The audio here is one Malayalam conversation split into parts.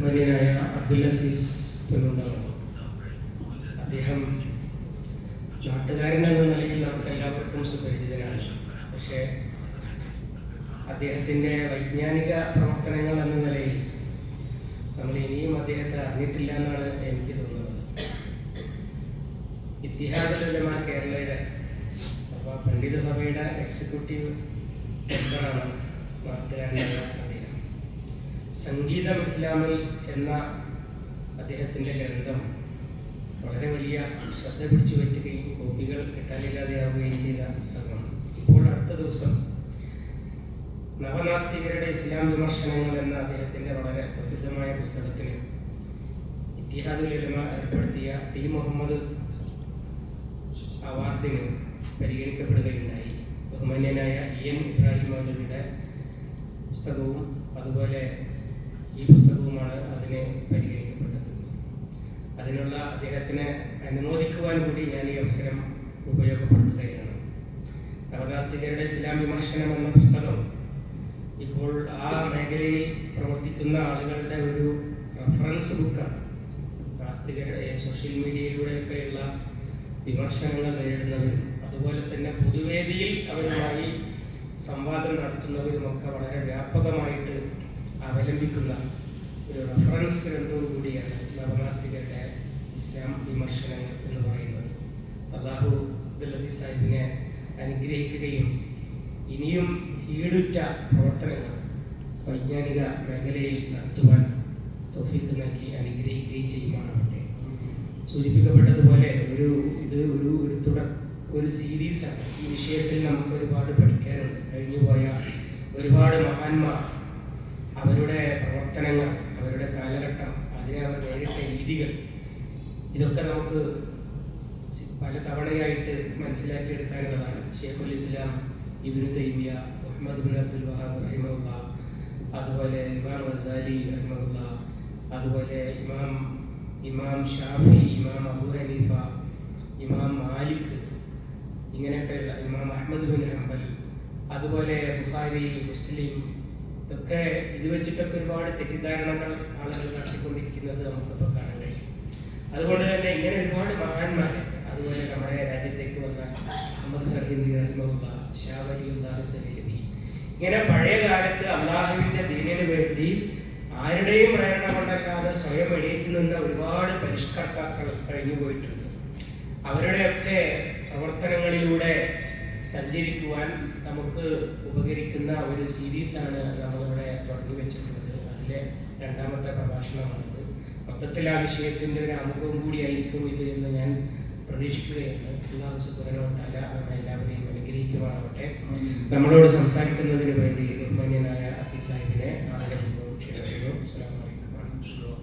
ബഹുമാന്യനായ അബ്ദുൽ അസീസ് പെരുന്തോട്ടം, അദ്ദേഹം നാട്ടുകാരൻ എന്ന നിലയിൽ നമുക്ക് എല്ലാവർക്കും സുപരിചിതനാണ്. പക്ഷേ അദ്ദേഹത്തിൻ്റെ വൈജ്ഞാനിക പ്രവർത്തനങ്ങൾ എന്ന നിലയിൽ നമ്മൾ ഇനിയും അദ്ദേഹത്തെ അറിഞ്ഞിട്ടില്ല എന്നാണ് എനിക്ക് തോന്നുന്നത്. ഇത്തിഹാദുൽ ഉലമ കേരളയുടെ അഥവാ പണ്ഡിത സഭയുടെ എക്സിക്യൂട്ടീവ് മെമ്പറാണ് നാട്ടുകാരനായ അദ്ദേഹം. സംഗീതം ഇസ്ലാമിൽ എന്ന അദ്ദേഹത്തിൻ്റെ ഗ്രന്ഥം വളരെ വലിയ ശ്രദ്ധ പിടിച്ചു പറ്റുകയും കോപ്പികൾ കിട്ടാനില്ലാതെയാവുകയും ചെയ്ത പുസ്തകമാണ്. ഇപ്പോൾ അടുത്ത ദിവസം നവനാസ്തികരുടെ ഇസ്ലാം വിമർശനങ്ങൾ എന്ന അദ്ദേഹത്തിൻ്റെ വളരെ പ്രസിദ്ധമായ പുസ്തകത്തിന് ഇത്തിഹാദുൽ ഉലമ ഏർപ്പെടുത്തിയ ടി മുഹമ്മദ് അവാർഡിന് പരിഗണിക്കപ്പെടുകയുണ്ടായി. ബഹുമാന്യനായ ഇ എൻ ഇബ്രാഹിം മൗലവിയുടെ പുസ്തകവും അതുപോലെ ഈ പുസ്തകവുമാണ് അതിന് പരിഗണിക്കപ്പെട്ടത്. അതിനുള്ള അദ്ദേഹത്തിനെ അനുമോദിക്കുവാൻ കൂടി ഞാൻ ഈ അവസരം ഉപയോഗപ്പെടുത്തുകയാണ്. നവനാസ്തികരുടെ ഇസ്ലാം വിമർശനം എന്ന പുസ്തകം ഇപ്പോൾ ആ മേഖലയിൽ പ്രവർത്തിക്കുന്ന ആളുകളുടെ ഒരു റഫറൻസ് ബുക്കാണ്. നാസ്തികരുടെ സോഷ്യൽ മീഡിയയിലൂടെയൊക്കെയുള്ള വിമർശനങ്ങൾ നേരിടുന്നവരും അതുപോലെ തന്നെ പൊതുവേദിയിൽ അവരുമായി സംവാദം നടത്തുന്നവരുമൊക്കെ വളരെ വ്യാപകമായിട്ട് അവലംബിക്കുന്ന ഒരു റഫറൻസ് ഗ്രന്ഥവും കൂടിയാണ് നവനാസ്തികരുടെ ഇസ്ലാം വിമർശനങ്ങൾ എന്ന് പറയുന്നത്. അല്ലാഹു അബ്ദുൽ അസീസ് സാഹിബിനെ അനുഗ്രഹിക്കുകയും ഇനിയും ഈടുറ്റ പ്രവർത്തനങ്ങൾ വൈജ്ഞാനിക മേഖലയിൽ നടത്തുവാൻ തൗഫീഖ് നൽകി അനുഗ്രഹിക്കുകയും ചെയ്യുമാറാവട്ടെ. സൂചിപ്പിക്കപ്പെട്ടതുപോലെ ഒരു സീരീസാണ്. ഈ വിഷയത്തിൽ നമുക്ക് ഒരുപാട് പഠിക്കാനുണ്ട്. കഴിഞ്ഞുപോയ ഒരുപാട് മഹാന്മാർ, അവരുടെ പ്രവർത്തനങ്ങൾ, അവരുടെ കാലഘട്ടം, അതിനെ അവർ നേരിട്ട രീതികൾ, ഇതൊക്കെ നമുക്ക് പല തവണയായിട്ട് മനസ്സിലാക്കിയെടുക്കാനുള്ളതാണ്. ഷെയ്ഖുൽ ഇസ്ലാം ഇബ്നു തൈമിയ, മുഹമ്മദ് ബിൻ അബ്ദുൽ വഹാബ് റഹിമഹുല്ലാഹ്, അതുപോലെ ഇമാം ഗസാലി റഹിമഹുല്ലാഹ്, അതുപോലെ ഇമാം ഷാഫി, ഇമാം അബൂ ഹനീഫ, ഇമാം മാലിക്, ഇങ്ങനെയൊക്കെയുള്ള ഇമാം അഹ്മദ് ബിൻ ഹംബൽ, അതുപോലെ ബുഖാരി, മുസ്ലിം, ഇതൊക്കെ ഇത് വെച്ചിട്ടൊക്കെ ഒരുപാട് തെറ്റിദ്ധാരണകൾ ആളുകൾ നടത്തിക്കൊണ്ടിരിക്കുന്നത് നമുക്കിപ്പോൾ കാണാൻ കഴിയും. അതുകൊണ്ട് തന്നെ ഇങ്ങനെ ഒരുപാട് മഹാന്മാരെ, അതുപോലെ നമ്മുടെ രാജ്യത്തേക്ക് വന്ന അഹമ്മദ് സഹീദ് റഹിമഹുല്ലാഹ്, ഷാ വലിയുല്ലാഹ് ദഹ്ലവി, ഇങ്ങനെ പഴയ കാലത്ത് അള്ളാഹുവിൻ്റെ ദീനിന് വേണ്ടി ആരുടെയും പ്രേരണ കൊണ്ടല്ലാതെ സ്വയം എണീറ്റ് നിന്ന ഒരുപാട് പരിഷ്കർത്താക്കൾ കഴിഞ്ഞു പോയിട്ടുണ്ട്. അവരുടെയൊക്കെ പ്രവർത്തനങ്ങളിലൂടെ സഞ്ചരിക്കുവാൻ നമുക്ക് ഉപകരിക്കുന്ന ഒരു സീരീസാണ് നമ്മളിവിടെ തുടങ്ങി വെച്ചിട്ടുള്ളത്. അതിലെ രണ്ടാമത്തെ പ്രഭാഷണമാണിത്. മൊത്തത്തിൽ ആ വിഷയത്തിൻ്റെ ഒരു ആമുഖവും കൂടിയായിരിക്കും ഇത് എന്ന് ഞാൻ പ്രതീക്ഷിക്കുകയാണ്. അല്ലാഹു സുബ്ഹാനഹു വ തആല നമ്മെ എല്ലാവരെയും അനുഗ്രഹിക്കുമാറാവട്ടെ. നമ്മളോട് സംസാരിക്കുന്നതിന് വേണ്ടി ബഹുമാന്യനായ അസീസ് സാഹിബിനെ ആദരപൂർവ്വം ക്ഷണിക്കുന്നു. അസ്സലാമു അലൈക്കും വറഹ്മത്തുള്ളാഹി.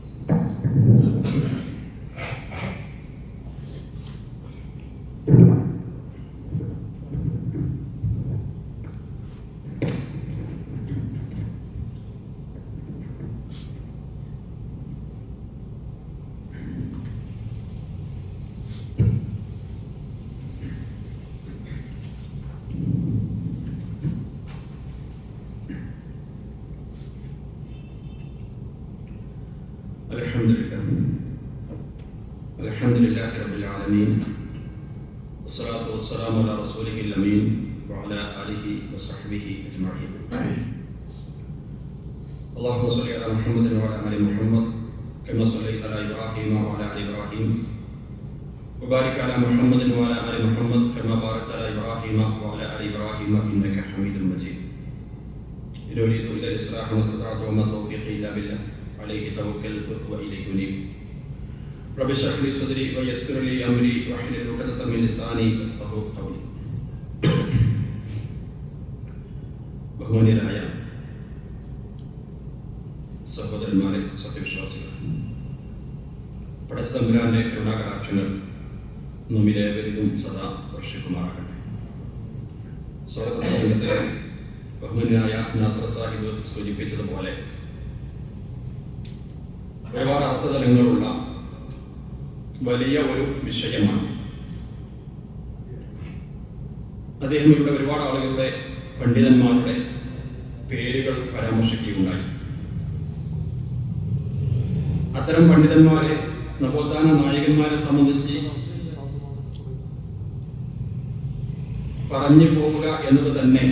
الحمد لله رب العالمين والصلاة والسلام على رسوله الأمين وعلى آله وصحبه أجمعين. اللهم صل على محمد وعلى آل محمد كما صليت على إبراهيم وعلى آل إبراهيم وبارك على محمد وعلى آل محمد كما باركت على إبراهيم وعلى آل إبراهيم إنك حميد مجيد. إن أريد إلا الإصلاح ما استطعت وما توفيقي إلا بالله عليه توكلت وإليه أنيب. رب اشرح لي صدري ويسر لي أمري واحلل عقدة من لساني يفقهوا قولي. ബഹുമാന്യരായ സഹോദരന്മാരെ, സത്യവിശ്വാസികൾ, പടച്ചതമ്പുരാന്റെ കരുണാകടാക്ഷങ്ങൾ നമ്മിലേവരിലും സദാ വർഷിക്കുമാറാകട്ടെ. സ്വർഗ്ഗത്തെ ബഹുമാന്യനായ നാസർ സാഹിബ് സൂചിപ്പിച്ചതുപോലെ ഒരുപാട് അർത്ഥതലങ്ങളുള്ള വലിയ ഒരു വിഷയമാണ്. അദ്ദേഹം ഇവിടെ ഒരുപാട് ആളുകളുടെ, പണ്ഡിതന്മാരുടെ പേരുകൾ പരാമർശിക്കുകയുണ്ടായി. അത്തരം പണ്ഡിതന്മാരെ, നവോത്ഥാന നായകന്മാരെ സംബന്ധിച്ച് പറഞ്ഞു പോവുക എന്നത് തന്നെ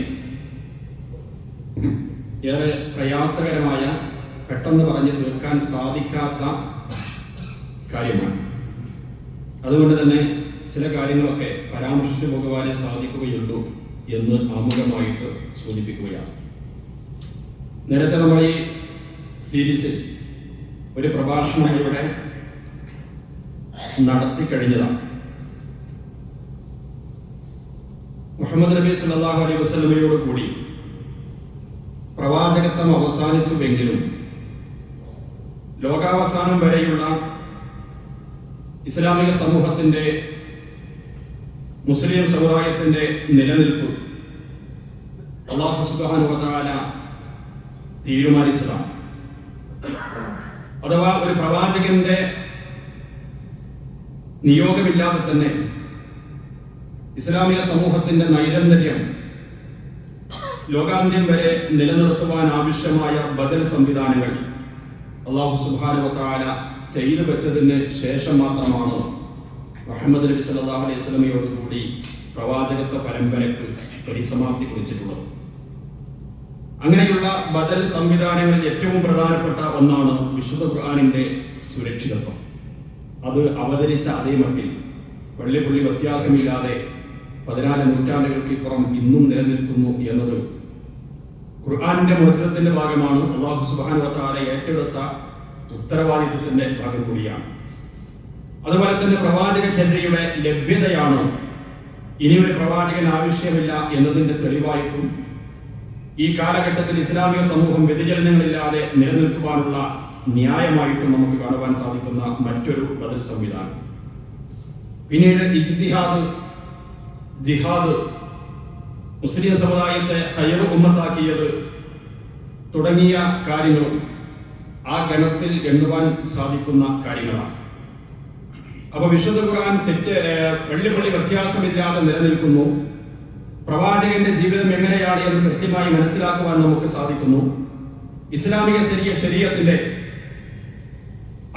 ഏറെ പ്രയാസകരമായ, പെട്ടെന്ന് പറഞ്ഞു തീർക്കാൻ സാധിക്കാത്ത കാര്യമാണ്. അതുകൊണ്ട് തന്നെ ചില കാര്യങ്ങളൊക്കെ പരാമർശിച്ചു പോകുവാനേ സാധിക്കുകയുള്ളൂ എന്ന് ആമുഖമായിട്ട് സൂചിപ്പിക്കുകയാണ്. നേരത്തെ നമ്മൾ ഈ സീരീസിൽ ഒരു പ്രഭാഷണം ഇവിടെ നടത്തി കഴിഞ്ഞതാണ്. മുഹമ്മദ് നബി സല്ലല്ലാഹു അലൈഹി വസല്ലമയോട് കൂടി പ്രവാചകത്വം അവസാനിച്ചുവെങ്കിലും ലോകാവസാനം വരെയുള്ള ഇസ്ലാമിക സമൂഹത്തിന്റെ, മുസ്ലിം സമുദായത്തിന്റെ നിലനിൽപ്പ് അല്ലാഹു സുബ്ഹാനഹു വ തആല തീരുമാനിച്ചതാണ്. അഥവാ ഒരു പ്രവാചകന്റെ നിയോഗമില്ലാതെ തന്നെ ഇസ്ലാമിക സമൂഹത്തിന്റെ നൈരന്തര്യം ലോകാന്ത്യം വരെ നിലനിർത്തുവാൻ ആവശ്യമായ ബദൽ സംവിധാനങ്ങൾ അല്ലാഹു സുബ്ഹാനഹു വ തആല ചെയ്തു വെച്ചതിന് ശേഷം മാത്രമാണ് മുഹമ്മദ് നബി സല്ലല്ലാഹു അലൈഹി വസല്ലമയോട് കൂടി പ്രവാചകത്വ പരമ്പരയ്ക്ക് പരിസമാപ്തി കുറിച്ചിട്ടുള്ളത്. അങ്ങനെയുള്ള ബദൽ സംവിധാനങ്ങളിൽ ഏറ്റവും പ്രധാനപ്പെട്ട ഒന്നാണ് വിശുദ്ധ ഖുർആനിന്റെ സുരക്ഷിതത്വം. അത് അവതരിച്ച അതേ മട്ടിൽ പള്ളിപ്പുള്ളി വ്യത്യാസമില്ലാതെ 14 നൂറ്റാണ്ടുകൾക്ക് ഇപ്പുറം ഇന്നും നിലനിൽക്കുന്നു എന്നത് ഖുർആനിന്റെ മോചനത്തിന്റെ ഭാഗമാണ്. അല്ലാഹു സുബ്ഹാനഹു വ തആല ഏറ്റെടുത്ത ഉത്തരവാദിത്വത്തിന്റെ ഭാഗം കൂടിയാണ്. അതുപോലെ തന്നെ പ്രവാചക ചര്യയുടെ ലഭ്യതയാണ് ഇനി ഒരു പ്രവാചകൻ ആവശ്യമില്ല എന്നതിന്റെ തെളിവായിട്ടും ഈ കാലഘട്ടത്തിൽ ഇസ്ലാമിക സമൂഹം വ്യതിചലനങ്ങളില്ലാതെ നിലനിൽക്കുവാനുള്ള ന്യായമായിട്ടും നമുക്ക് കാണുവാൻ സാധിക്കുന്ന മറ്റൊരു ബദൽ സംവിധാനം. പിന്നീട് ഇജ്തിഹാദ്, ജിഹാദ്, മുസ്ലിം സമുദായത്തെ ഖൈറു ഉമ്മത്താക്കിയത് തുടങ്ങിയ കാര്യങ്ങളും ആ ഗണത്തിൽ എണ്ണുവാൻ സാധിക്കുന്ന കാര്യങ്ങളാണ്. അപ്പൊ വിശുദ്ധ ഖുർആൻ പള്ളി വ്യത്യാസമില്ലാതെ നിലനിൽക്കുന്നു. പ്രവാചകന്റെ ജീവിതം എങ്ങനെയാണ് എന്ന് കൃത്യമായി മനസ്സിലാക്കുവാൻ നമുക്ക് സാധിക്കുന്നു. ഇസ്ലാമിക ശരീഅത്തിന്റെ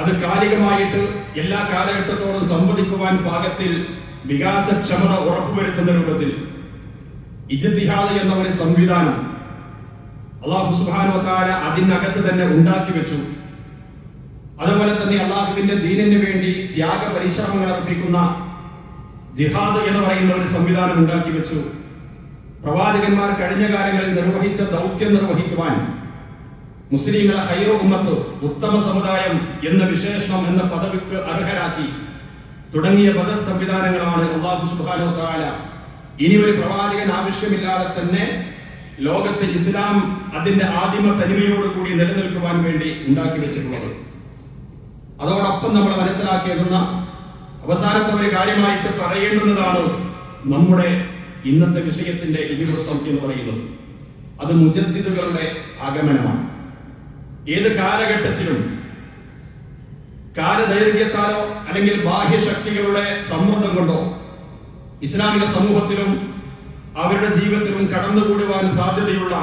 അത് കാലികമായിട്ട് എല്ലാ കാലഘട്ടത്തോടും സംവദിക്കുവാൻ പാകത്തിൽ വികാസക്ഷമത ഉറപ്പുവരുത്തുന്ന രൂപത്തിൽ ഇജ്തിഹാദ് എന്ന ഒരു സംവിധാനം അല്ലാഹു സുബ്ഹാനഹു വ തആല അതിനകത്ത് തന്നെ ഉണ്ടാക്കി വെച്ചു. അതുപോലെ തന്നെ അള്ളാഹുവിന്റെ ദീനിന് വേണ്ടി ത്യാഗ പരിശ്രമങ്ങൾ അർപ്പിക്കുന്ന ജിഹാദ് എന്ന് പറയുന്ന ഒരു സംവിധാനം ഉണ്ടാക്കി വെച്ചു. പ്രവാചകന്മാർ കഴിഞ്ഞ കാലങ്ങളിൽ നിർവഹിച്ച ദൗത്യം നിർവഹിക്കുവാൻ മുസ്ലിങ്ങളെ ഖൈറു ഉമ്മത്ത്, ഉത്തമ സമുദായം എന്ന വിശേഷണം, എന്ന പദവിക്ക് അർഹരാക്കി തുടങ്ങിയ ബദൽ സംവിധാനങ്ങളാണ് അല്ലാഹു സുബ്ഹാനഹു വ തആല ഇനി ഒരു പ്രവാചകൻ ആവശ്യമില്ലാതെ തന്നെ ലോകത്ത് ഇസ്ലാം അതിന്റെ ആദിമ തനിമയോട് കൂടി നിലനിൽക്കുവാൻ വേണ്ടി ഉണ്ടാക്കി വെച്ചിട്ടുള്ളത്. അതോടൊപ്പം നമ്മൾ മനസ്സിലാക്കേണ്ടുന്ന അവസാനത്തെ ഒരു കാര്യമായിട്ട് പറയേണ്ടുന്നതാണ് നമ്മുടെ ഇന്നത്തെ വിഷയത്തിന്റെ ഇതിവൃത്തം എന്ന് പറയുന്നത്. അത് മുജദ്ദിദുകളുടെ ആഗമനമാണ്. ഏത് കാലഘട്ടത്തിലും കാലദൈർഘ്യത്താലോ അല്ലെങ്കിൽ ബാഹ്യശക്തികളുടെ സമ്മർദ്ദം കൊണ്ടോ ഇസ്ലാമിക സമൂഹത്തിലും അവരുടെ ജീവിതത്തിലും കടന്നുകൂടുവാൻ സാധ്യതയുള്ള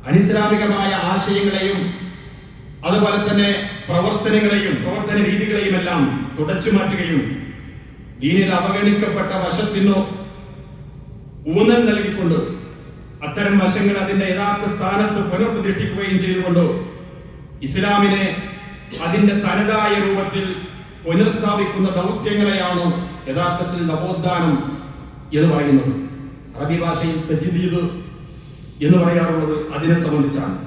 അനിസ്ലാമികമായ ആശയങ്ങളെയും അതുപോലെ തന്നെ പ്രവർത്തനങ്ങളെയും പ്രവർത്തന രീതികളെയും എല്ലാം തുടച്ചു മാറ്റുകയും ദീനിൽ അവഗണിക്കപ്പെട്ട വശത്തിനോ ഊന്നൽ നൽകിക്കൊണ്ട് അത്തരം വശങ്ങൾ അതിന്റെ യഥാർത്ഥ സ്ഥാനത്ത് പുനഃപ്രതിഷ്ഠിക്കുകയും ചെയ്തുകൊണ്ട് ഇസ്ലാമിനെ അതിന്റെ തനതായ രൂപത്തിൽ പുനഃസ്ഥാപിക്കുന്ന ദൗത്യങ്ങളെയാണ് യഥാർത്ഥത്തിൽ നവോത്ഥാനം എന്ന് പറയുന്നത്. അറബി ഭാഷയിൽ തജ്ദീദ് എന്ന് പറയാറുള്ളത് അതിനെ സംബന്ധിച്ചാണ്.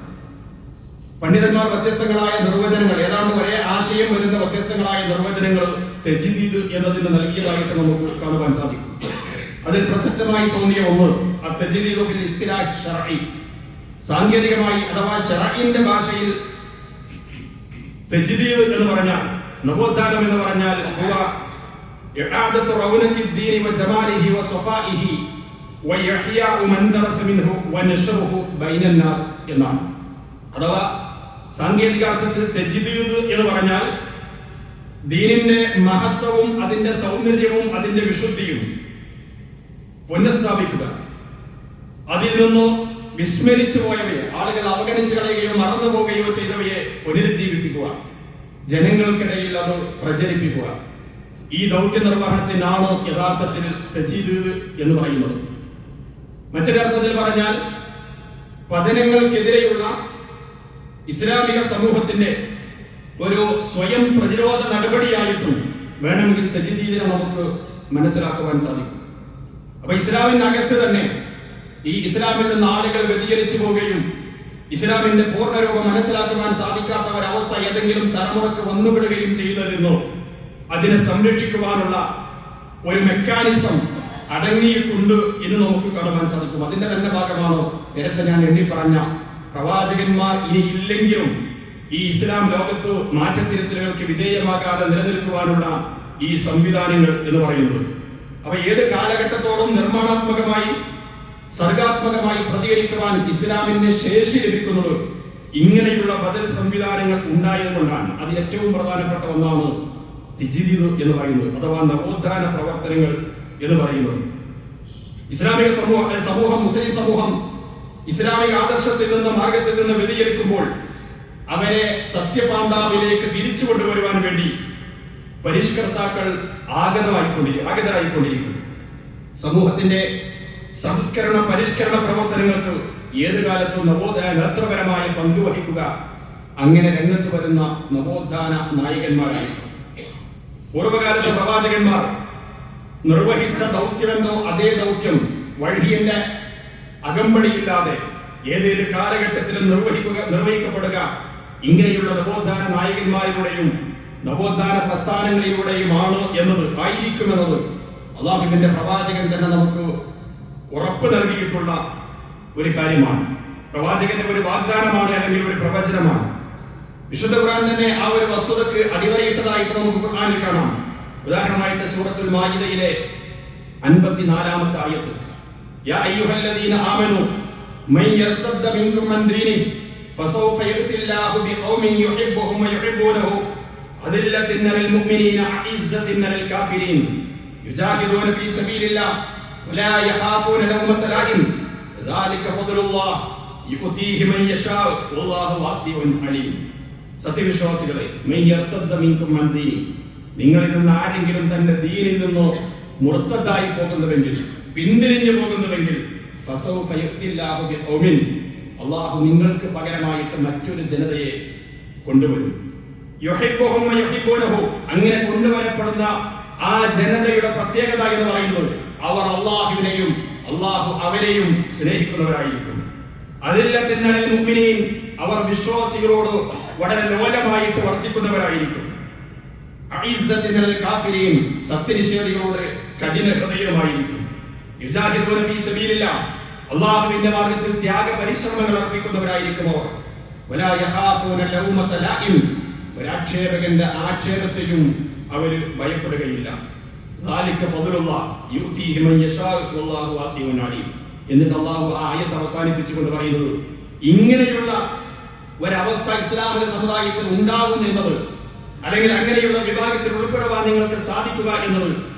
പണ്ഡിതന്മാർ വ്യത്യസ്തങ്ങളായ നിർവചനങ്ങൾ, ഏതാണ്ട് ഒരേ ആശയം വരുന്ന വ്യത്യസ്തങ്ങളായ നിർവചനങ്ങൾ തജ്ദീദ് എന്നതിന് നൽകിയതായിട്ട് നമുക്ക് കാണുവാൻ സാധിക്കും. അതിൽ പ്രസക്തമായി തോന്നിയ ഒന്ന് അത്തജ്ദീദു ഫിൽ ഇസ്തിലാഹ് ശർഈ, സാങ്കേതികമായി അഥവാ ശർഈന്റെ ഭാഷയിൽ തജ്ദീദ് എന്ന് പറഞ്ഞാൽ, നവോത്ഥാനം എന്ന് പറഞ്ഞാൽ ഹുവ ഇആദത്തു റൗനഖി ദീനി വ ജമാലിഹി വ സഫാഇഹി വ ഇഹ്യാഉ മൻ ദറസ മിൻഹു വ നശ്റുഹു ബൈനൻ നാസ് എന്നാണ്. അഥവാ സാങ്കേതിക അർത്ഥത്തിൽ തജ്ദീദ് എന്ന് പറഞ്ഞാൽ ദീനിന്റെ മഹത്വവും അതിന്റെ സൗന്ദര്യവും അതിന്റെ വിശുദ്ധിയും പുനഃസ്ഥാപിക്കുക, അതിൽ നിന്നും വിസ്മരിച്ചു പോയവയെ, ആളുകൾ അവഗണിച്ചു കളയുകയോ മറന്നു പോവുകയോ ചെയ്തവയെ പുനരുജ്ജീവിപ്പിക്കുക. ജനങ്ങൾക്കിടയിൽ അത് പ്രചരിപ്പിക്കുക. ഈ ദൗത്യ നിർവഹണത്തിനാണ് യഥാർത്ഥത്തിൽ തജീദ് എന്ന് പറയുന്നത്. മറ്റൊരർത്ഥത്തിൽ പറഞ്ഞാൽ പതനങ്ങൾക്കെതിരെയുള്ള ഇസ്ലാമിക സമൂഹത്തിന്റെ ഒരു സ്വയം പ്രതിരോധ നടപടിയായിട്ടും വേണമെങ്കിൽ തജീദിനെ നമുക്ക് മനസ്സിലാക്കുവാൻ സാധിക്കും. അപ്പൊ ഇസ്ലാമിനകത്ത് തന്നെ ഈ ഇസ്ലാമിൽ നിന്ന് ആളുകൾ വ്യതിചലിച്ചു പോവുകയും ഇസ്ലാമിന്റെ പൂർണ്ണരൂപം മനസ്സിലാക്കുവാൻ സാധിക്കാത്ത ഒരവസ്ഥ ഏതെങ്കിലും തലമുറക്ക് വന്നുവിടുകയും ചെയ്യുന്നതെന്നോ അതിനെ സംരക്ഷിക്കുവാനുള്ള ഒരു മെക്കാനിസം അടങ്ങിയിട്ടുണ്ട് എന്ന് നമുക്ക് കാണുവാൻ സാധിക്കും. അതിന്റെ തന്നെ ഭാഗമാണോ നേരത്തെ ഞാൻ എണ്ണി പറഞ്ഞ പ്രവാചകന്മാർ ഇനി ഇല്ലെങ്കിലും ഈ ഇസ്ലാം ലോകത്ത് മാറ്റത്തിരുത്തലുകൾക്ക് വിധേയമാകാതെ നിലനിൽക്കുവാനുള്ള ഈ സംവിധാനങ്ങൾ എന്ന് പറയുന്നത്. അപ്പൊ ഏത് കാലഘട്ടത്തോടും നിർമ്മാണാത്മകമായി സർഗാത്മകമായി പ്രതികരിക്കുവാൻ ഇസ്ലാമിന്റെ ശേഷി ലഭിക്കുന്നത് ഇങ്ങനെയുള്ള ബദൽ സംവിധാനങ്ങൾ ഉണ്ടായതുകൊണ്ടാണ്. അതിൽ ഏറ്റവും പ്രധാനപ്പെട്ട ഒന്നാണ് തജീദ് എന്ന് പറയുന്നത്, അഥവാ നവോത്ഥാന പ്രവർത്തനങ്ങൾ എന്ന് പറയുന്നത്. ഇസ്ലാമിക സമൂഹം മുസ്ലിം സമൂഹം ഇസ്ലാമിക ആദർശത്തിൽ നിന്ന് മാർഗത്തിൽ നിന്ന് വ്യതിചലിക്കുമ്പോൾ അവരെ സത്യപാന്താവിലേക്ക് തിരിച്ചു കൊണ്ടുവരുവാൻ വേണ്ടി പരിഷ്കർത്താക്കൾ ആഗതരായിക്കൊണ്ടിരിക്കും. സമൂഹത്തിന്റെ സംസ്കരണ പരിഷ്കരണ പ്രവർത്തനങ്ങൾക്ക് ഏത് കാലത്തും നവോത്ഥാന നേതൃപരമായ പങ്ക് വഹിക്കുക അങ്ങനെ രംഗത്ത് വരുന്ന നവോത്ഥാന നായകന്മാരായി. പൂർവകാലത്തെ പ്രവാചകന്മാർ നിർവഹിച്ച ദൗത്യമെന്നോ അതേ ദൗത്യം വഴിയുടെ അകമ്പടിയില്ലാതെ ഏതേത് കാലഘട്ടത്തിലും നിർവഹിക്കപ്പെടുക ഇങ്ങനെയുള്ള നവോത്ഥാന നായകന്മാരിലൂടെയും നവോത്ഥാന പ്രസ്ഥാനങ്ങളിലൂടെയുമാണ് ആയിരിക്കുമെന്നത് അള്ളാഹുവിന്റെ പ്രവാചകൻ തന്നെ നമുക്ക് ഉറപ്പ് നൽകിയിട്ടുള്ള ഒരു കാര്യമാണ്. പ്രവാചകന്റെ ഒരു വാഗ്ദാനമാണ്, അല്ലെങ്കിൽ ഒരു പ്രവചനമാണ്. വിശുദ്ധ ഖുർആൻ തന്നെ ആ ഒരു വസ്തുതക്ക് അടിവരയിട്ടതായിട്ട് നമുക്ക് ഖുർആനിൽ കാണാം. ഉദാഹരണമായിട്ട് സൂറത്തുൽ മാഇദയിലെ 54-ാമത്തെ ആയത്ത്, യാ അയ്യുഹല്ലദീന ആമനൂ മൻ യർതദ്ദ മിൻകും അൻ ദീനിഹി ഫസൗഫ യഅതില്ലാഹു ബിഖൗമിൻ യുഹിബ്ബുഹും വയുഹിബ്ബൂനഹു അദില്ലത്തിൻ അലൽ മുഅ്മിനീന അഇസ്സത്തിൻ അലൽ കാഫിരീൻ യുജാഹിദൂന ഫീ സബീലില്ലാഹ് വലാ യഖാഫൂന ലൗമത ലാഇം ദാലിക ഫദ്ലുല്ലാഹ് യുഅതീഹി മൻ യശാഉ വല്ലാഹു വാസിഉൻ അലീം. സത്യവിശ്വാസികളെ, മൻ യർതദ്ദ മിൻകും അൻ ദീനിഹി, നിങ്ങളിൽ നിന്ന് ആരെങ്കിലും തന്റെ ദീനിൽ നിന്ന് മുർത്തദ്ദായി പോകുന്നുവെങ്കിൽ, പിന്തിരിഞ്ഞു പോകുന്നുവെങ്കിൽ, ഫസൗഫ യഅതില്ലാഹു ബിഖൗമിൻ, അല്ലാഹു നിങ്ങൾക്ക് പകരമായിട്ട് മറ്റൊരു ജനതയെ കൊണ്ടുവരും. യുഹിബ്ബുഹും വയുഹിബ്ബൂനഹു, അങ്ങനെ കൊണ്ടുവരപ്പെടുന്ന ആ ജനതയുടെ പ്രത്യേകത എന്ന് പറയുന്നത് അവർ അല്ലാഹുവിനെയും അല്ലാഹു അവരെയും സ്നേഹിക്കുന്നവരായിരിക്കും. അദില്ലത്തിൻ അലൽ മുഅ്മിനീൻ, അവർ വിശ്വാസികളോട് വളരെ ലോലമായിട്ട് വർത്തിക്കുന്നവരായിരിക്കും. അഇസ്സത്തിൻ അലൽ കാഫിരീൻ, സത്യനിഷേധികളോട് കഠിന ഹൃദയമായിരിക്കും. യുജാഹിദൂന ഫീ സബീലില്ലാഹ്, അല്ലാഹുവിന്റെ മാർഗ്ഗത്തിൽ ത്യാഗ പരിശ്രമങ്ങൾ അർപ്പിക്കുന്നവരായിരിക്കും അവർ. വലാ യഖാഫൂന ലൗമത ലാഇം, ഒരാക്ഷേപകന്റെ ആക്ഷേപത്തെയും അവർ ഭയപ്പെടുകയില്ല. ദാലിക ഫദ്ലുല്ലാഹ് യുഅതീഹി മൻ യശാഉ വല്ലാഹു വാസിഉൻ അലീം. എന്നിട്ട് അല്ലാഹു ആ ആയത്ത് അവസാനിപ്പിച്ചുകൊണ്ട് പറയുന്നത്, ഇങ്ങനെയുള്ള ഒരവസ്ഥ ഇസ്ലാമിക സമുദായത്തിൽ ഉണ്ടാകും എന്നത്, അല്ലെങ്കിൽ അങ്ങനെയുള്ള വിഭാഗത്തിൽ ഉൾപ്പെടുവാൻ നിങ്ങൾക്ക് സാധിക്കുക എന്നത്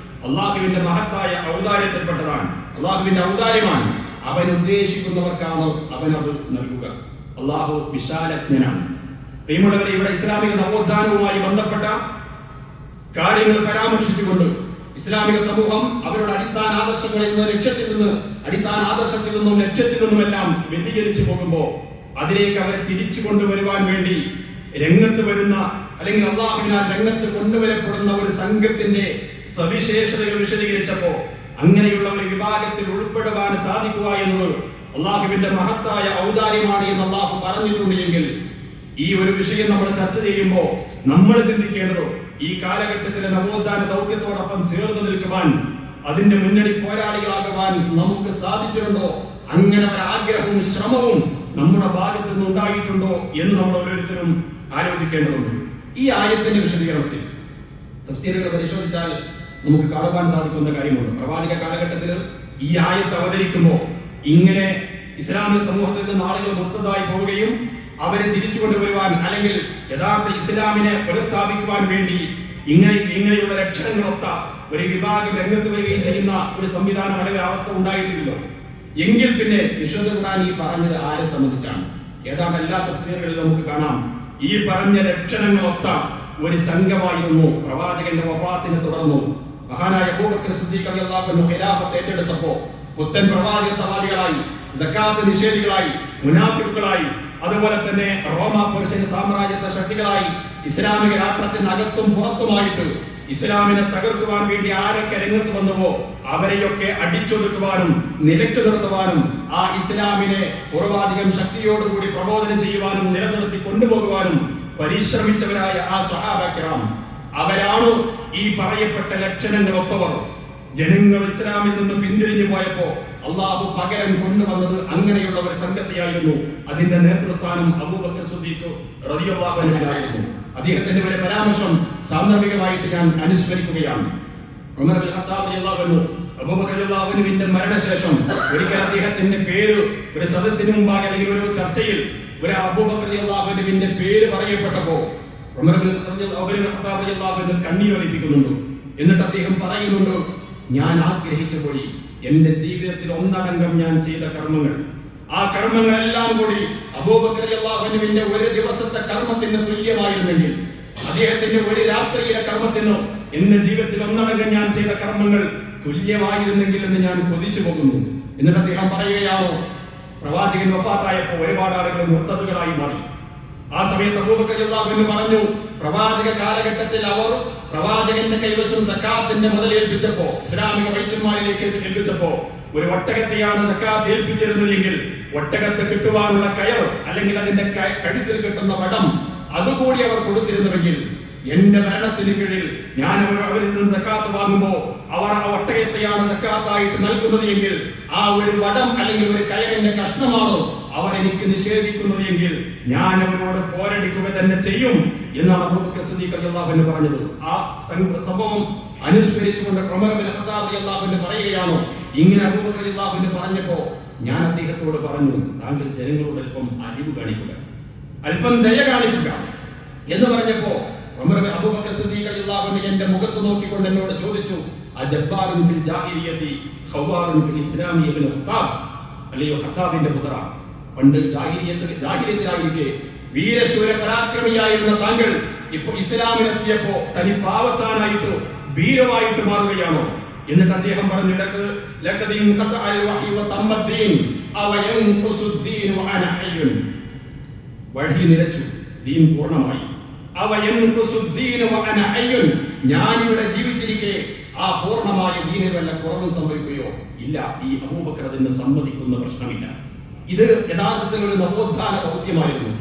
അള്ളാഹുവിന്റെ മഹത്തായ ഔദാര്യത്തിൽപ്പെട്ടതാണ്. അള്ളാഹുവിന്റെ ഔദാര്യമാണ്. അവൻ ഉദ്ദേശിക്കുന്നവർക്കാണ് അവൻ അത് നൽകുക. അള്ളാഹു വിശാലജ്ഞനാണ്. പ്രിയമുള്ളവരെ, ഇവിടെ ഇസ്ലാമിക നവോത്ഥാനവുമായി ബന്ധപ്പെട്ട കാര്യങ്ങൾ പരാമർശിച്ചുകൊണ്ട് ഇസ്ലാമിക സമൂഹം അവരുടെ അടിസ്ഥാന ആദർശങ്ങളിൽ നിന്ന് ലക്ഷ്യത്തിൽ നിന്നുമെല്ലാം വ്യതിചലിച്ചു പോകുമ്പോൾ അതിലേക്ക് അവരെ തിരിച്ചു കൊണ്ടുവരുവാൻ വേണ്ടി രംഗത്ത് വരുന്ന, അല്ലെങ്കിൽ അള്ളാഹുവിനാൽ രംഗത്ത് കൊണ്ടുവരപ്പെടുന്ന ഒരു സംഘത്തിന്റെ സവിശേഷതകൾ വിശദീകരിച്ചപ്പോ അങ്ങനെയുള്ള ഒരു വിഭാഗത്തിൽ ഉൾപ്പെടുവാൻ സാധിക്കുക എന്നത് അള്ളാഹുവിന്റെ മഹത്തായ ഔദാര്യമാണ് എന്ന് അള്ളാഹു പറഞ്ഞിട്ടുണ്ട്. എങ്കിൽ ഈ ഒരു വിഷയം നമ്മൾ ചർച്ച ചെയ്യുമ്പോൾ നമ്മൾ ചിന്തിക്കേണ്ടത്, ഈ കാലഘട്ടത്തിലെ നവോത്ഥാന ദൗത്യത്തോടൊപ്പം ചേർന്ന് നിൽക്കുവാൻ, അതിന്റെ മുന്നണി പോരാളികളാകുവാൻ നമുക്ക് സാധിച്ചിട്ടുണ്ടോ? അങ്ങനെ ഒരു ആഗ്രഹവും ശ്രമവും നമ്മുടെ ഭാഗത്ത് നിന്ന് ഉണ്ടായിട്ടുണ്ടോ എന്ന് നമ്മൾ ഓരോരുത്തരും ആലോചിക്കേണ്ടതുണ്ട്. ഈ ആയത്തിന്റെ വിശദീകരണത്തിൽ തഫ്സീറുകൾ പരിശോധിച്ചാൽ നമുക്ക് കാണുവാൻ സാധിക്കുന്ന കാര്യമുണ്ട്. പ്രവാചക കാലഘട്ടത്തിൽ ഈ ആയത്ത് അവതരിക്കുമ്പോൾ ഇങ്ങനെ ഇസ്ലാമിക സമൂഹത്തിൽ നിന്ന് ആളുകൾ മുർത്തദായി പോവുകയും അവരെ തിരിച്ചു കൊണ്ടുവരുവാൻ, അല്ലെങ്കിൽ യഥാർത്ഥ ഇസ്ലാമിനെ പുനഃസ്ഥാപിക്കുവാൻ വേണ്ടി ഇങ്ങനെയുള്ള ലക്ഷണങ്ങളൊത്ത ഒരു വിഭാഗം രംഗത്ത് വരികയും ചെയ്യുന്ന ഒരു സംവിധാനം അല്ലെങ്കിൽ അവസ്ഥ ഉണ്ടായിട്ടില്ലല്ലോ. എങ്കിൽ പിന്നെ വിശുദ്ധ ഖുർആൻ ഈ പറഞ്ഞത് ആരെ സംബന്ധിച്ചാണ്? ഏതാണ്ട് എല്ലാ തഫ്സീറുകളിലും നമുക്ക് കാണാം ഈ പറഞ്ഞ ലക്ഷണങ്ങളൊത്ത ഒരു സംഘമായിരുന്നു. പ്രവാചകന്റെ വഫാത്തിനെ തുടർന്നു മഹാനായ അബൂബക്കർ സിദ്ദീഖ് റളിയല്ലാഹു അൻഹു ഖിലാഫത്ത് ഏറ്റെടുത്തപ്പോൾ പുത്തൻ പ്രവാചകത്വവാദികളായി, സക്കാത്ത് നിഷേധികളായി, മുനാഫിക്കുകളായി, അതുപോലെ തന്നെ റോമ പേർഷ്യൻ സാമ്രാജ്യത്വ ശക്തികളായി ഇസ്ലാമിക രാഷ്ട്രത്തിനകത്തും പുറത്തുമായിട്ട് ഇസ്ലാമിനെ തകർക്കുവാൻ വേണ്ടി ആരൊക്കെ രംഗത്ത് വന്നുവോ അവരെയൊക്കെ അടിച്ചൊതുക്കുവാനും നിലയ്ക്ക് നിർത്തുവാനും ആ ഇസ്ലാമിനെ പൂർവാധികം ശക്തിയോടുകൂടി പ്രബോധനം ചെയ്യുവാനും നിലനിർത്തി കൊണ്ടുപോകുവാനും പരിശ്രമിച്ചവരായ ആ സ്വഹാബ കിറാം, അവരാണ് ഈ പറയപ്പെട്ട ലക്ഷണങ്ങൾ ഒത്തവർ. ജനങ്ങൾ ഇസ്ലാമിൽ നിന്ന് പിന്തിരിഞ്ഞു പോയപ്പോ അള്ളാഹു പകരം കൊണ്ടുവന്നത് അങ്ങനെയുള്ള ഒരു സംഘത്തെയായിരുന്നു. അതിന്റെ നേതൃസ്ഥാനം അബൂബക്കർ സിദ്ദീഖ് റളിയല്ലാഹു അൻഹുവിനായിരുന്നു. അദ്ദേഹത്തിന്റെ ഒരു പരാമർശം സാന്ദർഭികമായിട്ട് ഞാൻ അനുസ്മരിക്കുകയാണ്. ഉമർ ഇബ്നുൽ ഖത്താബ് റളിയല്ലാഹു അൻഹു അബൂബക്കർ റളിയല്ലാഹു അൻഹുവിന്റെ മരണശേഷം ഒരിക്കൽ അദ്ദേഹത്തിന്റെ പേര് ഒരു സദസ്സിന് മുമ്പാകെ അല്ലെങ്കിൽ ഒരു ചർച്ചയിൽ ഒരു അബൂബക്കർ റളിയല്ലാഹു അൻഹുവിന്റെ പേര് പറയപ്പെട്ടപ്പോൾ ഉമർ ഇബ്നുൽ ഖത്താബ് റളിയല്ലാഹു അൻഹു കണ്ണീരൊലിപ്പിക്കുന്നുണ്ട്. എന്നിട്ട് അദ്ദേഹം പറയുന്നുണ്ട്, ഞാൻ ആഗ്രഹിച്ചു പോയി എന്റെ ജീവിതത്തിൽ ഒന്നടങ്കം ഞാൻ ചെയ്ത കർമ്മങ്ങൾ, ആ കർമ്മങ്ങളെല്ലാം കൂടി അബൂബക്കർ റളിയല്ലാഹു അൻഹുവിന്റെ ഒരു ദിവസത്തെ കർമ്മത്തിന് തുല്യമായിരുന്നെങ്കിൽ, അദ്ദേഹത്തിന്റെ ഒരു രാത്രിയിലെ കർമ്മത്തിനോ എന്റെ ജീവിതത്തിൽ ഒന്നടങ്കം ഞാൻ ചെയ്ത കർമ്മങ്ങൾ തുല്യമായിരുന്നെങ്കിൽ എന്ന് ഞാൻ കൊതിച്ചു പോകുന്നു. എന്നിട്ട് അദ്ദേഹം പറയുകയാണോ, പ്രവാചകൻ വഫാത്തായപ്പോൾ ഒരുപാട് ആളുകൾ മുർത്തദുകളായി മാറി. ആ സമയത്ത് അബൂബക്കർ റളിയല്ലാഹു അൻഹു പറഞ്ഞു, പ്രവാചക കാലഘട്ടത്തിൽ അവർ പ്രവാചകന്റെ കൈവശം സക്കാത്തിന്റെ മുതലേൽപ്പിച്ചപ്പോ, ഇസ്ലാമിക വൈദ്യന്മാരിലേക്ക് ഏൽപ്പിച്ചപ്പോ ഒരു ഒട്ടകത്തെയാണ് സക്കാത്ത് ഏൽപ്പിച്ചിരുന്നതെങ്കിൽ ഒട്ടകത്തെ കിട്ടുവാനുള്ള കയർ അല്ലെങ്കിൽ അതിന്റെ കഴുത്തിൽ കിട്ടുന്ന വടം അതുകൂടി അവർ കൊടുത്തിരുന്നുവെങ്കിൽ എന്റെ മരണത്തിന് കീഴിൽ ഞാൻ അവരിൽ നിന്ന് സക്കാത്ത് വാങ്ങുമ്പോൾ അവർ ആ ഒട്ടകത്തെയാണ് സക്കാത്തായിട്ട് നൽകുന്നത് എങ്കിൽ ആ ഒരു വടം അല്ലെങ്കിൽ ഒരു കയറിന്റെ കഷ്ണമാണോ അവർ എനിക്ക് നിഷേധിക്കുന്നത് എങ്കിൽ ഞാൻ അവരോട് പോരടിക്കുക തന്നെ ചെയ്യും എന്നാണ് അബൂബക്കർ സിദ്ദീഖ് റളിയല്ലാഹു അൻഹു പറഞ്ഞത്. ആ സംഭവം അനുസ്മരിച്ചുകൊണ്ട് ഉമർ ഇബ്നുൽ ഖത്താബ് റളിയല്ലാഹു അൻഹു പറയുകയാണ്, ഇങ്ങനെ അബൂബക്കർ റളിയല്ലാഹു അൻഹു പറഞ്ഞപ്പോ ഞാൻ അദ്ദേഹത്തോട് പറഞ്ഞു, താങ്കൾ ജനങ്ങളോട് അല്പം അലിവ് കാണിക്കുക, അല്പം ദയ കാണിക്കുക എന്ന് പറഞ്ഞപ്പോ അബൂബക്കർ സിദ്ദീഖ് റളിയല്ലാഹു അൻഹു എന്റെ മുഖത്ത് നോക്കിക്കൊണ്ട് എന്നോട് ചോദിച്ചു, അജബ്ബാറുൻ ഫിൽ ജാഹിലിയത്തി ഖവാറുൻ ഫിൽ ഇസ്ലാമി ഇബ്നുൽ ഖത്താബ്, അല്ലയോ ഖത്താബിന്റെ പുത്ര, പണ്ട് ജാഹിലിയത്തിലായിരിക്കെ വീരശൂര പരാക്രമിയായിരുന്ന താങ്കൾ ഇപ്പോൾ ഇസ്ലാമിലെത്തിയപ്പോ തനി പാവത്താനായിട്ട് വീരമായിട്ട് മാറുകയാണോ? എന്നിട്ട് അദ്ദേഹം പറഞ്ഞു, വഴി നിലച്ചു, ദീൻ പൂർണ്ണമായി. ഞാനിവിടെ ജീവിച്ചിരിക്കെ ആ പൂർണ്ണമായ ദീനിൽ വല്ല കുറവും സംഭവിക്കുകയോ ഇല്ല. ഈ അബൂബക്കർ അതിന് സമ്മതിക്കുന്ന പ്രശ്നമില്ല. ഇത് യഥാർത്ഥത്തിൽ ഒരു നവോത്ഥാന ദൗത്യമായിരുന്നു.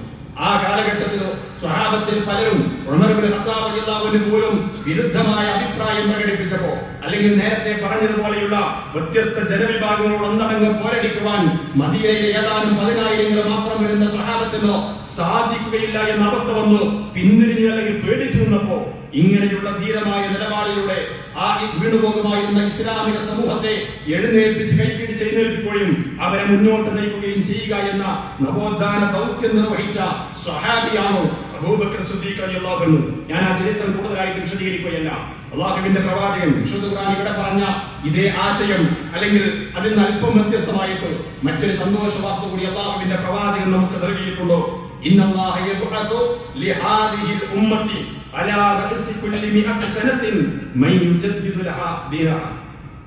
ആ കാലഘട്ടത്തിൽ സ്വഹാബത്തിൽ പലരും ഉമർ ഇബ്നുൽ ഖത്താബ് റളിയല്ലാഹു അൻഹു പോലും വിരുദ്ധമായ അഭിപ്രായം പ്രകടിപ്പിച്ചപ്പോൾ, അല്ലെങ്കിൽ നേരത്തെ പറഞ്ഞതുപോലെയുള്ള വ്യത്യസ്ത ജനവിഭാഗങ്ങളോട് ഒന്നടങ്കം പോരടിക്കുവാൻ മദീനയിലെ ഏതാനും 10,000 മാത്രം വരുന്ന സ്വഹാബത്തിനോ സാധിക്കുകയില്ല എന്ന അവസ്ഥ വന്നു പിന്തിരിഞ്ഞ് അല്ലെങ്കിൽ പേടിച്ചു നിന്നപ്പോ ഇങ്ങനെയുള്ള ധീരമായ നിലപാടിലൂടെ ആ വീണുപോകുമായിരുന്ന ഇസ്ലാമിക സമൂഹത്തെ എഴുന്നേൽപ്പിച്ച് കൈപിടിച്ച് എഴുന്നേൽപ്പിക്കുകയും അവരെ മുന്നോട്ട് നയിക്കുകയും ചെയ്യുക എന്ന നവോത്ഥാന ദൗത്യം നിർവഹിച്ച സ്വഹാബിയാണോ അബൂബക്കർ സിദ്ദീഖ് റളിയല്ലാഹു അൻഹു. ഞാൻ ആ ചരിത്രം കൂടുതലായിട്ട് വിശദീകരിക്കുകയല്ല. അള്ളാഹുവിന്റെ പ്രവാചകൻ വിശുദ്ധ ഖുർആൻ ഇവിടെ പറഞ്ഞ ഇതേ ആശയം അല്ലെങ്കിൽ അതിൽ നിന്ന് അല്പം വ്യത്യസ്തമായിട്ട് മറ്റൊരു സന്തോഷ വാർത്ത കൂടി അള്ളാഹുവിന്റെ പ്രവാചകൻ നമുക്ക് നൽകിയിട്ടുണ്ടോ. ഇന്നല്ലാഹ യബ്അസു ലിഹാദിഹിൽ ഉമ്മത്തി അലാ റഅസി കുല്ലി മിഅത്തി സനത്തിൻ മൻ യുജദ്ദിദു ലഹാ ദീനഹ.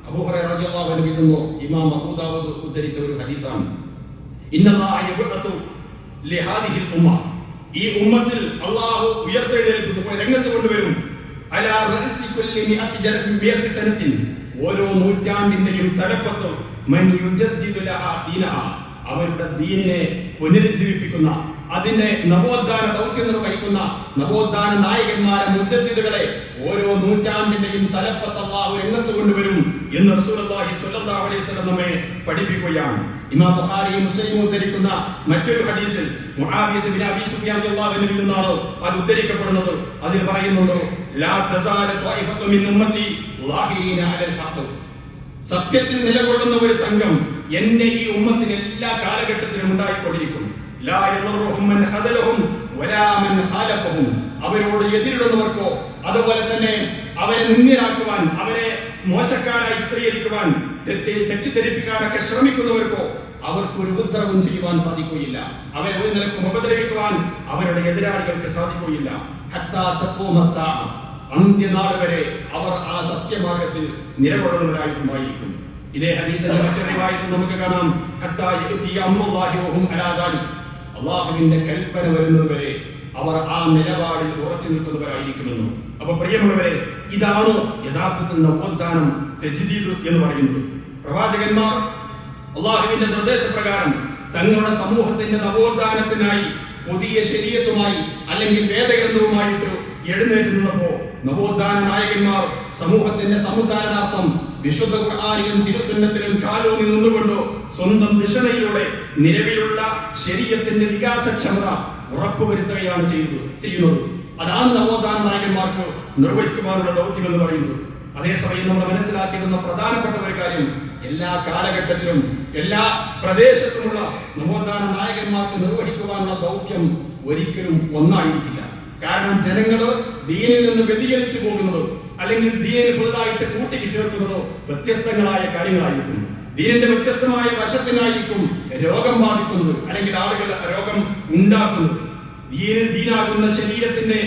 അബൂ ഹുറൈറ റളിയല്ലാഹു അൻഹു ഇതുന്നു ഇമാം അബൂ ദാവൂദ് ഉദ്ധരിച്ച ഒരു ഹദീസാണ്. ഇന്നല്ലാഹ യബ്അസു ലിഹാദിഹിൽ ഉമ്മ, ഈ ഉമ്മത്തിൽ അല്ലാഹു ഉയർത്തെഴുന്നേൽപ്പിക്കുന്ന രംഗത്ത് കൊണ്ടുവരും. അലാ റഅസി കുല്ലി മിഅത്തി സനത്തിൻ, ഓരോ നൂറ്റാണ്ടിന്റെയും തലപ്പത്ത് മൻ യുജദ്ദിദു ലഹാ ദീനഹ, അവരുടെ ദീനിനെ പുനരുജ്ജീവിപ്പിക്കുന്ന, അതിന്റെ നവോത്ഥാന ദൗത്യം നിർവഹിക്കുന്ന നവോത്ഥാന നായകന്മാരെ മുജദ്ദിദുകളെ ഓരോ നൂറ്റാണ്ടിന്റെയും തലപ്പത്ത് അല്ലാഹു രംഗത്ത് കൊണ്ടുവരും എന്ന് റസൂലുള്ളാഹി സ്വല്ലല്ലാഹു അലൈഹി വസല്ലം നമ്മെ പഠിപ്പിക്കുകയാണ്. ഇമാം ബുഖാരിയും മുസ്ലിമും ഉദ്ധരിക്കുന്ന മറ്റൊരു ഹദീസിൽ മുആവിയ ഇബ്നു അബീ സുഫിയാൻ റളിയല്ലാഹു അൻഹു നിന്നാണ് അത് ഉദ്ധരിക്കപ്പെടുന്നത്. അതിൽ പറയുന്നുണ്ട്, ലാ തസാല ത്വായിഫത്തു മിൻ ഉമ്മത്തി ളാഹിരീന അലൽ ഹഖ്, സത്യത്തിൽ നിലകൊള്ളുന്ന ഒരു സംഘം എന്റെ ഈ ഉമ്മത്തിൽ എല്ലാ കാലഘട്ടത്തിലും ഉണ്ടായിക്കൊണ്ടിരിക്കും. ലാ യദറുഹും മൻ ഖദലഹും വലാ മൻ ഖാലഫഹും, അവരോട് എതിരിടുന്നവർക്കോ അതുപോലെ തന്നെ അവരെ നിന്ദ്യരാക്കുവാൻ, അവരെ മോശക്കാരായി ചിത്രീകരിക്കുവാൻ, തെറ്റിദ്ധരിപ്പിക്കാനൊക്കെ ശ്രമിക്കുന്നവർക്കോ അവർക്ക് ഒരു ഉപദ്രവം ചെയ്യുവാൻ സാധിക്കുകയില്ല. അവരെ ഒരു നിലക്കും ഉപദ്രവിക്കുവാൻ അവരുടെ എതിരാളികൾക്ക് സാധിക്കുകയില്ല. ഹത്താ തഖൂമ സ്സാഅ, അന്ത്യനാൾ വരെ അവർ ആ സത്യമാർഗത്തിൽ നിലകൊള്ളുന്നവരായിട്ടുണ്ടായിരിക്കും. ഇതേ ഹദീസിന്റെ മറ്റൊരു റിവായത്തിൽ നമുക്ക് കാണാം, ഹത്താ യഅതി അംറുല്ലാഹി വഹും അലാ ദാലിക്, അല്ലാഹുവിന്റെ കൽപ്പന വരുന്നത് വരെ അവർ ആ നിലപാടിൽ ഉറച്ചു നിൽക്കുന്നവരായിരിക്കുമെന്നും. അപ്പൊ പ്രിയമുള്ളവരെ, ഇതാണ് യഥാർത്ഥത്തിൽ നവോത്ഥാനം, തജ്ദീദ് എന്ന് പറയുന്നത്. പ്രവാചകന്മാർ അല്ലാഹുവിന്റെ നിർദ്ദേശപ്രകാരം തങ്ങളുടെ സമൂഹത്തിന്റെ നവോത്ഥാനത്തിനായി പുതിയ ശരീഅത്തുമായി അല്ലെങ്കിൽ വേദഗ്രന്ഥവുമായിട്ട് എഴുന്നേറ്റ് നിന്നപ്പോ നവോത്ഥാന നായകന്മാർ സമൂഹത്തിന്റെ സമുദ്ധാരണാർത്ഥം വിശുദ്ധ ഖുർആനിലും തിരുസുന്നത്തിലും കാലൂന്നി നിന്നുകൊണ്ട് സ്വന്തം ദിശയിലൂടെ നിലവിലുള്ള ശരീഅത്തിന്റെ വികാസക്ഷമത ഉറപ്പുവരുത്തുകയാണ് ചെയ്യുന്നത്. അതാണ് നവോത്ഥാന നായകന്മാർക്ക് നിർവഹിക്കുവാനുള്ള ദൗത്യം എന്ന് പറയുന്നത്. അതേസമയം നമ്മൾ മനസ്സിലാക്കിയിരുന്ന പ്രധാനപ്പെട്ട ഒരു കാര്യം, എല്ലാ കാലഘട്ടത്തിലും എല്ലാ പ്രദേശത്തുമുള്ള നവോത്ഥാന നായകന്മാർക്ക് നിർവഹിക്കുവാനുള്ള ദൗത്യം ഒരിക്കലും ഒന്നായിരിക്കില്ല. കാരണം ജനങ്ങൾ ദീനിൽ നിന്ന് വ്യതിചലിച്ചു പോകുന്നത് അല്ലെങ്കിൽ ദീനിൽ പുതുതായിട്ട് കൂട്ടിക്ക് ചേർക്കുന്നതോ വ്യത്യസ്തങ്ങളായ കാര്യങ്ങളായിരിക്കും. ദീനിന്റെ വ്യത്യസ്തമായ വശത്തിനായിരിക്കും രോഗം ബാധിക്കുന്നത് അല്ലെങ്കിൽ ആളുകൾ രോഗം ഉണ്ടാക്കുന്നത്. ദീനാകുന്ന ശരീരത്തിന്റെ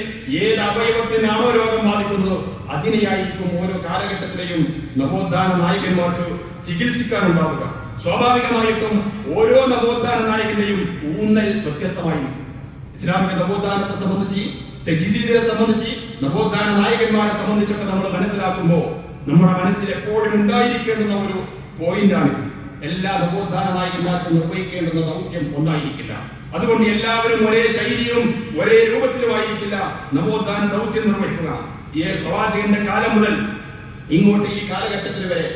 ഏത് അവയവത്തിനാണോ രോഗം ബാധിക്കുന്നത് അതിനെയായിരിക്കും ഓരോ കാലഘട്ടത്തിലെയും നവോത്ഥാന നായകന്മാർക്ക് ചികിത്സിക്കാനുണ്ടാവുക. സ്വാഭാവികമായിട്ടും ഓരോ നവോത്ഥാന നായകന്റെയും ഊന്നൽ വ്യത്യസ്തമായിരിക്കും. ഇസ്ലാമിക നവോത്ഥാനത്തെ സംബന്ധിച്ച്, തജ്ദീദിനെ സംബന്ധിച്ച്, നവോത്ഥാന നായകന്മാരെ സംബന്ധിച്ചൊക്കെ നമ്മൾ മനസ്സിലാക്കുമ്പോൾ നമ്മുടെ മനസ്സിൽ എപ്പോഴും ഉണ്ടായിരിക്കേണ്ടുന്ന ഒരു പോയിന്റാണ്, എല്ലാ നവോത്ഥാന നായകന്മാർക്കും നിർവഹിക്കേണ്ടുന്ന ദൗത്യം ഒന്നായിരിക്കില്ല. അതുകൊണ്ട് എല്ലാവരും ഒരേ ശൈലിയും ഒരേ രൂപത്തിലുമായിരിക്കില്ല നവോത്ഥാന ദൗത്യം നിർവഹിക്കുക. ഈ പ്രവാചകന്റെ കാലം മുതൽ ഇങ്ങോട്ട് ഈ കാലഘട്ടത്തിൽ വരെ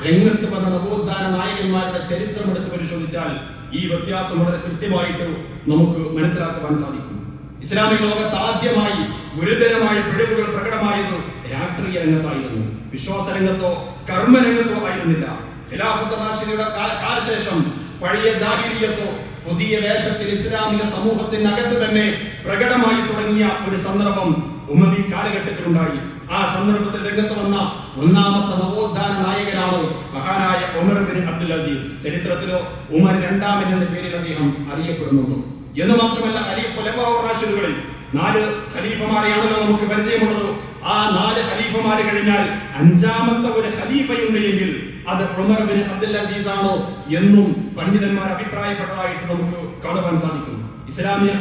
രംഗത്ത് വന്ന നവോത്ഥാന നായകന്മാരുടെ ചരിത്രം എടുത്ത് പരിശോധിച്ചാൽ ഈ വ്യത്യാസം വളരെ കൃത്യമായിട്ട് നമുക്ക് മനസ്സിലാക്കുവാൻ സാധിക്കും. ഇസ്ലാമിക ലോകത്ത് ആദ്യമായി ഗുരുതരമായ പിഴവുകൾ പ്രകടമായത് രാഷ്ട്രീയ രംഗത്തായിരുന്നു. വിശ്വാസ രംഗത്തോ കർമ്മരംഗത്തോ ആയിരുന്നില്ല. ഖിലാഫത്ത് റാഷിദയുടെ കാലശേഷം പഴയ ജാഹിലിയ്യത്തോ പുതിയ വേഷത്തിൽ ഇസ്ലാമിക സമൂഹത്തിനകത്ത് തന്നെ പ്രകടമായി തുടങ്ങിയ ഒരു സന്ദർഭം ഉമവി കാലഘട്ടത്തിലുണ്ടായി. ആ സന്ദർഭത്തിൽ രംഗത്ത് വന്ന ഒന്നാമത്തെ നവോത്ഥാന നായകനാണ് മഹാനായ ഉമർ ബിൻ അബ്ദുൽ അസീസ്. ചരിത്രത്തിലോ ഉമർ രണ്ടാമൻ എന്ന പേരിൽ അദ്ദേഹം അറിയപ്പെടുന്നുണ്ട്. എന്ന് മാത്രമല്ല, ഖലീഫുകളിൽ 4 ഖലീഫമാരെയാണല്ലോ നമുക്ക് പരിചയമുള്ളത്. ആ 4 ഖലീഫമാര് കഴിഞ്ഞാൽ 5ാമത്തെ ഒരു ഖലീഫയുണ്ടെങ്കിൽ അത് ഉമർ ബിൻ അബ്ദുൽ അസീസ് ആണോ എന്നും പണ്ഡിതന്മാർ അഭിപ്രായപ്പെട്ടതായിട്ട് നമുക്ക് കാണുവാൻ സാധിക്കും. ഇസ്ലാമിക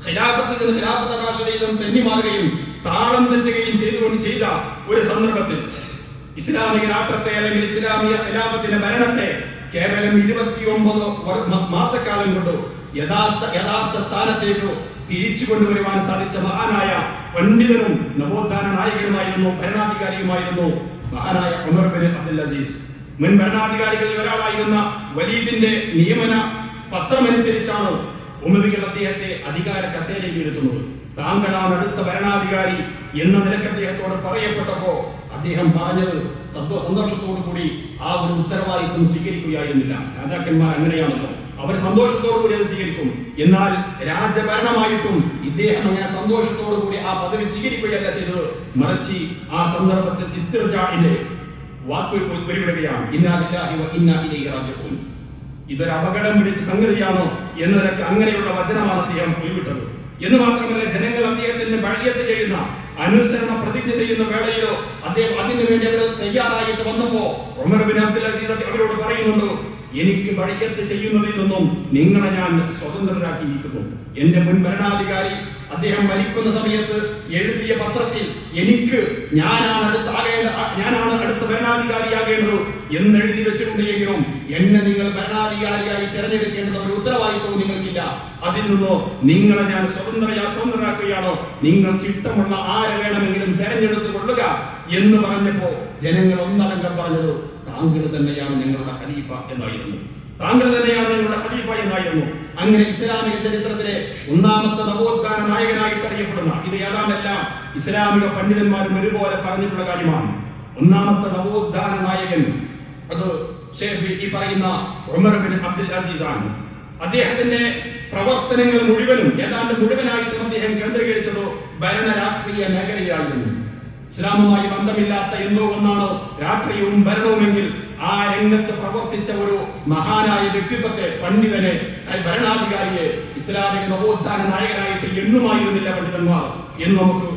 ഖിലാഫത്തിൽ നിന്ന് ഖിലാഫത്ത് റാഷിദയിലും തെന്നിമാറുകയും താളം തെറ്റുകയും ചെയ്ത ഒരു സന്ദർഭത്തിൽ ഇസ്ലാമിക രാഷ്ട്രത്തെ അല്ലെങ്കിൽ ഇസ്ലാമിക ഖിലാഫത്തിന്റെ ഭരണത്തെ കേവലം 29 മാസക്കാലം കൊണ്ട് യഥാർത്ഥ സ്ഥാനത്തേക്ക് തിരിച്ചു കൊണ്ടുവരുവാൻ സാധിച്ച മഹാനായ പണ്ഡിതനും നവോത്ഥാന നായകനുമായിരുന്നു, ഭരണാധികാരിയുമായിരുന്നു മഹാനായ ഉമർ ബിൻ അബ്ദുൽ അസീസ്. മുൻ ഭരണാധികാരികളിൽ ഒരാളായിരുന്ന വലീദിന്റെ നിയമന പത്രമനുസരിച്ചാണ് ഉമവികൾ അദ്ദേഹത്തെ അധികാര കസേരയിൽ ഇരുത്തുന്നത്. താങ്കളാണ് അടുത്ത ഭരണാധികാരി എന്ന നിലക്ക് അദ്ദേഹത്തോട് പറയപ്പെട്ടപ്പോ അദ്ദേഹം പറഞ്ഞത് സന്തോഷത്തോടു കൂടി ആ ഒരു ഉത്തരവാദിത്വം സ്വീകരിക്കുകയായിരുന്നില്ല. രാജാക്കന്മാർ അങ്ങനെയാണല്ലോ, അവർ സന്തോഷത്തോടു കൂടി അത് സ്വീകരിക്കും. എന്നാൽ രാജഭരണമായിട്ടും ഇദ്ദേഹം അങ്ങനെ സന്തോഷത്തോടു കൂടി ആ പദവി സ്വീകരിക്കുകയല്ല ചെയ്തത്. മറിച്ച് ആ സന്ദർഭത്തിൽ ഇസ്തിർജാഇന്റെ വാക്ക് ഉരുവിടുകയാണ്, ഇന്നാ ലില്ലാഹി വ ഇന്നാ ഇലൈഹി റാജിഊൻ. ഇതൊരു അപകടം പിടിച്ച സംഗതിയാണോ എന്ന നിലക്ക് അങ്ങനെയുള്ള വചനമാണ് അദ്ദേഹം ഉരുവിട്ടത്. എന്ന് മാത്രമല്ല, ജനങ്ങൾ അദ്ദേഹത്തിന് ബഅ്യത്ത് ചെയ്യുന്ന അനുസരണ പ്രതിജ്ഞ ചെയ്യുന്ന വേളയിലോ അദ്ദേഹം അതിനു വേണ്ടി അവർ തയ്യാറായിട്ട് വന്നപ്പോ ഉമർ ബിൻ അബ്ദുൽ അസീസ് അവരോട് പറയുന്നുണ്ട്, എനിക്ക് ബഅ്യത്ത് ചെയ്യുന്നതിൽ നിന്നും നിങ്ങളെ ഞാൻ സ്വതന്ത്രരാക്കിയിരിക്കുന്നു. എന്റെ മുൻ ഭരണാധികാരി അദ്ദേഹം മരിക്കുന്ന സമയത്ത് എഴുതിയ പത്രത്തിൽ എനിക്ക് ഞാനാണ് അടുത്ത ഭരണാധികാരിയാകേണ്ടത് എന്ന് എഴുതി വെച്ചിട്ടുണ്ടെങ്കിലും എന്നെ നിങ്ങൾ ഭരണാധികാരിയായി തിരഞ്ഞെടുക്കേണ്ടുന്ന ഒരു ഉത്തരവാദിത്വവും നിങ്ങൾക്കില്ല. അതിൽ നിന്നോ നിങ്ങളെ ഞാൻ സ്വതന്ത്രരാക്കുകയാണോ, നിങ്ങൾക്ക് ഇഷ്ടമുള്ള ആരെ വേണമെങ്കിലും തെരഞ്ഞെടുത്തു കൊള്ളുക എന്ന് പറഞ്ഞപ്പോ ജനങ്ങൾ ഒന്നടങ്കം പറഞ്ഞത് താങ്കൾ തന്നെയാണ് ഞങ്ങളുടെ ഖലീഫ എന്നായിരുന്നു. അങ്ങനെ ഇസ്ലാമിക ചരിത്രത്തിലെ ഒന്നാമത്തെ നവോത്ഥാന നായകനായിട്ട് അറിയപ്പെടുന്ന, ഇത് ഏതാണ്ടെല്ലാം ഇസ്ലാമിക പണ്ഡിതന്മാരും ഒരുപോലെ പറഞ്ഞിട്ടുള്ള കാര്യമാണ്. ഒന്നാമത്തെ നവോത്ഥാന നായകൻ അത് ഈ പറയുന്ന ഉമർ ബിൻ അബ്ദുൽ അസീസ് ആണ്. അദ്ദേഹത്തിന്റെ പ്രവർത്തനങ്ങൾ ഏതാണ്ട് മുഴുവനായിട്ടും അദ്ദേഹം കേന്ദ്രീകരിച്ചത് ഭരണ രാഷ്ട്രീയ മേഖലയായിരുന്നു. ഇസ്ലാമുമായി ബന്ധമില്ലാത്ത എന്തോ ഒന്നാണ് രാഷ്ട്രീയവും ഭരണവുമെങ്കിൽ ആ രംഗത്ത് പ്രവർത്തിച്ച ഒരു മഹാനായ വ്യക്തിത്വത്തെ, പണ്ഡിതനെ, ഭരണാധികാരിയെ ഇസ്ലാമിക നവോത്ഥാന നായകനായിട്ട് എണ്ണുമായിരുന്നില്ല പണ്ഡിതന്മാർ എന്ന് നമുക്ക്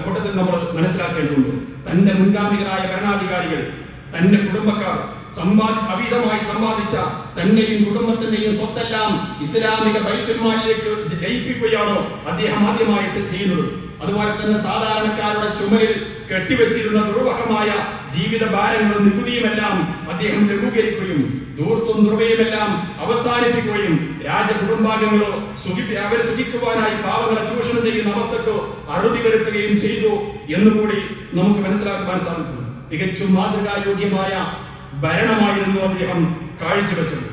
കൂട്ടത്തിൽ നമ്മൾ മനസ്സിലാക്കേണ്ടതുണ്ട്. തന്റെ മുൻഗാമികളായ ഭരണാധികാരികൾ, തന്റെ കുടുംബക്കാർ അമിതമായി സമ്പാദിച്ച തന്റെയും കുടുംബത്തിന്റെയും സ്വത്തെല്ലാം ഇസ്ലാമിക ബൈത്തുൽ മാലിലേക്ക് ലയിപ്പിക്കുകയാണോ അദ്ദേഹം ആദ്യമായിട്ട് ചെയ്യുന്നത്. അതുപോലെ തന്നെ സാധാരണക്കാരുടെ ചുമലിൽ കെട്ടിവെച്ചിരുന്ന ദുർവഹമായ ജീവിത ഭാരങ്ങളും നികുതിയുമെല്ലാം അദ്ദേഹം ലഘൂകരിക്കുകയും ധൂർത്തും ദുർവയുമെല്ലാം അവസാനിപ്പിക്കുകയും രാജകുടുംബാംഗങ്ങളോ അവരെ സുഖിക്കുവാനായി പാവങ്ങളെ ചൂഷണം ചെയ്യുന്ന അവർക്ക് അറുതി വരുത്തുകയും ചെയ്തു എന്നുകൂടി നമുക്ക് മനസ്സിലാക്കുവാൻ സാധിക്കും. തികച്ചും മാതൃകായോഗ്യമായ ഭരണമായിരുന്നു അദ്ദേഹം കാഴ്ചവെച്ചത്.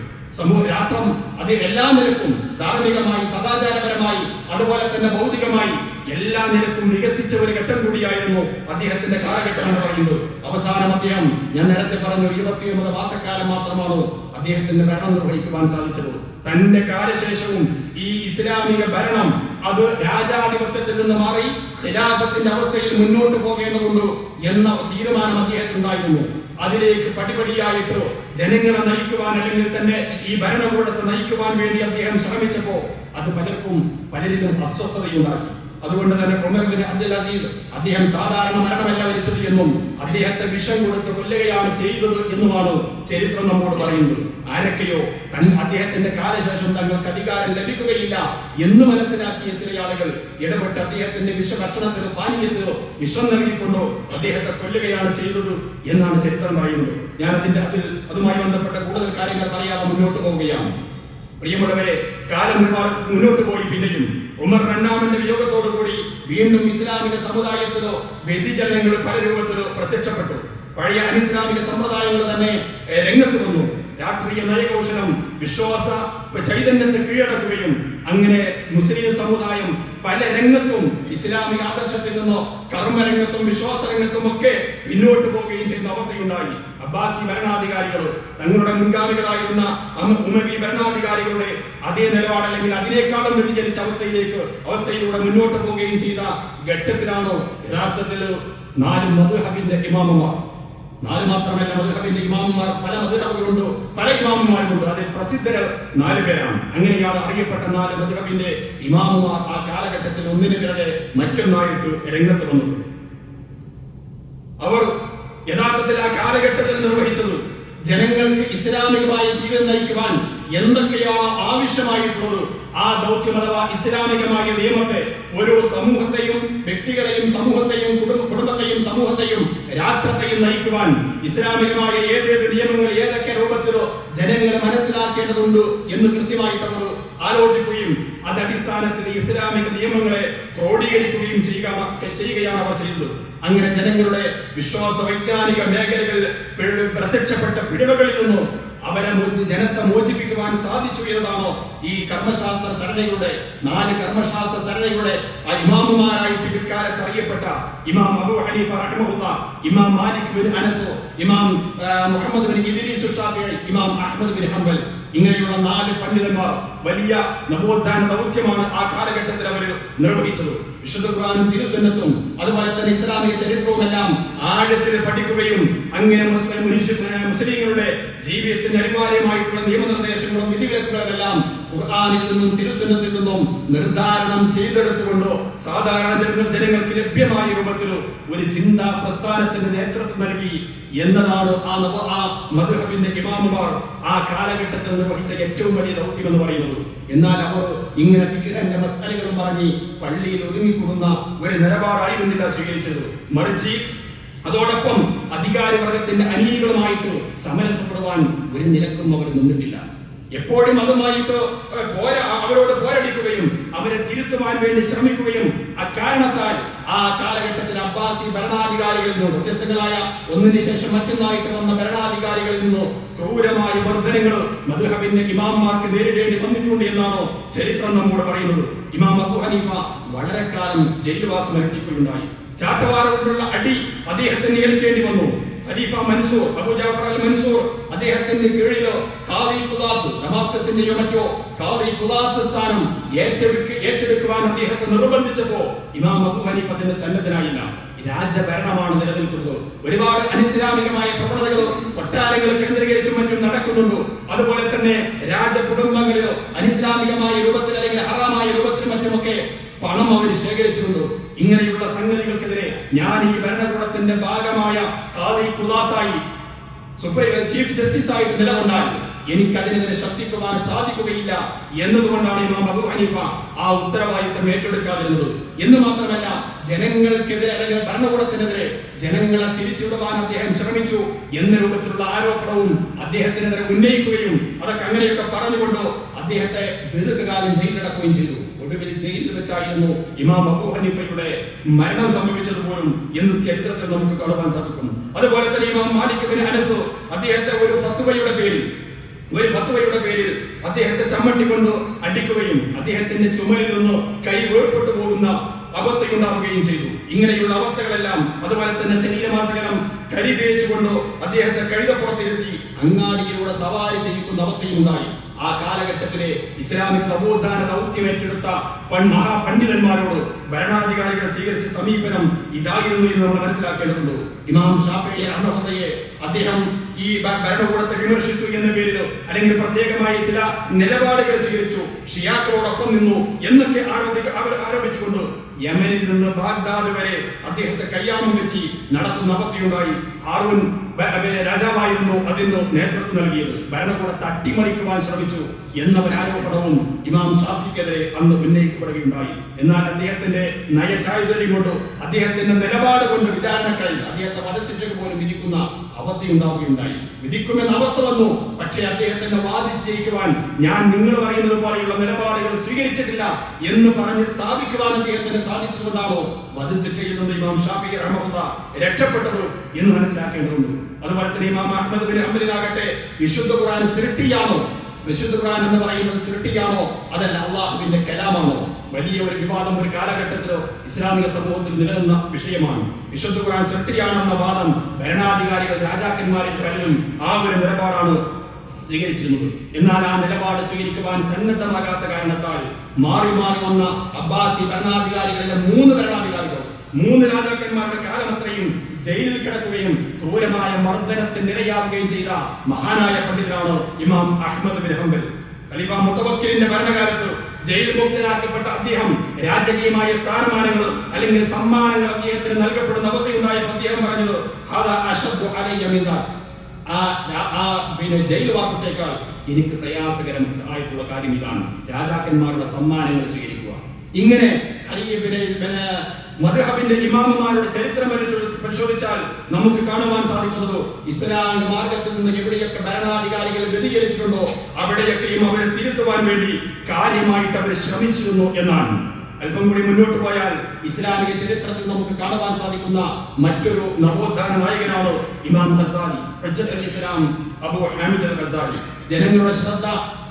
രാഷ്ട്രം അത് എല്ലാ നിലക്കും ധാർമ്മികമായി, സദാചാരപരമായി, അതുപോലെ തന്നെ ഭൗതികമായി എല്ലാ നിലക്കും വികസിച്ച ഒരു ഘട്ടം കൂടിയായിരുന്നു അദ്ദേഹത്തിന്റെ കാലഘട്ടം എന്ന് പറയുന്നത്. അവസാനം അദ്ദേഹം, ഞാൻ നേരത്തെ പറഞ്ഞു, 29 മാസക്കാലം മാത്രമാണോ അദ്ദേഹത്തിന്റെ ഭരണം നിർവഹിക്കുവാൻ സാധിച്ചത്. തന്റെ കാലശേഷവും ഈ ഇസ്ലാമിക ഭരണം അത് രാജാധിപത്യത്തിൽ നിന്ന് മാറി ഖിലാഫത്തിന്റെ അവസ്ഥയിൽ മുന്നോട്ട് പോകേണ്ടതുണ്ട് എന്ന തീരുമാനം അദ്ദേഹത്തിനുണ്ടായിരുന്നു. അതിലേക്ക് പടിപടിയായിട്ട് ജനങ്ങളെ നയിക്കുവാൻ, അല്ലെങ്കിൽ തന്നെ ഈ ഭരണകൂടത്തെ നയിക്കുവാൻ വേണ്ടി അദ്ദേഹം ശ്രമിച്ചപ്പോ അത് പലരിലും അസ്വസ്ഥതയുണ്ടാക്കി. അതുകൊണ്ട് തന്നെ ഉമർ ബിൻ അബ്ദുൽ അസീസ് അദ്ദേഹം സാധാരണ മരണമല്ല വരിച്ചത് എന്നും അദ്ദേഹത്തെ വിഷം കൊടുത്ത് കൊല്ലുകയാണ് ചെയ്തത് എന്നുമാണ് ചരിത്രം നമ്മോട് പറയുന്നത്. ആരൊക്കെയോ അദ്ദേഹത്തിന്റെ കാലശേഷം തങ്ങൾക്ക് അധികാരം ലഭിക്കുകയില്ല എന്ന് മനസ്സിലാക്കിയ ചില ആളുകൾ ഇടപെട്ട് അദ്ദേഹത്തിന്റെ വിഷഭക്ഷണത്തിനോ പാനീയത്തിനോ വിഷം നൽകിക്കൊണ്ടോ അദ്ദേഹത്തെ കൊല്ലുകയാണ് ചെയ്തത് എന്നാണ് ചരിത്രം പറയുന്നത്. ഞാൻ അതുമായി ബന്ധപ്പെട്ട കൂടുതൽ കാര്യങ്ങൾ പറയാതെ മുന്നോട്ട് പോവുകയാണ്. പ്രിയമുള്ളവരെ, കാലം ഒരുപാട് മുന്നോട്ട് പോയി. പിന്നെയും ഉമർ രണ്ടാമന്റെ വിയോഗത്തോടു കൂടി വീണ്ടും ഇസ്ലാമിക സമുദായത്തിലോ വ്യതിചലനങ്ങൾ പല രൂപത്തിലോ പ്രത്യക്ഷപ്പെട്ടു. പഴയ അനിസ്ലാമിക സമ്പ്രദായങ്ങൾ തന്നെ രംഗത്ത് വന്നു. രാഷ്ട്രീയ നയകൗശലം, വിശ്വാസ ചൈതന്യത്തെ കീഴടക്കുകയും അങ്ങനെ മുസ്ലിം സമുദായം പല രംഗത്തും ഇസ്ലാമിക ആദർശത്തിൽ നിന്നോ കർമ്മരംഗത്തും വിശ്വാസരംഗത്തും ഒക്കെ പിന്നോട്ട് പോവുകയും ചെയ്യുന്ന അവസ്ഥയുണ്ടായി. അബ്ബാസി ഭരണാധികാരികൾ തങ്ങളുടെ മുൻഗാമികളായിരുന്ന ഉമവി ഭരണാധികാരികളുടെ അതേ നിലപാട്, അല്ലെങ്കിൽ അതിനേക്കാളും വ്യതിചലിച്ച അവസ്ഥയിലൂടെ മുന്നോട്ട് പോവുകയും ചെയ്ത ഘട്ടത്തിലാണോ യഥാർത്ഥത്തിൽ 4 മദ്ഹബിന്റെ ഇമാമുമാർ, 4 മാത്രമല്ല, മദ്ഹബിന്റെ ഇമാമുമാർ പല മദ്ഹബുകളുണ്ട്, പല ഇമാമുമാരുമുണ്ട്. അതിൽ പ്രസിദ്ധര് 4 പേരാണ്. അങ്ങനെയാണ് അറിയപ്പെട്ട 4 മദ്ഹബിന്റെ ഇമാമുമാർ ആ കാലഘട്ടത്തിൽ ഒന്നിനു പിറകെ മറ്റൊന്നായിട്ട് രംഗത്ത് വന്നത്. അവർ യഥാർത്ഥത്തിൽ ആ കാലഘട്ടത്തിൽ നിർവഹിച്ചത് ജനങ്ങൾക്ക് ഇസ്ലാമികമായ ജീവിതം നയിക്കുവാൻ എന്തൊക്കെയാണ് ആവശ്യമായിട്ടുള്ളത് ആ ദൗത്യം അഥവാ ഇസ്ലാമികമായ നിയമത്തെ ഓരോ സമൂഹത്തെയും, വ്യക്തികളെയും, സമൂഹത്തെയും, കുടുംബത്തെയും, സമൂഹത്തെയും, രാഷ്ട്രത്തെയും നയിക്കുവാൻ ഇസ്ലാമികമായ ഏതേത് നിയമങ്ങൾ ഏതൊക്കെ രൂപത്തിലോ ജനങ്ങളെ മനസ്സിലാക്കേണ്ടതുണ്ട് എന്ന് കൃത്യമായിട്ട് അവർ ആലോചിക്കുകയും അതടിസ്ഥാനത്തിൽ ഇസ്ലാമിക നിയമങ്ങളെ ക്രോഡീകരിക്കുകയും ചെയ്യുകയാണ് അവർ ചെയ്തത്. അങ്ങനെ ജനങ്ങളുടെ വിശ്വാസ വൈജ്ഞാനിക മേഖലകളിൽ പ്രത്യക്ഷപ്പെട്ട പിഴവുകളിൽ നിന്നും ജനത്തെ മോചിപ്പിക്കുവാൻ സാധിച്ചു എന്നതാണോ ഈ കർമ്മശാസ്ത്ര സരണികളുടെ 4 കർമ്മശാസ്ത്ര സരണികളുടെ ആ ഇമാമുമാരായിട്ട് പിൽക്കാലത്ത് അറിയപ്പെട്ട ഇമാം അബൂ ഹനീഫ റഹിമഹുല്ലാ, ഇമാം മാലിക് ബിൻ അനസ്, ഇമാം മുഹമ്മദ് ബിൻ ഇദ്രീസ് ഷാഫിഈ, ഇമാം അഹ്മദ് ബിൻ ഹംബൽ, ഇങ്ങനെയുള്ള 4 പണ്ഡിതന്മാർ വലിയ നവോത്ഥാന ദൗത്യമാണ് ആ കാലഘട്ടത്തിൽ അവർ നിർവഹിച്ചത്. വിശുദ്ധ ഖുർആനും തിരുസുന്നത്തും അതുപോലെ തന്നെ ഇസ്ലാമിക ചരിത്രവും എല്ലാം ആഴത്തിൽ പഠിക്കുകയും അങ്ങനെ മുസ്ലിങ്ങളുടെ ജീവിതത്തിന് അനിവാര്യമായിട്ടുള്ള നിയമനിർദ്ദേശങ്ങളും വിധിവിലക്കുകളും എല്ലാം ഖുർആനിൽ നിന്നും തിരുസുന്നത്തിൽ നിന്നും നിർദ്ധാരണം ചെയ്തെടുത്തുകൊണ്ട് സാധാരണ ജനങ്ങൾക്ക് ലഭ്യമായ രൂപത്തിൽ ഒരു ചിന്താ പ്രസ്ഥാനത്തിന് നേതൃത്വം നൽകി എന്നതാണ് ആ മദ്ഹബിന്റെ ഇമാമുമാർ ആ കാലഘട്ടത്തിൽ നിർവഹിച്ച ഏറ്റവും വലിയ ദൗത്യം എന്ന് പറയുന്നത്. എന്നാൽ അവർ ഇങ്ങനെ ഫിഖ്ഹിന്റെ മസ്അലകളും പറഞ്ഞ് പള്ളിയിൽ ഒതുങ്ങിക്കൂടുന്ന ഒരു നിലപാടായിരുന്നില്ല സ്വീകരിച്ചത്. മറിച്ച് അതോടൊപ്പം അധികാരി വർഗത്തിന്റെ അനീതികളുമായിട്ട് സമരസപ്പെടുവാൻ ഒരു നിലക്കും അവർ നിന്നിട്ടില്ല. എപ്പോഴും അതുമായിട്ട് അവരോട് പോരടിക്കുകയും അവരെ തിരുത്തുവാൻ വേണ്ടി ശ്രമിക്കുകയും അക്കാരണത്താൽ ആ കാലഘട്ടത്തിൽ അബ്ബാസി ഭരണാധികാരികളിൽ നിന്നും വ്യത്യസ്തങ്ങളായ ഒന്നിനു ശേഷം മറ്റൊന്നായിട്ട് വന്ന ഭരണാധികാരികളിൽ നിന്നും ക്രൂരമായ വർധനങ്ങൾ മദ്ഹബിന്റെ ഇമാംമാർക്ക് നേരിടേണ്ടി വന്നിട്ടുണ്ട് എന്നാണോ ചരിത്രം നമ്മോട് പറയുന്നത്. ഇമാം അബൂ ഹനീഫ വളരെ കാലം ജയിൽവാസം അനുഷ്ഠിക്കുകയുണ്ടായി. ചാട്ടവാറുകൊണ്ടുള്ള അടി അദ്ദേഹത്തിന് ഏൽക്കേണ്ടി വന്നു. ഖലീഫ മൻസൂർ, അബൂ ജാഫർ അൽ മൻസൂർ, അദ്ദേഹത്തിന്റെ കീഴിലോ ഖാദി ഖുദാത്ത്, ദമാസ്കസിന്റെയോ മറ്റോ ഖാദി ഖുദാത്ത് സ്ഥാനം ഏറ്റെടുക്കുവാൻ അദ്ദേഹത്തെ നിർബന്ധിച്ചപ്പോ ഇമാം അബൂ ഹനീഫ അതിന് സന്നദ്ധനായില്ല. രാജഭരണമാണ് നിലനിൽക്കുന്നത്. ഒരുപാട് അനിസ്ലാമികമായ പ്രവണതകൾ കൊട്ടാരങ്ങൾ കേന്ദ്രീകരിച്ചും മറ്റും നടക്കുന്നുണ്ട്. അതുപോലെ തന്നെ രാജകുടുംബങ്ങളിലോ അനിസ്ലാമികമായ രൂപത്തിൽ അല്ലെങ്കിൽ ഹറാമായ രൂപത്തിലും മറ്റുമൊക്കെ പണം അവർ ശേഖരിച്ചിട്ടുണ്ട്. ഇങ്ങനെയുള്ള സംഗതികൾക്കെതിരെ ഞാൻ ഈ ഭരണകൂടത്തിന്റെ ഭാഗമായ ഖാദി ഖുദാത്തായി ചീഫ് ജസ്റ്റിസ് ആയിട്ട് നിലകൊണ്ടാൽ എനിക്കതിനെതിരെ ശബ്ദിക്കുവാൻ സാധിക്കുകയില്ല എന്നതുകൊണ്ടാണ് ഇമാം അബൂ ഹനീഫ ആ ഉത്തരവാദിത്തം ഏറ്റെടുക്കാതിരുന്നത്. എന്ന് മാത്രമല്ല, ജനങ്ങൾക്കെതിരെ അല്ലെങ്കിൽ ഭരണകൂടത്തിനെതിരെ ജനങ്ങളെ തിരിച്ചുവിടുവാൻ അദ്ദേഹം ശ്രമിച്ചു എന്ന രൂപത്തിലുള്ള ആരോപണവും അദ്ദേഹത്തിനെതിരെ ഉന്നയിക്കുകയും അതൊക്കെ അങ്ങനെയൊക്കെ പറഞ്ഞുകൊണ്ട് അദ്ദേഹത്തെ ദീർഘകാലം ജയിലിലടക്കുകയും ചെയ്തു. ഒടുവിൽ ജയിലിൽ വെച്ചായിരുന്നു ഇമാം അബൂ ഹനീഫയുടെ മരണം സംഭവിച്ചത് പോലും എന്ന് ചരിത്രത്തിൽ നമുക്ക് കാണുവാൻ സാധിക്കും. അതുപോലെ തന്നെ ഇമാം മാലിക് ബിൻ അനസ് അദ്ദേഹത്തെ ഒരു ഫത്വയുടെ പേരിൽ അദ്ദേഹത്തെ ചമ്മട്ടിക്കൊണ്ട് അടിക്കുകയും അദ്ദേഹത്തിന്റെ ചുമലിൽ നിന്ന് കൈ വേർപെട്ടു പോകുന്ന അവസ്ഥയുണ്ടാവുകയും ചെയ്തു. ഇങ്ങനെയുള്ള അവസ്ഥകളെല്ലാം അതുപോലെ തന്നെ ശരീരമാസകലം കരി തേച്ചുകൊണ്ട് അദ്ദേഹത്തെ കഴുതപ്പുറത്തിരുത്തി അങ്ങാടിയിലൂടെ സവാരി ചെയ്യിക്കുന്ന അവസ്ഥയും ഉണ്ടായി. ആ കാലഘട്ടത്തിലെ ഇസ്ലാമിക് നവോത്ഥാന ദൗത്യം ഏറ്റെടുത്ത മഹാപണ്ഡിതന്മാരോട് ഭരണാധികാരികൾ സ്വീകരിച്ച സമീപനം ഇതായിരുന്നു എന്ന് നമ്മൾ മനസ്സിലാക്കേണ്ടതുണ്ട്. ഇമാം ഷാഫിഈ റഹ്മത്തുള്ളാഹിയെ അദ്ദേഹം ഈ ഭരണകൂടത്തെ വിമർശിച്ചു എന്ന പേരിൽ അല്ലെങ്കിൽ പ്രത്യേകമായ ചില നിലപാടുകൾ സ്വീകരിച്ചു, ഷിയാക്കളോടൊപ്പം നിന്നു എന്നൊക്കെ ആരോപിച്ചുകൊണ്ട് യമനിൽ നിന്ന് ബാഗ്ദാദ് വരെ അദ്ദേഹത്തെ കയ്യാമം വെച്ച് നടത്തുന്ന അവസ്ഥയുണ്ടായി. ഹാറൂൻ രാജാവായിരുന്നു അതിന് നേതൃത്വം നൽകിയത്. ഭരണകൂടത്തെ അട്ടിമറിക്കുവാൻ ശ്രമിച്ചു എന്ന ഒരു ആരോപണവും ഇമാം ഷാഫിക്കെതിരെ അന്ന് ഉന്നയിക്കപ്പെടുകയുണ്ടായി. എന്നാൽ അദ്ദേഹത്തിന്റെ നയചാരിത്രം കൊണ്ട് അദ്ദേഹത്തിന്റെ നിലപാട് കൊണ്ട് വിചാരണക്കാരിൽ അദ്ദേഹത്തെ വധശിക്ഷയ്ക്ക് പോലും വിധിക്കുന്ന അവസ്ഥയുണ്ടാവുകയുണ്ടായി. വിധിക്കുമെന്ന് അവസ്ഥ വന്നു. പക്ഷേ അദ്ദേഹത്തിന്റെ വാദിച്ച് ജയിക്കുവാൻ ഞാൻ നിങ്ങൾ പറയുന്നത് പോലെയുള്ള നിലപാടുകൾ സ്വീകരിച്ചിട്ടില്ല എന്ന് പറഞ്ഞ് സ്ഥാപിക്കുവാൻ അദ്ദേഹത്തിന് സാധിച്ചുകൊണ്ടാണോ വധശിക്ഷയിൽ നിന്ന് ഇമാം ഷാഫിഈ റഹ്മത്തുള്ളാഹി രക്ഷപ്പെട്ടത് എന്ന് മനസ്സിലാക്കേണ്ടതുണ്ട്. അതുപോലെ തന്നെ ഇമാം അഹ്മദ് ബിൻ ഹംബലിനാകട്ടെ വിശുദ്ധ ഖുർആൻ സൃഷ്ടിയാണോ, വിശുദ്ധ ഖുർആൻ എന്ന് പറയുന്നത് സൃഷ്ടിയാണോ അതല്ല അള്ളാഹുവിന്റെ കലാമാണോ? വലിയ ഒരു വിവാദം ഒരു കാലഘട്ടത്തിലോ ഇസ്ലാമിക സമൂഹത്തിൽ നിലനിന്ന വിഷയമാണ്. വിശുദ്ധ ഖുർആൻ സൃഷ്ടിയാണെന്ന വാദം ഭരണാധികാരികൾ രാജാക്കന്മാരിൽ പലരും ആ ഒരു നിലപാടാണ് സ്വീകരിച്ചിരുന്നത്. എന്നാൽ ആ നിലപാട് സ്വീകരിക്കുവാൻ സന്നദ്ധമാകാത്ത കാരണത്താൽ മാറി മാറി വന്ന അബ്ബാസി ഭരണാധികാരികളിലെ 3 ഭരണാധികാരികൾ 3 രാജാക്കന്മാരുടെ കാലമത്രയും ജയിലിൽ കിടക്കുകയും ക്രൂരമായ മർദ്ദനത്തിനിരയാവുകയും ചെയ്ത മഹാനായ പണ്ഡിതനാണ് ഇമാം അഹ്മദ് ബിൻ ഹംബൽ. ഖലീഫ മുതവക്കിലിന്റെ ഭരണകാലത്ത് ജയിൽ മുക്തനാക്കപ്പെട്ട അദ്ദേഹം രാജകീയമായ സ്ഥാനമാനങ്ങൾ അല്ലെങ്കിൽ സമ്മാനങ്ങൾ അദ്ദേഹത്തിന് നൽകപ്പെടുന്ന അവസ്ഥയുണ്ടായപ്പോൾ അദ്ദേഹം പറഞ്ഞത് ഹാദാ അശദ്ദു അലയ്യ മിൻ ജയിൽവാസത്തേക്കാൾ എനിക്ക് പ്രയാസകരം ആയിട്ടുള്ള കാര്യം ഇതാണ്, രാജാക്കന്മാരുടെ സമ്മാനങ്ങൾ സ്വീകരിക്കുക. ഇങ്ങനെ മദ്ഹബിന്റെ ഇമാമുമാരുടെ ചരിത്രം പരിശോധിച്ചാൽ നമുക്ക് കാണുവാൻ സാധിക്കുന്നത് ഇസ്ലാമിക മാർഗത്തിൽ നിന്ന് എവിടെയൊക്കെ ഭരണാധികാരികൾ വ്യതിചലിച്ചിട്ടുണ്ടോ അവിടെയൊക്കെയും അവരെ തിരുത്തുവാൻ വേണ്ടി കാര്യമായിട്ട് അവർ ശ്രമിച്ചിരുന്നു എന്നാണ്. അല്പം കൂടി മുന്നോട്ട് പോയാൽ ഇസ്ലാമിക ചരിത്രത്തിൽ നമുക്ക് കാണുവാൻ സാധിക്കുന്ന മറ്റൊരു നവോത്ഥാന നായകനാണ് ഇമാം ഗസാലി, ഹുജ്ജത്തുൽ ഇസ്ലാം അബൂ ഹാമിദ് അൽ ഗസാലി. ജനങ്ങളുടെ ശ്രദ്ധ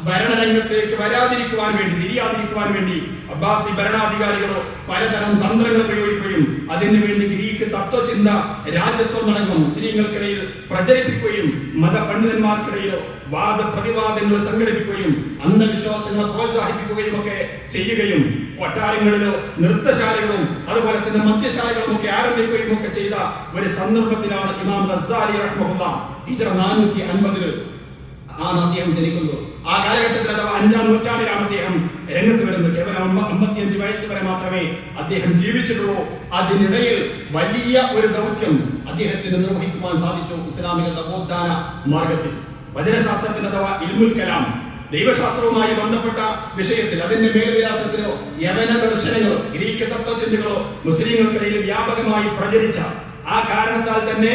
ഭരണരംഗത്തേക്ക് വരാതിരിക്കുവാൻ വേണ്ടി, തിരിയാതിരിക്കുവാൻ വേണ്ടി അബ്ബാസി ഭരണാധികാരികളോ പലതരം തന്ത്രങ്ങൾ പ്രയോഗിക്കുകയും അതിനുവേണ്ടി ഗ്രീക്ക് തത്വചിന്ത രാജ്യത്വമടക്കം മുസ്ലിങ്ങൾക്കിടയിൽ പ്രചരിപ്പിക്കുകയും മതപണ്ഡിതന്മാർക്കിടയിലോ വാദപ്രതിവാദങ്ങൾ സംഘടിപ്പിക്കുകയും അന്ധവിശ്വാസങ്ങളെ പ്രോത്സാഹിപ്പിക്കുകയും ഒക്കെ ചെയ്യുകയും കൊട്ടാരങ്ങളിലോ നൃത്തശാലകളും അതുപോലെ തന്നെ മദ്യശാലകളും ഒക്കെ ആരംഭിക്കുകയും ഒക്കെ ചെയ്ത ഒരു സന്ദർഭത്തിലാണ് ഇമാം ഗസാലി റഹ്മത്തുള്ളാഹി ഹിജ്റ 450 ആണ് അദ്ദേഹം ജനിക്കുന്നത്. ആ കാലഘട്ടത്തിൽ അഥവാ 5-ാം നൂറ്റാണ്ടിലാണ് അദ്ദേഹം രംഗത്ത് വരുന്നത്. കേവലം 55 വയസ്സ് വരെ മാത്രമേ അദ്ദേഹം ജീവിച്ചിട്ടുള്ളൂ. അതിനിടയിൽ വലിയ ഒരു ദൗത്യം അദ്ദേഹത്തിന് നിർവഹിക്കുവാൻ സാധിച്ചു. ഇസ്ലാമിക നവോത്ഥാന മാർഗത്തിൽ വചനശാസ്ത്രത്തിന് അഥവാ ഇൽമുൽ കലാം, ദൈവശാസ്ത്രവുമായി ബന്ധപ്പെട്ട വിഷയത്തിൽ അതിന്റെ മേൽവിലാസത്തിലോ യവന ദർശനങ്ങളോ ഗ്രീക്ക് തത്വചിന്തകളോ മുസ്ലിങ്ങൾക്കിടയിൽ വ്യാപകമായി പ്രചരിച്ച ആ കാരണത്താൽ തന്നെ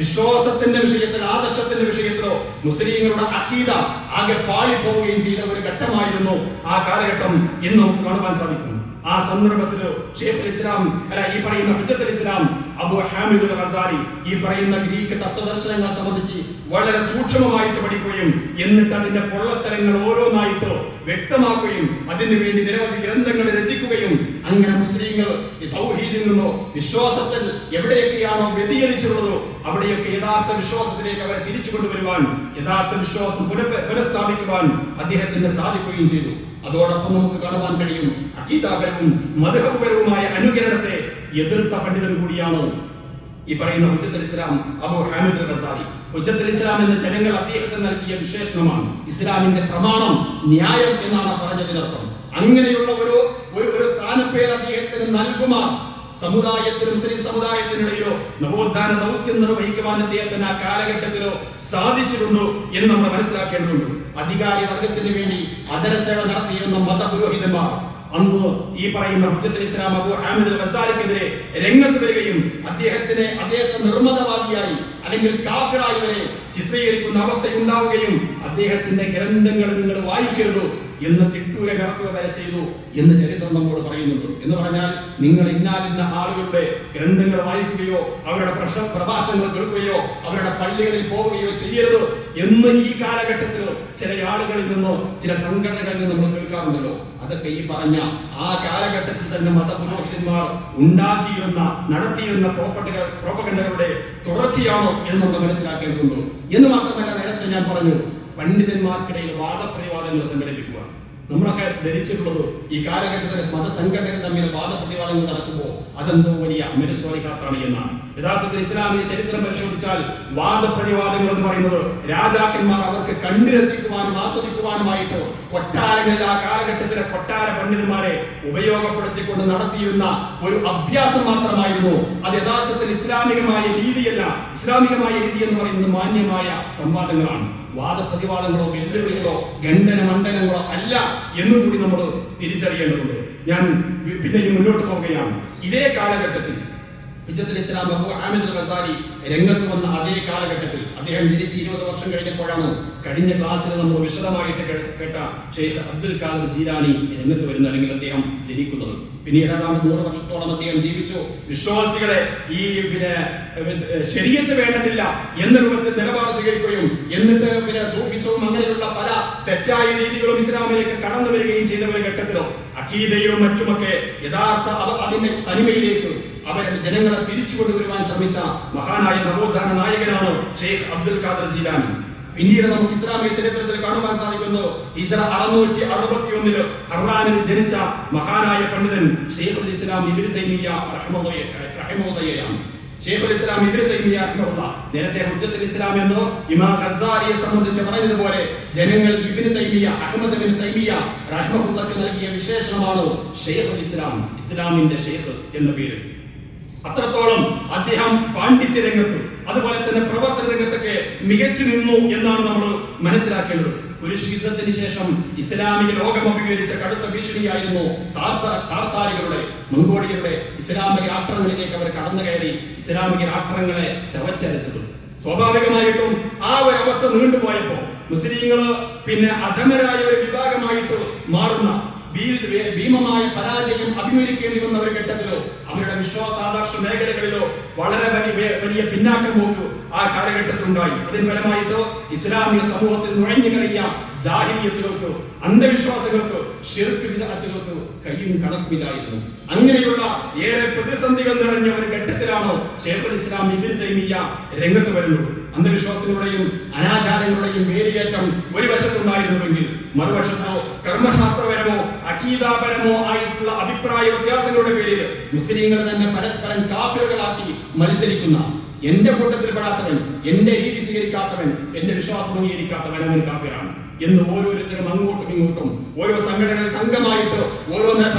വിശ്വാസത്തിന്റെ വിഷയത്തിൽ, ആദർശത്തിന്റെ വിഷയത്തിലോ മുസ്ലിങ്ങളുടെ അഖീദ ആകെ പാളിപ്പോവുകയും ചെയ്ത ഒരു ഘട്ടമായിരുന്നു ആ കാലഘട്ടം എന്ന് നമുക്ക് കാണുവാൻ സാധിക്കും. ആ സന്ദർഭത്തിൽ ഷെയ്ഖുൽ ഇസ്ലാം ഈ പറയുന്ന ഹുജ്ജത്തുൽ ഇസ്ലാം അബൂ ഹാമിദ് അൽ ഗസാലി ഈ പറയുന്ന ഗ്രീക്ക് തത്വദർശനങ്ങളെ സംബന്ധിച്ച് വളരെ സൂക്ഷ്മമായിട്ട് പഠിക്കുകയും എന്നിട്ട് അതിന്റെ പൊള്ളത്തരങ്ങൾ ഓരോന്നായിട്ട് വ്യക്തമാക്കുകയും അതിനു വേണ്ടി നിരവധി ഗ്രന്ഥങ്ങൾ രചിക്കുകയും അങ്ങനെ മുസ്ലിങ്ങൾ തൗഹീദിൽ നിന്നോ വിശ്വാസത്തിൽ എവിടെയൊക്കെയാണോ വ്യതിചലിച്ചിട്ടുള്ളതോ അവിടെയൊക്കെ യഥാർത്ഥ വിശ്വാസത്തിലേക്ക് അവരെ തിരിച്ചു കൊണ്ടുവരുവാൻ, യഥാർത്ഥ വിശ്വാസം പുനഃസ്ഥാപിക്കുവാൻ അദ്ദേഹത്തിന് സാധിക്കുകയും ചെയ്തു. അതോടൊപ്പം നമുക്ക് കാണുവാൻ കഴിയും അഖീദാപരവും മദ്ഹബപരവുമായ അനുകരണത്തെ എതിർത്ത പണ്ഡിതൻ കൂടിയാണ് ഈ പറയുന്ന ഹുജ്ജത്തുൽ ഇസ്ലാം അബൂ ഹാമിദ് അൽ ഗസാലി. ഹുജ്ജത്തുൽ ഇസ്ലാം എന്ന ജനങ്ങൾ അദ്ദേഹത്തിന് നൽകിയ വിശേഷണമാണ്. ഇസ്ലാമിന്റെ പ്രമാണം, ന്യായം എന്നാണ് പറഞ്ഞതിനർത്ഥം. അങ്ങനെയുള്ള ഒരു സ്ഥാനപ്പേര് അദ്ദേഹത്തിന് നൽകുമാർ സമുദായത്തിലും മുസ്ലിം സമുദായത്തിനിടയിലോ നവോത്ഥാന ദൗത്യം നിർവഹിക്കുവാൻ അദ്ദേഹത്തിന് ആ കാലഘട്ടത്തിലോ സാധിച്ചിട്ടുണ്ടോ എന്ന് നമ്മൾ മനസ്സിലാക്കേണ്ടതുണ്ട്. അധികാരി വർഗത്തിന് വേണ്ടി അതരസേവ നടത്തിയിരുന്ന മതപുരോഹിതന്മാർ അന്ന് ഈ പറയുന്ന ഹുജ്ജത്തുൽ ഇസ്ലാം അബൂ ഹാമിദ് അൽ ഗസാലിക്കെതിരെ രംഗത്ത് വരികയും അദ്ദേഹത്തെ നിർമ്മതവാദിയായി അല്ലെങ്കിൽ കാഫിറായി വരെ ചിത്രീകരിക്കുന്ന അവസ്ഥയുണ്ടാവുകയും അദ്ദേഹത്തിന്റെ ഗ്രന്ഥങ്ങൾ നിങ്ങൾ വായിക്കരുത് എന്ന് തിട്ടൂര കടക്കുക വരെ ചെയ്തു എന്ന് ചരിത്രം നമ്മോട് പറയുന്നുണ്ട്. എന്ന് പറഞ്ഞാൽ നിങ്ങൾ ഇന്നാലിന്ന ആളുകളുടെ ഗ്രന്ഥങ്ങൾ വായിക്കുകയോ അവരുടെ പ്രഭാഷണങ്ങൾ കേൾക്കുകയോ അവരുടെ പള്ളികളിൽ പോവുകയോ ചെയ്യരുത് എന്ന് ഈ കാലഘട്ടത്തിൽ ചില ആളുകളിൽ നിന്നോ ചില സംഘടനകളിൽ നിന്ന് നമ്മൾ കേൾക്കാറുണ്ടല്ലോ. അതൊക്കെ ഈ പറഞ്ഞ ആ കാലഘട്ടത്തിൽ തന്നെ മതപുരോഹിതന്മാർ ഉണ്ടാക്കിയിരുന്ന നടത്തിയിരുന്ന പ്രോപ്പഗണ്ടകളുടെ തുടർച്ചയാണോ എന്ന് നമ്മൾ മനസ്സിലാക്കേണ്ടതുണ്ട്. എന്ന് മാത്രമല്ല, നേരത്തെ ഞാൻ പറഞ്ഞു, പണ്ഡിതന്മാർക്കിടയിൽ വാദപ്രതിവാദങ്ങൾ സംഘടിപ്പിക്കുക. നമ്മളൊക്കെ ധരിച്ചിട്ടുള്ളത് ഈ കാലഘട്ടത്തിൽ മതസംഘടനകൾ തമ്മിൽ വാദപ്രതിവാദങ്ങൾ നടക്കുമ്പോൾ അതെന്തോ വലിയ അമരസ്വാലിക്കാത്താണ് എന്നാണ്. യഥാർത്ഥത്തിൽ ഇസ്ലാമിക ചരിത്രം പരിശോധിച്ചാൽ വാദപ്രതിവാദങ്ങൾ എന്ന് പറയുന്നത് രാജാക്കന്മാർ അവർക്ക് കണ്ടു രസിക്കുവാനും ആസ്വദിക്കുവാനുമായിട്ട് കൊട്ടാരങ്ങളിൽ ആ കാലഘട്ടത്തിലെ കൊട്ടാര പണ്ഡിതന്മാരെ ഉപയോഗപ്പെടുത്തിക്കൊണ്ട് നടത്തിയിരുന്ന ഒരു അഭ്യാസം മാത്രമായിരുന്നു. അത് യഥാർത്ഥത്തിൽ ഇസ്ലാമികമായ രീതിയല്ല. ഇസ്ലാമികമായ രീതി എന്ന് പറയുന്നത് മാന്യമായ സംവാദങ്ങളാണ്. വാദപ്രതിവാദങ്ങളോ വെല്ലുവിളികളോ ഖണ്ഡന മണ്ഡലങ്ങളോ അല്ല എന്നുകൂടി നമ്മൾ തിരിച്ചറിയേണ്ടതുണ്ട്. ഞാൻ പിന്നെയും മുന്നോട്ട് പോവുകയാണ്. ഇതേ കാലഘട്ടത്തിൽ ഹുജ്ജത്തുൽ ഇസ്ലാം അബൂ ഹാമിദ് അൽ ഗസാലി രംഗത്ത് വന്ന അതേ കാലഘട്ടത്തിൽ അദ്ദേഹം ജനിച്ച് 20 വർഷം കഴിഞ്ഞപ്പോഴാണ് കഴിഞ്ഞ ക്ലാസ്സിൽ നമ്മൾ വിശദമായിട്ട് കേട്ട ഷെയ്ഖ് അബ്ദുൽ ഖാദിർ ജീലാനി രംഗത്ത് വരുന്നത്, അല്ലെങ്കിൽ അദ്ദേഹം ജനിക്കുന്നത്. പിന്നീട് ഏതാണ്ട് 100 വർഷത്തോളം അദ്ദേഹം ജീവിച്ചു. വിശ്വാസികളെ ഈ ശരീഅത്ത് വേണ്ടതില്ല എന്ന രൂപത്തിൽ നിലപാട് സ്വീകരിക്കുകയും എന്നിട്ട് സൂഫിസവും അങ്ങനെയുള്ള പല തെറ്റായ രീതികളും ഇസ്ലാമിലേക്ക് കടന്നു വരികയും ചെയ്ത ഒരു ഘട്ടത്തിലോ അഖീദയിലും മറ്റുമൊക്കെ യഥാർത്ഥ അതിന്റെ തനിമയിലേക്ക് അവരെ ജനങ്ങളെ തിരിച്ചു കൊണ്ടുവരുവാൻ ശ്രമിച്ച മഹാനായ നവോത്ഥാന നായകനാണ് ഷെയ്ഖ് അബ്ദുൽ ഖാദിർ ജീലാനി. പിന്നീട് നമുക്ക് ഇസ്ലാമിക ചരിത്രത്തിൽ കാണുവാൻ സാധിക്കുന്നു, ഹിജ്റ 661 ഹർറാനിൽ ജനിച്ച മഹാനായ പണ്ഡിതൻ ഷെയ്ഖുൽ ഇസ്ലാം ഇബ്നു തൈമിയ്യ റഹിമഹുള്ളയാണ്. ഷെയ്ഖുൽ ഇസ്ലാം ഇബ്നു തൈമിയ്യ റഹിമഹുള്ള നേരത്തെ ഹുജ്ജത്തുൽ ഇസ്ലാം എന്ന് ഇമാം ഗസാലിയെ സംബന്ധിച്ച് പറഞ്ഞതുപോലെ ജനങ്ങൾ ഇബ്നു തൈമിയ്യ അഹ്മദ് ഇബ്നു തൈമിയ്യ റഹിമഹുള്ളക്ക് നൽകിയ വിശേഷണമാണ് ഷെയ്ഖുൽ ഇസ്ലാം, ഇസ്ലാമിന്റെ ഷെയ്ഖ് എന്ന പേര്. അത്രത്തോളം അദ്ദേഹം പാണ്ഡിത്യ രംഗത്ത് അതുപോലെ തന്നെ പ്രവർത്തന രംഗത്തൊക്കെ മികച്ചു നിന്നു എന്നാണ് നമ്മൾ മനസ്സിലാക്കേണ്ടത്. ഒരു യുദ്ധത്തിന് ശേഷം ഇസ്ലാമിക ലോകം അഭിമുഖീകരിച്ച കടുത്ത ഭീഷണിയായിരുന്നു താർത്താരികളുടെ, മംഗോളിയരുടെ ഇസ്ലാമിക രാഷ്ട്രങ്ങളിലേക്ക് അവർ കടന്നു കയറി ഇസ്ലാമിക രാഷ്ട്രങ്ങളെ ചവച്ചരച്ചത്. സ്വാഭാവികമായിട്ടും ആ ഒരു അവസ്ഥ നീണ്ടുപോയപ്പോ മുസ്ലിങ്ങള് അധമരായ ഒരു വിഭാഗമായിട്ട് മാറുന്ന ഭീമമായ പരാജയം അഭിമുഖീകരിക്കേണ്ടി വന്ന ഒരു ഘട്ടത്തിലോ അവരുടെ വിശ്വാസാദർശ മേഖലകളിലോ വളരെ വലിയ പിന്നാക്കം പോക്ക് ആ കാലഘട്ടത്തിൽ ഉണ്ടായി. അതിന് ഫലമായിട്ടോ ഇസ്ലാമിക സമൂഹത്തിൽ നുഴഞ്ഞുകയറിയ ജാഹിലിയത്തിലേക്ക്, അന്ധവിശ്വാസങ്ങൾക്ക്, ശിർക്ക് ബിദ്അത്തുകൾക്ക് കയ്യും കണക്കുമില്ലായിരുന്നു. അങ്ങനെയുള്ള ഏറെ പ്രതിസന്ധികൾ നിറഞ്ഞ ഒരു ഘട്ടത്തിലാണ് ഷെയ്ഖുൽ ഇസ്ലാം ഇബ്നു തൈമിയ്യ രംഗത്ത് വരുന്നത്. അന്ധവിശ്വാസങ്ങളുടെയും അനാചാരങ്ങളുടെയും വേലിയേറ്റം ഒരു വശത്തുണ്ടായിരുന്നുവെങ്കിൽ മറുവശത്തോ കർമ്മശാസ്ത്രപരമോ അഖീദാപരമോ ആയിട്ടുള്ള അഭിപ്രായ വ്യത്യാസങ്ങളുടെ പേരിൽ മുസ്ലിങ്ങൾ തന്നെ പരസ്പരം കാഫിറുകളാക്കി മത്സരിക്കുന്ന, എന്റെ കൂട്ടത്തിൽപ്പെടാത്തവൻ, എന്റെ രീതി സ്വീകരിക്കാത്തവൻ, എന്റെ വിശ്വാസം അംഗീകരിക്കാത്തവൻ അവൻ കാഫിറാണ് എന്ന് ഓരോരുത്തരും അങ്ങോട്ടും ഇങ്ങോട്ടും ഓരോ സംഘടനകൾ സംഘമായിട്ട് ഓരോ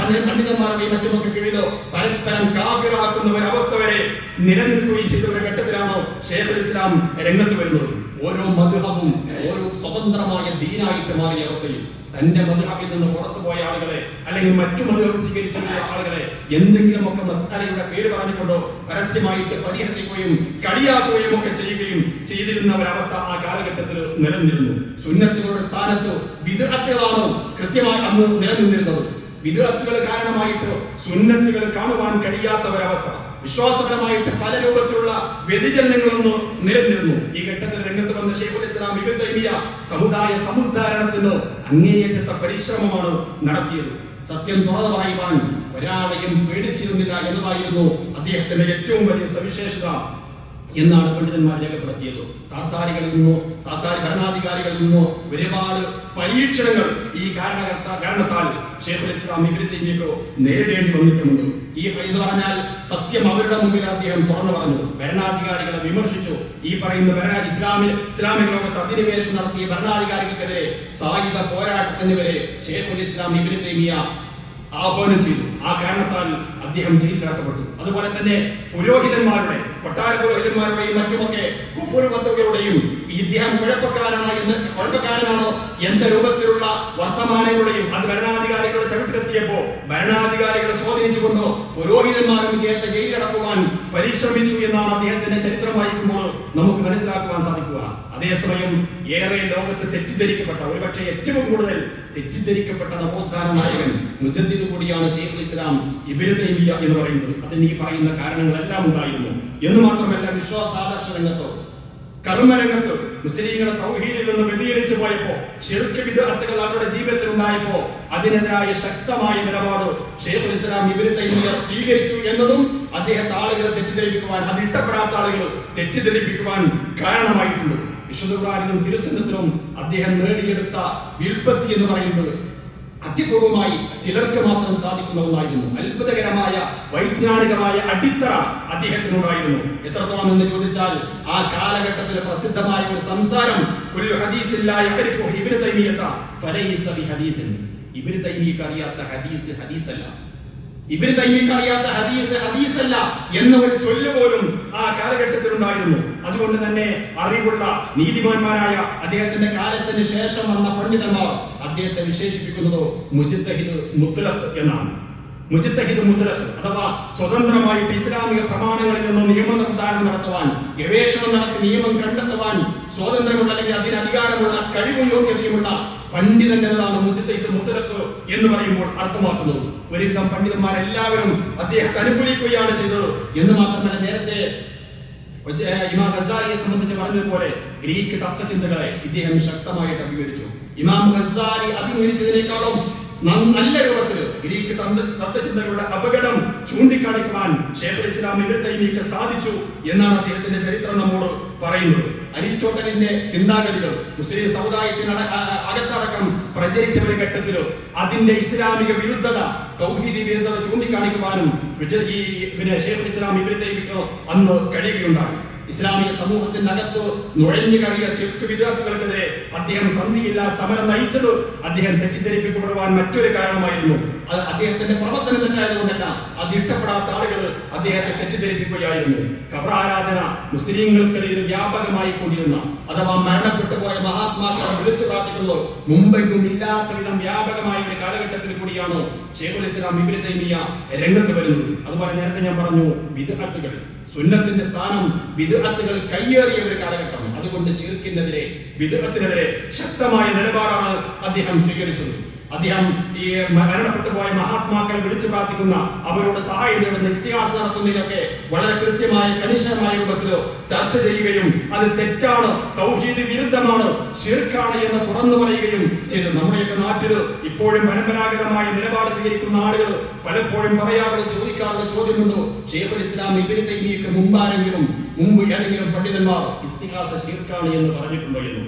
പണ്ഡിതന്മാരുടെയും മറ്റുമൊക്കെ കീഴിലോ പരസ്പരം കാഫിറാക്കുന്ന ഒരു അവസ്ഥ വരെ നിലനിൽക്കുകയും ചെയ്ത ഒരു ഘട്ടത്തിലാണോ ഷെയ്ഖുൽ ഇസ്ലാം രംഗത്ത് വരുന്നത്. ഓരോ മദ്ഹബും ഓരോ സ്വതന്ത്രമായ ദീനായിട്ട് മാറിയ അവസ്ഥയിൽ തന്റെ മദ്ഹബിൽ നിന്ന് പുറത്തുപോയ ആളുകളെ അല്ലെങ്കിൽ മറ്റു മദ്ഹബ് സ്വീകരിച്ച ആളുകളെ എന്തെങ്കിലുമൊക്കെ മസ്അലയുടെ പേര് പറഞ്ഞുകൊണ്ടോ പരസ്യമായിട്ട് പരിഹസിക്കുകയും കളിയാക്കുകയും ഒക്കെ ചെയ്യുകയും ചെയ്തിരുന്ന ഒരവസ്ഥ ആ കാലഘട്ടത്തിൽ നിലനിന്നിരുന്നു. സുന്നത്തുകളുടെ സ്ഥാനത്ത് ബിദ്അത്തുകളാണ് കൃത്യമായി അന്ന് നിലനിന്നിരുന്നത്. ബിദ്അത്തുകൾ കാരണമായിട്ട് സുന്നത്തുകൾ കാണുവാൻ കഴിയാത്ത ഒരവസ്ഥ, വിശ്വാസപരമായിട്ട് പല രൂപത്തിലുള്ള വ്യതിചലനങ്ങളൊന്നും നിലനിന്നിരുന്നു. ഈ ഘട്ടത്തിൽ രംഗത്ത് വന്ന ഷെയ്ഖുൽ ഇസ്ലാം ഇബ്നു തൈമിയ്യ സമുദായ സമുദ്ധാരണത്തിന് അങ്ങേയറ്റത്തെ പരിശ്രമമാണ് നടത്തിയത്. സത്യം തുറന്നു പറയുവാൻ ഒരാളെയും പേടിച്ചിരുന്നില്ല എന്നതായിരുന്നു അദ്ദേഹത്തിന്റെ ഏറ്റവും വലിയ സവിശേഷത എന്നാണ് പണ്ഡിതന്മാർ രേഖപ്പെടുത്തിയത്. താർത്താരി ഭരണാധികാരികളിൽ നിന്നോ ഒരുപാട് പരീക്ഷണങ്ങൾ ഈ കാരണത്താൽ ഷെയ്ഖുൽ ഇസ്ലാം ഇബ്നു തൈമിയ്യക്ക് നേരിടേണ്ടി വന്നിട്ടുമുണ്ട്. എന്ന് പറഞ്ഞാൽ സത്യം അവരുടെ മുമ്പിൽ അദ്ദേഹം തുറന്നു പറഞ്ഞു. ഭരണാധികാരികളെ വിമർശിച്ചു. ഈ പറയുന്ന ഇസ്ലാമിക ലോകത്ത് അധിനിവേശം നടത്തിയ ഭരണാധികാരികൾക്കെതിരെ സായുധ പോരാട്ടത്തിന് വരെ ശൈഖുൽ ഇസ്ലാം ഇബ്നു തൈമിയ ആഹ്വാനം ചെയ്തു. ആ കാരണത്താൽ അദ്ദേഹം ജയിലിലാക്കപ്പെട്ടു. അതുപോലെ തന്നെ പുരോഹിതന്മാരുടെ, കൊട്ടാര പുരോഹിതന്മാരുടെയും മറ്റുമൊക്കെ കുഫ്ർ ഫത്വകളുടെയും ഇദ്ദേഹം കുഴപ്പക്കാരനാണോ എന്ന രൂപത്തിലുള്ള വർത്തമാനങ്ങളുടെയും അത് ഭരണാധികാരികളുടെ ചവിട്ടിലെത്തിയപ്പോ ഭരണാധികാരികളെ സ്വാധീനിച്ചുകൊണ്ടോ പുരോഹിതന്മാരും ഇദ്ദേഹത്തെ ജയിലിലടക്കുവാൻ പരിശ്രമിച്ചു എന്നാണ് അദ്ദേഹത്തിന്റെ ചരിത്രം വായിക്കുമ്പോൾ നമുക്ക് മനസ്സിലാക്കുവാൻ സാധിക്കുക. അതേസമയം ഏറെ ലോകത്ത് തെറ്റിദ്ധരിക്കപ്പെട്ട, ഒരുപക്ഷെ ഏറ്റവും കൂടുതൽ തെറ്റിദ്ധരിക്കപ്പെട്ട നവോത്ഥാന നായകൻ മുജദ്ദിദ് കൂടിയാണ് ശൈഖുൽ ഇസ്ലാം ഇബ്നു തൈമിയ എന്ന് പറയുന്നത്. അതിന് ഈ പറയുന്ന കാരണങ്ങളെല്ലാം ഉണ്ടായിരുന്നു എന്ന് മാത്രമല്ല, വിശ്വാസാദർശ രംഗത്തോ കർമ്മരംഗത്ത് മുസ്ലിങ്ങളെ തൗഹീദിൽ നിന്ന് വ്യതിചലിച്ചു പോയപ്പോ, ശിർക്ക് ബിദ്അത്തുകൾ അവരുടെ ജീവിതത്തിൽ ഉണ്ടായപ്പോ അതിനെതിരായ ശക്തമായ നിലപാട് ശൈഖുൽ ഇസ്ലാം ഇബ്നു തൈമിയ സ്വീകരിച്ചു എന്നതും അദ്ദേഹത്തെ ആളുകളെ തെറ്റിദ്ധരിപ്പിക്കുവാൻ, അത് ഇഷ്ടപ്പെടാത്ത ആളുകൾ തെറ്റിദ്ധരിപ്പിക്കുവാൻ കാരണമായിട്ടുണ്ട്. വിശുദ്ധ ഖുർആനിലും തിരുസുന്നത്തിലും അദ്ദേഹം നേടിയെടുത്ത വിൽപ്പത്തി എന്ന് പറയുന്നത് അത്യപൂർവമായി ചിലർക്ക് മാത്രം സാധിക്കുന്ന ഒന്നായിരുന്നു. അത്ഭുതകരമായ വൈജ്ഞാനികമായ അടിത്തറ അദ്ദേഹത്തിനുണ്ടായിരുന്നു. എത്രത്തോളം എന്ന് ചോദിച്ചാൽ ആ കാലഘട്ടത്തിലെ പ്രസിദ്ധമായ ഒരു സംസാരം, കുല്ലു ഹദീസിൻ ലാ യഅരിഫു ഇബ്നു തൈമിയ്യത ഫലൈസ ബിഹദീസിൻ. ഇബ്നു തൈമിയ്യക്ക് അറിയാത്ത ഹദീസ് ഹദീസല്ല, ഇബ്നു തൈമിയ്യക്ക് അറിയാത്ത ഹദീസ് ഹദീസല്ല എന്ന ഒരു ചൊല്ല് പോലും ആ കാലഘട്ടത്തിൽ ഉണ്ടായിരുന്നു. അതുകൊണ്ട് തന്നെ അറിവുള്ള നീതിമാന്മാരായ അദ്ദേഹത്തിന്റെ കാലത്തിന് ശേഷം വന്ന പണ്ഡിതന്മാർ അദ്ദേഹത്തെ വിശേഷിപ്പിക്കുന്നത് മുജ്തഹിദ് മുത്ലഖ് എന്നാണ്. മുജ്തഹിദ് മുത്ലഖ് അഥവാ സ്വതന്ത്രമായിട്ട് ഇസ്ലാമിക പ്രമാണങ്ങളിൽ നിന്ന് നിയമനിർദ്ധാരണം നടത്തുവാൻ, ഗവേഷണം നടത്തി നിയമം കണ്ടെത്തുവാൻ സ്വാതന്ത്ര്യമുള്ള അല്ലെങ്കിൽ അതിന് അധികാരമുള്ള കഴിവും യോഗ്യതയുമുള്ള പണ്ഡിതൻ എന്നതാണ് മുജ്തഹിദ് മുത്ലഖ് എന്ന് പറയുമ്പോൾ അർത്ഥമാക്കുന്നത്. ഒരുവിധം പണ്ഡിതന്മാരെല്ലാവരും അദ്ദേഹത്തെ അനുകൂലിക്കുകയാണ് ചെയ്തത് എന്ന് മാത്രമല്ല, നേരത്തെ ഇമാം ഗസാലിയെ സംബന്ധിച്ച് പറഞ്ഞതുപോലെ ഗ്രീക്ക് തത്വചിന്തകളെ ഇദ്ദേഹം ശക്തമായിട്ട് അഭിമുഖീകരിച്ചു. ഇമാം ഗസാലി അഭിമുഖീകരിച്ചതിനേക്കാളും നല്ല രൂപത്തിൽ ഗ്രീക്ക് തത്വചിന്തകളുടെ അപകടം ചൂണ്ടിക്കാണിക്കുവാൻ ശൈഖുൽ ഇസ്ലാം ഇബ്നു തൈമിയ്യക്ക് സാധിച്ചു എന്നാണ് അദ്ദേഹത്തിന്റെ ചരിത്രം നമ്മോട് പറയുന്നത്. അരിസ്റ്റോട്ടലിന്റെ ചിന്താഗതികൾ മുസ്ലിം സമുദായത്തിന് അകത്തടക്കം പ്രചരിച്ച ഒരു ഘട്ടത്തിൽ അതിന്റെ ഇസ്ലാമിക വിരുദ്ധത, തൗഹീദി വിരുദ്ധത ചൂണ്ടിക്കാണിക്കുവാനും ശൈഖുൽ ഇസ്ലാം ഇബ്നു തൈമിയ്യക്ക് അന്ന് കഴിയുകയുണ്ടായി. ഇസ്ലാമിക സമൂഹത്തിനകത്ത് നുഴഞ്ഞു കയറിയ ശിർക്ക് ബിദ്അത്തുകൾക്കെതിരെ അദ്ദേഹം സന്ധിയില്ല സമരം നയിച്ചത് അദ്ദേഹം തെറ്റിദ്ധരിപ്പിക്കപ്പെടുവാൻ മറ്റൊരു കാരണമായിരുന്നു. അത് അദ്ദേഹത്തിന്റെ പ്രവർത്തനം തെറ്റായതുകൊണ്ടല്ല, അത് ഇഷ്ടപ്പെടാത്ത ആളുകൾ അദ്ദേഹത്തെ തെറ്റിദ്ധരിപ്പിക്കുകയായിരുന്നു. ഖബറാരാധന മുസ്ലിങ്ങൾക്കിടയിൽ വ്യാപകമായി കൊണ്ടിരുന്ന, അഥവാ മരണപ്പെട്ടു പോയ മഹാത്മാക്കളെ വിളിച്ചു പ്രാർത്ഥിക്കുന്നത് മുമ്പെങ്ങും ഇല്ലാത്ത വിധം വ്യാപകമായ ഒരു കാലഘട്ടത്തിൽ കൂടിയാണ് ശൈഖുൽ ഇസ്ലാം ഇബ്നു തൈമിയ്യ രംഗത്ത് വരുന്നത്. അതുപോലെ നേരത്തെ ഞാൻ പറഞ്ഞു, ബിദ്അത്തുകൾ, സുന്നത്തിന്റെ സ്ഥാനം ബിദ്അത്തുകൾ കയ്യേറിയ ഒരു കാലഘട്ടം. അതുകൊണ്ട് ശിർക്കിനെതിരെ, ബിദ്അത്തിനെതിരെ ശക്തമായ നിലപാടാണ് അദ്ദേഹം സ്വീകരിച്ചത്. അദ്ദേഹം ഈ മരണപ്പെട്ടു പോയ മഹാത്മാക്കളെ വിളിച്ചു പ്രാർത്ഥിക്കുന്ന, അവരോട് സഹായം നേടുന്ന, ഇസ്തിഹാസ നടത്തുന്നതിനൊക്കെ വളരെ കൃത്യമായ കണിശമായ രൂപത്തിൽ ചർച്ച ചെയ്യുകയും അത് തെറ്റാണ്, തൗഹീദ് വിരുദ്ധമാണ്, ശിർക്കാണ് എന്ന് തുറന്നു പറയുകയും ചെയ്തു. നമ്മുടെയൊക്കെ നാട്ടിൽ ഇപ്പോഴും പരമ്പരാഗതമായ നിലപാട് സ്വീകരിക്കുന്ന ആളുകൾ പലപ്പോഴും പറയാറുള്ള, ചോദിക്കാറുള്ള ചോദ്യമുണ്ട്, ശൈഖുൽ ഇസ്ലാം ഇബ്നു തൈമിയ്യക്ക് മുമ്പ് ഏതെങ്കിലും പണ്ഡിതന്മാർ ഇസ്തിഹാസ ശിർക്കാണ് എന്ന് പറഞ്ഞിട്ടുണ്ടോ എന്ന്.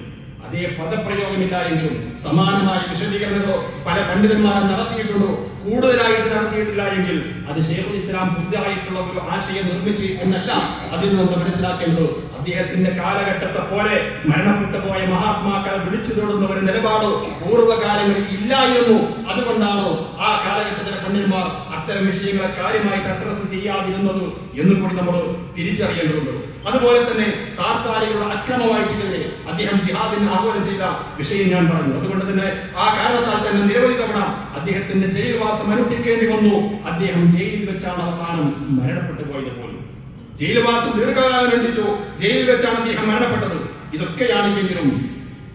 അതേ പദപ്രയോഗമില്ല എങ്കിലും സമാനമായ വിശദീകരണങ്ങളോ പല പണ്ഡിതന്മാരും നടത്തിയിട്ടുണ്ടോ, കൂടുതലായിട്ട് നടത്തിയിട്ടില്ല എങ്കിൽ അത് ശൈഖുൽ ഇസ്ലാം പുതുതായിട്ടുള്ള ഒരു ആശയം നിർമ്മിച്ച് എന്നല്ല അതിൽ നമ്മൾ മനസ്സിലാക്കേണ്ടത്. അദ്ദേഹത്തിന്റെ കാലഘട്ടത്തെ പോലെ മരണപ്പെട്ടു പോയ മഹാത്മാക്കളെ വിളിച്ചു തൊടുന്ന ഒരു നിലപാട് പൂർവ്വകാലങ്ങളിൽ ഇല്ലായിരുന്നു. അതുകൊണ്ടാണ് ആ കാലഘട്ടത്തിലെ പണ്ഡിതന്മാർ അത്തരം വിഷയങ്ങളെ കാര്യമായിട്ട് അഡ്രസ് ചെയ്യാതിരുന്നത് എന്നുകൂടി നമ്മൾ തിരിച്ചറിയേണ്ടതുണ്ട്. അതുപോലെ തന്നെ താർത്താരികളുടെ അക്രമവാഴ്ചക്കെതിരെ അദ്ദേഹം ജിഹാദിന് ആഹ്വാനം ചെയ്ത വിഷയം ഞാൻ പറഞ്ഞു. അതുകൊണ്ട് തന്നെ ആ കാരണത്താൽ തന്നെ നിരവധി തവണ അദ്ദേഹത്തിന്റെ ജയിൽവാസം അനുഷ്ഠിക്കേണ്ടി വന്നു. അദ്ദേഹം ജയിലിൽ വെച്ചാണ് അവസാനം മരണപ്പെട്ടു പോയത് പോലും. ജയിൽവാസം ദീർഘകാലം അനുഷ്ഠിച്ചു, ജയിലിൽ വെച്ചാണ് അദ്ദേഹം മരണപ്പെട്ടത്. ഇതൊക്കെയാണെങ്കിലും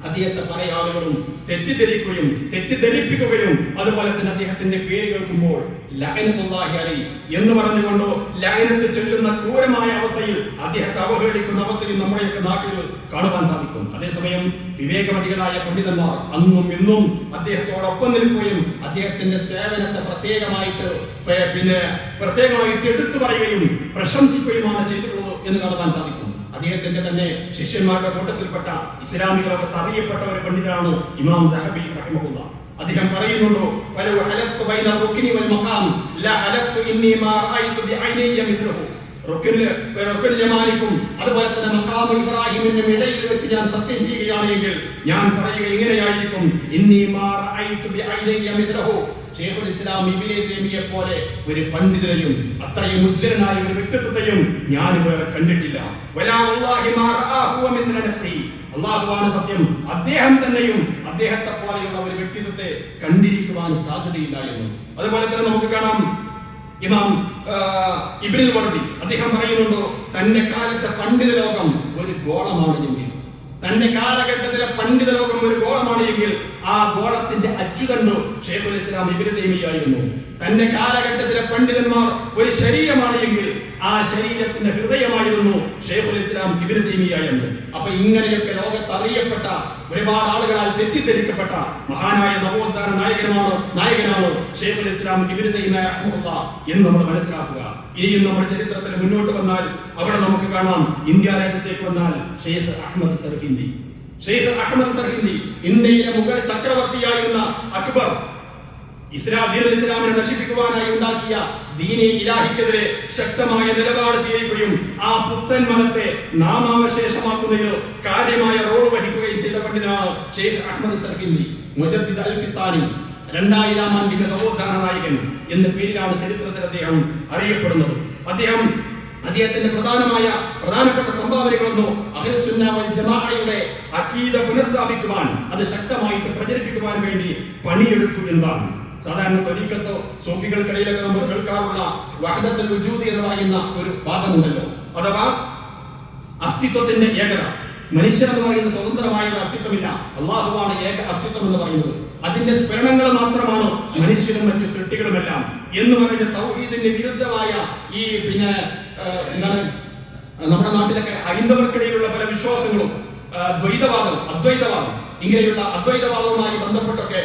അദ്ദേഹത്തെ പല ആളുകളും തെറ്റിദ്ധരിക്കുകയും തെറ്റിദ്ധരിപ്പിക്കുകയും അതുപോലെ തന്നെ അദ്ദേഹത്തിന്റെ പേര് കേൾക്കുമ്പോൾ ലഅനത്തുല്ലാഹി അലൈഹി എന്ന് പറഞ്ഞുകൊണ്ട് ലഅനത്ത് ചൊല്ലുന്ന ക്രൂരമായ അവസ്ഥയിൽ അദ്ദേഹത്തെ അവഹേളിക്കുന്ന അവസ്ഥയിൽ നമ്മുടെയൊക്കെ നാട്ടിൽ കാണുവാൻ സാധിക്കും. അതേസമയം വിവേകമതികളായ പണ്ഡിതന്മാർ അന്നും ഇന്നും അദ്ദേഹത്തോടൊപ്പം നിൽക്കുകയും അദ്ദേഹത്തിന്റെ സേവനത്തെ പ്രത്യേകമായിട്ട് എടുത്തു പറയുകയും പ്രശംസിക്കുകയുമാണ് ചെയ്തിട്ടുള്ളത് എന്ന് കാണുവാൻ സാധിക്കും. അദ്ദേഹത്തിന്റെ തന്നെ ശിഷ്യന്മാരുടെ കൂട്ടത്തിൽപ്പെട്ട ഇസ്ലാമിക ലോകത്ത് അറിയപ്പെട്ട ഒരു പണ്ഡിതനാണ് ഇമാം ദഹബി റഹിമഹുല്ലാഹ്. അദ്ദേഹം പറയുന്നുണ്ടോ ഫലു ഹലഫ്തു ബൈന റുക്നി വൽ മഖാം ലാ ഹലഫ്തു ഇന്നി മാ റഅയ്തു ബിഐനയ്യ മിത്ലഹു. റുക്നുൽ യമാനിക്കും അതുപോലെ തന്നെ മഖാം ഇബ്രാഹിമിനും ഇടയിൽ വെച്ച് ഞാൻ സത്യം ചെയ്യുകയാണെങ്കിൽ ഞാൻ പറയുക ഇങ്ങനെയായിരിക്കും, ഇന്നി മാ റഅയ്തു ബിഐനയ്യ മിത്ലഹു. ശൈഖുൽ ഇസ്ലാം ഇബ്നു തൈമിയ്യയെ പോലെ ഒരു പണ്ഡിതനെയും അത്രയും ഉജ്ജ്വലനായ ഒരു വ്യക്തിത്വത്തെയും ഞാൻ വേറെ കണ്ടിട്ടില്ല. വലാ വല്ലാഹി മാ റആഹു മിസ്ല നഫ്സി. അല്ലാഹുവാണ് സത്യം, അദ്ദേഹം തന്നെയും അദ്ദേഹത്തെ പോലെയുള്ള ഒരു വ്യക്തിത്വത്തെ കണ്ടിരിക്കുവാൻ സാധ്യതയില്ല എന്ന്. അതുപോലെ തന്നെ നമുക്ക് കാണാം ഇമാം ഇബ്നുൽ വർദി അദ്ദേഹം പറയുന്നുണ്ടോ തന്റെ കാലത്തെ പണ്ഡിത ലോകം ഒരു ഗോളമാണ് എങ്കിൽ, തന്റെ കാലഘട്ടത്തിലെ പണ്ഡിത ലോകം ഒരു ഗോളമാണ് എങ്കിൽ ആ ഗോളത്തിന്റെ അച്ചുതണ്ടു ശൈഖുൽ ഇസ്ലാം ഇബ്നു തൈമിയ്യ ആയിരുന്നു. തന്റെ കാലഘട്ടത്തിലെ പണ്ഡിതന്മാർ ഒരു ശരീരമാണ് എങ്കിൽ ആ ശരീരത്തിന്റെ ഹൃദയമായിരുന്നു ശൈഖുൽ ഇസ്ലാം ഇബ്നു തൈമിയ്യ എന്ന്. അപ്പൊ ഇങ്ങനെയൊക്കെ ലോകത്ത് അറിയപ്പെട്ട ഒരുപാട് ആളുകളാൽ തെറ്റിദ്ധരിക്കപ്പെട്ട മഹാനായ നവോത്ഥാന നായകനാണ് ശൈഖുൽ ഇസ്ലാം ഇബ്നു തൈമിയ്യ റഹ്മത്തുള്ളാഹി എന്ന് നമ്മൾ മനസ്സിലാക്കുക. ഇനിയും നമ്മൾ ചരിത്രത്തിൽ മുന്നോട്ട് വന്നാൽ അവിടെ നമുക്ക് കാണാം, ഇന്ത്യ രാജ്യത്തേക്ക് വന്നാൽ ഷെയ്ഖ് അഹ്മദ് സർഹിന്ദി. ഇന്ത്യയിലെ മുഗൾ ചക്രവർത്തിയായിരുന്ന അക്ബർ ഇസ്ലാമിനെ നശിപ്പിക്കുവാനായി ഉണ്ടാക്കിയ ദീനെ ഇലാഹിക്കെതിരെ ശക്തമായ നിലപാട് സ്വീകരിക്കുകയും ആ പുത്തൻ മതത്തെ നാമാവശേഷമാക്കുന്നതിൽ കാര്യമായ റോൾ വഹിക്കുകയും ചെയ്ത പണ്ഡിതനാണ് ഷെയ്ഖ് അഹ്മദ് സർഹിന്ദി. മുജദ്ദിദ് അൽ ഫിത്താനി, 2000 ആണ്ടിന്റെ നവോത്ഥാന നായകൻ എന്ന പേരിലാണ് ചരിത്രത്തിൽ അദ്ദേഹം അറിയപ്പെടുന്നത്. അദ്ദേഹത്തിന്റെ പ്രധാനപ്പെട്ട സംഭാവനകളൊന്നും അഹ്ലുസുന്ന വൽ ജമാഅയുടെ അഖീദ പുനഃസ്ഥാപിക്കുവാൻ, അത് ശക്തമായിട്ട് പ്രചരിപ്പിക്കുവാൻ വേണ്ടി പണിയെടുത്തു എന്നതാണ്. സാധാരണ ത്വരീഖത്തോ സൂഫികൾക്കിടയിലൊക്കെ നമ്മൾ കേൾക്കാറുള്ള വഹദത്തുൽ വുജൂദ് എന്ന് പറയുന്ന ഒരു വാദമുണ്ടല്ലോ, അഥവാ അസ്തിത്വത്തിന്റെ ഏകത. മനുഷ്യൻ എന്ന് പറയുന്ന സ്വതന്ത്രമായ ഒരു അസ്തിത്വമില്ല, അള്ളാഹുവാണ് ഏക അസ്തിത്വം എന്ന് പറയുന്നത്. അതിന്റെ സ്ഫുരണങ്ങൾ മാത്രമാണ് മനുഷ്യനും മറ്റു സൃഷ്ടികളുമെല്ലാം എന്ന് പറയുന്ന തൗഹീദിന്റെ വിരുദ്ധമായ ഈ നമ്മുടെ നാട്ടിലൊക്കെ ഹൈന്ദവർക്കിടയിലുള്ള പല വിശ്വാസങ്ങളും ദ്വൈതവാദം, അദ്വൈതവാദം, ഇങ്ങനെയുള്ള അദ്വൈതവാദവുമായി ബന്ധപ്പെട്ടൊക്കെ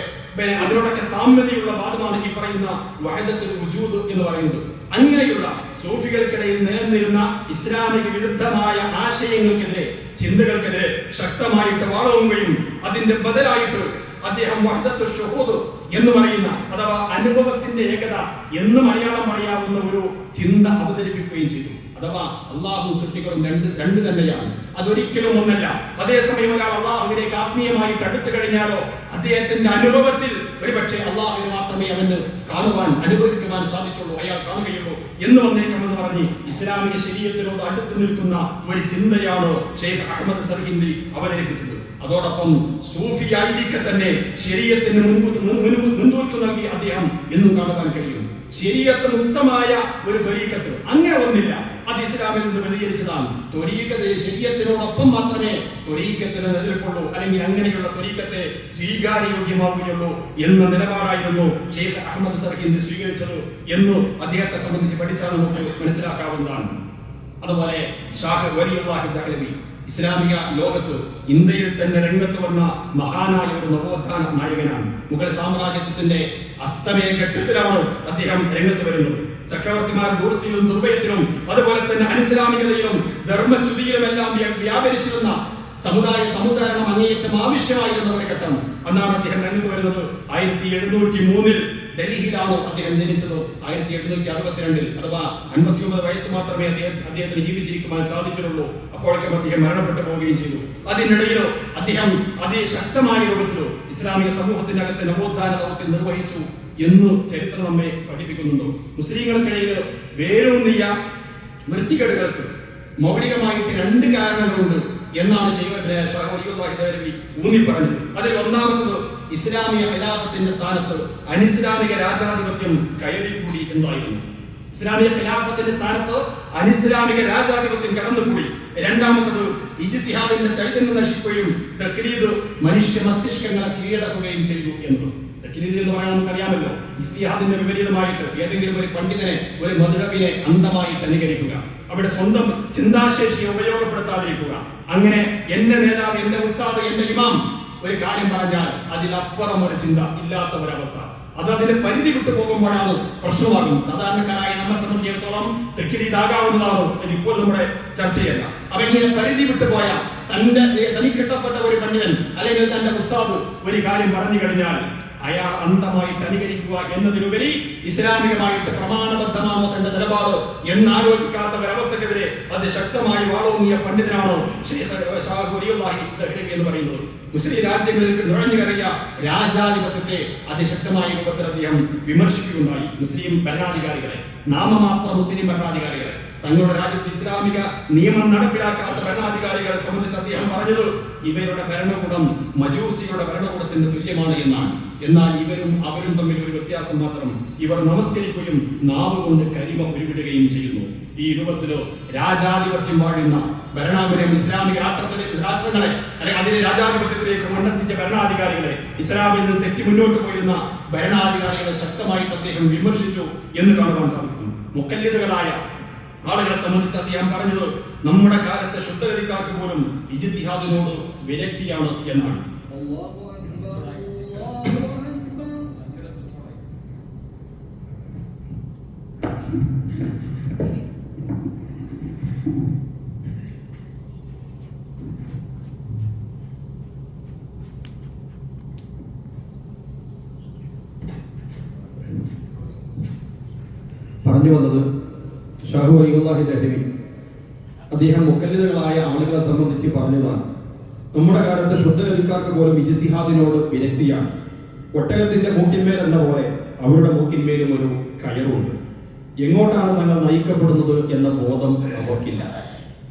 അതിനോടൊക്കെ സാമ്യതയുള്ള വാദമാണ് ഈ പറയുന്ന വഹദത്തുൽ വുജൂദ് എന്ന് പറയുന്നത്. അങ്ങനെയുള്ള സൂഫികൾക്കിടയിൽ നിലനിന്നിരുന്ന ഇസ്ലാമിക വിരുദ്ധമായ ആശയങ്ങൾക്കെതിരെ, ചിന്തകൾക്കെതിരെ ശക്തമായിട്ട് വാളോങ്ങുകയും അതിന്റെ ബദലായിട്ട് അദ്ദേഹം വഹദത്തുൽ ശുഹൂദ് എന്ന് പറയുന്ന, അഥവാ അനുഭവത്തിന്റെ ഏകത എന്ന് മലയാളം പറയാവുന്ന ഒരു ചിന്ത അവതരിപ്പിക്കുകയും ചെയ്തു. അഥവാ അള്ളാഹു സൃഷ്ടികളും രണ്ട് തന്നെയാണ്, അതൊരിക്കലും ഒന്നല്ല. അതേസമയം ഒരാൾ അള്ളാഹുവിലേക്ക് ആത്മീയമായിട്ട് അടുത്തു കഴിഞ്ഞാലോ അദ്ദേഹത്തിന്റെ അനുഭവത്തിൽ ഒരുപക്ഷെ അള്ളാഹുവിനെ മാത്രമേ അവന് കാണുവാൻ, അനുഭവിക്കുവാൻ സാധിച്ചുള്ളൂ, അയാൾ കാണുകയുള്ളൂ എന്ന് വന്നേക്കാമെന്ന് പറഞ്ഞ് ഇസ്ലാമിക ശരീഅത്തിനോട് അടുത്തു നിൽക്കുന്ന ഒരു ചിന്തയാണ് ഷെയ്ഖ് അഹ്മദ് സർഹിന്ദി അവതരിപ്പിച്ചത്. അതോടൊപ്പം സൂഫിയായിരിക്കെ തന്നെ ശരീഅത്തിന് മുൻതൂക്കം നൽകി അദ്ദേഹം എന്നും കാണുവാൻ കഴിയും. ശരീഅത്ത് മുക്തമായ ഒരു ത്വരീഖത്ത് അങ്ങനെ ഒന്നില്ല, അത് ഇസ്ലാമിൽ നിന്ന് വ്യതിചരിച്ചതാണ്. ത്വരീഖത്ത് ശരീഅത്തിനോടൊപ്പം മാത്രമേ ത്വരീഖത്തിന് നിലനിൽപ്പുള്ളൂ, അല്ലെങ്കിൽ അങ്ങനെയുള്ള ത്വരീഖത്തെ സ്വീകാര്യോഗ്യമാവുകയുള്ളൂ എന്ന നിലപാടായിരുന്നു ഷെയ്ഖ് അഹ്മദ് സർഹിന്ദി സ്വീകരിച്ചത് എന്ന് അദ്ദേഹത്തെ സംബന്ധിച്ച് പഠിച്ചാൽ നമുക്ക് മനസ്സിലാക്കാവുന്നതാണ്. അതുപോലെ ഷാഹ് വലിയുല്ലാഹി ദഹ്ലവി ഇസ്ലാമിക ലോകത്ത് ഇന്ത്യയിൽ തന്നെ രംഗത്ത് വന്ന മഹാനായ ഒരു നവോത്ഥാന നായകനാണ്. മുഗൾ സാമ്രാജ്യത്തിന്റെ അസ്തമയ ഘട്ടത്തിലാണ് അദ്ദേഹം രംഗത്ത് വരുന്നത്. ചക്രവർത്തിമാർ ദൂരത്തിലും ദുർവയത്തിലും അതുപോലെ തന്നെ അനിസ്ലാമികതയിലും ധർമ്മച്യുതിയിലുമെല്ലാം വ്യാപരിച്ചിരുന്ന സമുദായം അങ്ങേയറ്റം ആവശ്യമായിരുന്ന ഒരു ഘട്ടം. അന്നാണ് അദ്ദേഹം രംഗത്ത് വരുന്നത്. 1703 ഡൽഹിയിലാണ് അദ്ദേഹം ജനിച്ചത്. 1762 അഥവാ 59 വയസ്സ് മാത്രമേ അദ്ദേഹത്തിന് ജീവിച്ചിരിക്കുവാൻ സാധിച്ചിട്ടുള്ളൂ. അപ്പോഴേക്കും അദ്ദേഹം മരണപ്പെട്ടു പോവുകയും ചെയ്തു. അതിനിടയിൽ അദ്ദേഹം അതിശക്തമായ രൂപത്തിൽ ഇസ്ലാമിക സമൂഹത്തിന്റെ അകത്ത് നവോത്ഥാന ദൗത്യം നിർവഹിച്ചു എന്ന് ചരിത്രം നമ്മെ പഠിപ്പിക്കുന്നുണ്ടോ. മുസ്ലിങ്ങൾക്കിടയിൽ വേരൂന്നിയ വൃത്തികേടുകൾക്ക് മൗലികമായിട്ട് 2 കാരണങ്ങളുണ്ട് എന്നാണ് ഊന്നി പറഞ്ഞത്. അതിൽ ഒന്നാമത്തത് ഇസ്ലാമിക ഖിലാഫത്തിന്റെ സ്ഥാനത്ത് അനിസ്ലാമിക രാജാധിപത്യം കയറിക്കൂടി എന്നായിരുന്നു. ഇസ്ലാമിക ഖിലാഫത്തിന്റെ സ്ഥാനത്ത് അനിസ്ലാമിക രാജാധിപത്യം കടന്നുകൂടി. രണ്ടാമത്തത് ഇജ്തിഹാദിന്റെ ചൈതന്യം നശിക്കുകയും തഖ്ലീദ് മനുഷ്യ മസ്തിഷ്കങ്ങളെ കീഴടക്കുകയും ചെയ്തു എന്നത്. തഖ്ലീദ് എന്ന് പറയാൻ നമുക്കറിയാമല്ലോ, ഇജ്തിഹാദിന്റെ വിപരീതമായിട്ട് ഏതെങ്കിലും ഒരു പണ്ഡിതനെ, ഒരു മദ്ഹബിനെ അന്ധമായിട്ട് അനുകരിക്കുക, അവിടെ സ്വന്തം ചിന്താശേഷിയെ ഉപയോഗപ്പെടുത്താതിരിക്കുക. അങ്ങനെ എന്റെ നേതാവ്, എന്റെ ഉസ്താദ്, എന്റെ ഇമാം ഒരു കാര്യം പറഞ്ഞാൽ അതിലപ്പുറം ഒരു ചിന്ത ഇല്ലാത്ത ഒരവസ്ഥ, അത് അതിന്റെ പരിധി വിട്ടു പോകുമ്പോഴാണ് പ്രശ്നമാകുന്നത്. സാധാരണക്കാരായ നമ്മെ സംബന്ധിച്ചിടത്തോളം തഖ്ലീദാകാവുന്നതാണ്, ഇതിപ്പോൾ നമ്മുടെ ചർച്ചയല്ല. അപ്പൊ ഇങ്ങനെ പരിധി വിട്ടുപോയ തനിക്കിട്ടപ്പെട്ട ഒരു പണ്ഡിതൻ അല്ലെങ്കിൽ തന്റെ ഉസ്താദ് ഒരു കാര്യം പറഞ്ഞു കഴിഞ്ഞാൽ അയാൾ അന്ധമായിട്ട് അനുകരിക്കുക എന്നതിലുപരി ഇസ്ലാമികമായിട്ട് പ്രമാണബദ്ധമാണോ തന്റെ നിലപാട് എന്നാലോചിക്കാത്ത ഒരവസ്ഥക്കെതിരെ അതിശക്തമായി വാളോങ്ങിയ പണ്ഡിതനാണ് ഷാഹ് വലിയുല്ലാഹി ദഹ്ലവി എന്ന് പറയുന്നത്. മുസ്ലിം രാജ്യങ്ങളിൽ നുഴഞ്ഞു കയറിയ രാജാധിപത്യത്തെ അതിശക്തമായ രൂപത്തിൽ അദ്ദേഹം വിമർശിക്കുകയുണ്ടായി. മുസ്ലിം ഭരണാധികാരികളെ, നാമമാത്ര മുസ്ലിം ഭരണാധികാരികളെ, തങ്ങളുടെ രാജ്യത്ത് ഇസ്ലാമിക നിയമം നടപ്പിലാക്കാത്ത ഭരണാധികാരികളെ സംബന്ധിച്ച് അദ്ദേഹം പറഞ്ഞത് ഇവരുടെ ഭരണകൂടം മജൂസികളുടെ ഭരണകൂടത്തിന് തുല്യമാണ് എന്നാണ്. എന്നാൽ ഇവരും അവരും തമ്മിൽ ഒരു വ്യത്യാസം മാത്രം, ഇവർ നമസ്കരിക്കുകയും നാവ് കൊണ്ട് കരിമ ഉരുവിടുകയും ചെയ്യുന്നു. ഈ രൂപത്തിലോ രാജാധിപത്യം വാഴുന്ന ഭരണാധികാരം ഇസ്ലാമിക രാഷ്ട്രങ്ങളെ അല്ലെങ്കിൽ അതിലെ രാജാധിപത്യത്തിലേക്ക് മണ്ണെത്തിച്ച ഭരണാധികാരികളെ, ഇസ്ലാമിൽ നിന്ന് തെറ്റി മുന്നോട്ട് പോയിരുന്ന ഭരണാധികാരികളെ ശക്തമായിട്ട് അദ്ദേഹം വിമർശിച്ചു എന്ന് കാണുവാൻ സാധിക്കും. മുഖല്ലിദുകളായ ആളുകളെ സംബന്ധിച്ച് അദ്ദേഹം പറഞ്ഞത് നമ്മുടെ കാലത്തെ ശുദ്ധഗതിക്കാർക്ക് പോലും ഇജ്തിഹാദിനോട് വിരക്തിയാണ് എന്നാണ്. പറഞ്ഞു വന്നത് ഷാഹു വലിയുല്ലാഹി ദഹ്ലവി അദ്ദേഹം മുഖല്ലിദുകളായ ആളുകളെ സംബന്ധിച്ച് പറഞ്ഞതാണ്. നമ്മുടെ കാലത്ത് ശുദ്ധഗതിക്കാർക്ക് പോലും ഇജ്തിഹാദിനോട് വിരക്തിയാണ്. ഒട്ടകത്തിന്റെ മൂക്കിന്മേൽ എന്ന പോലെ അവരുടെ മൂക്കിന്മേലും ഒരു കയറുണ്ട്. എങ്ങോട്ടാണ് തങ്ങൾ നയിക്കപ്പെടുന്നത് എന്ന ബോധം അവർക്കില്ല.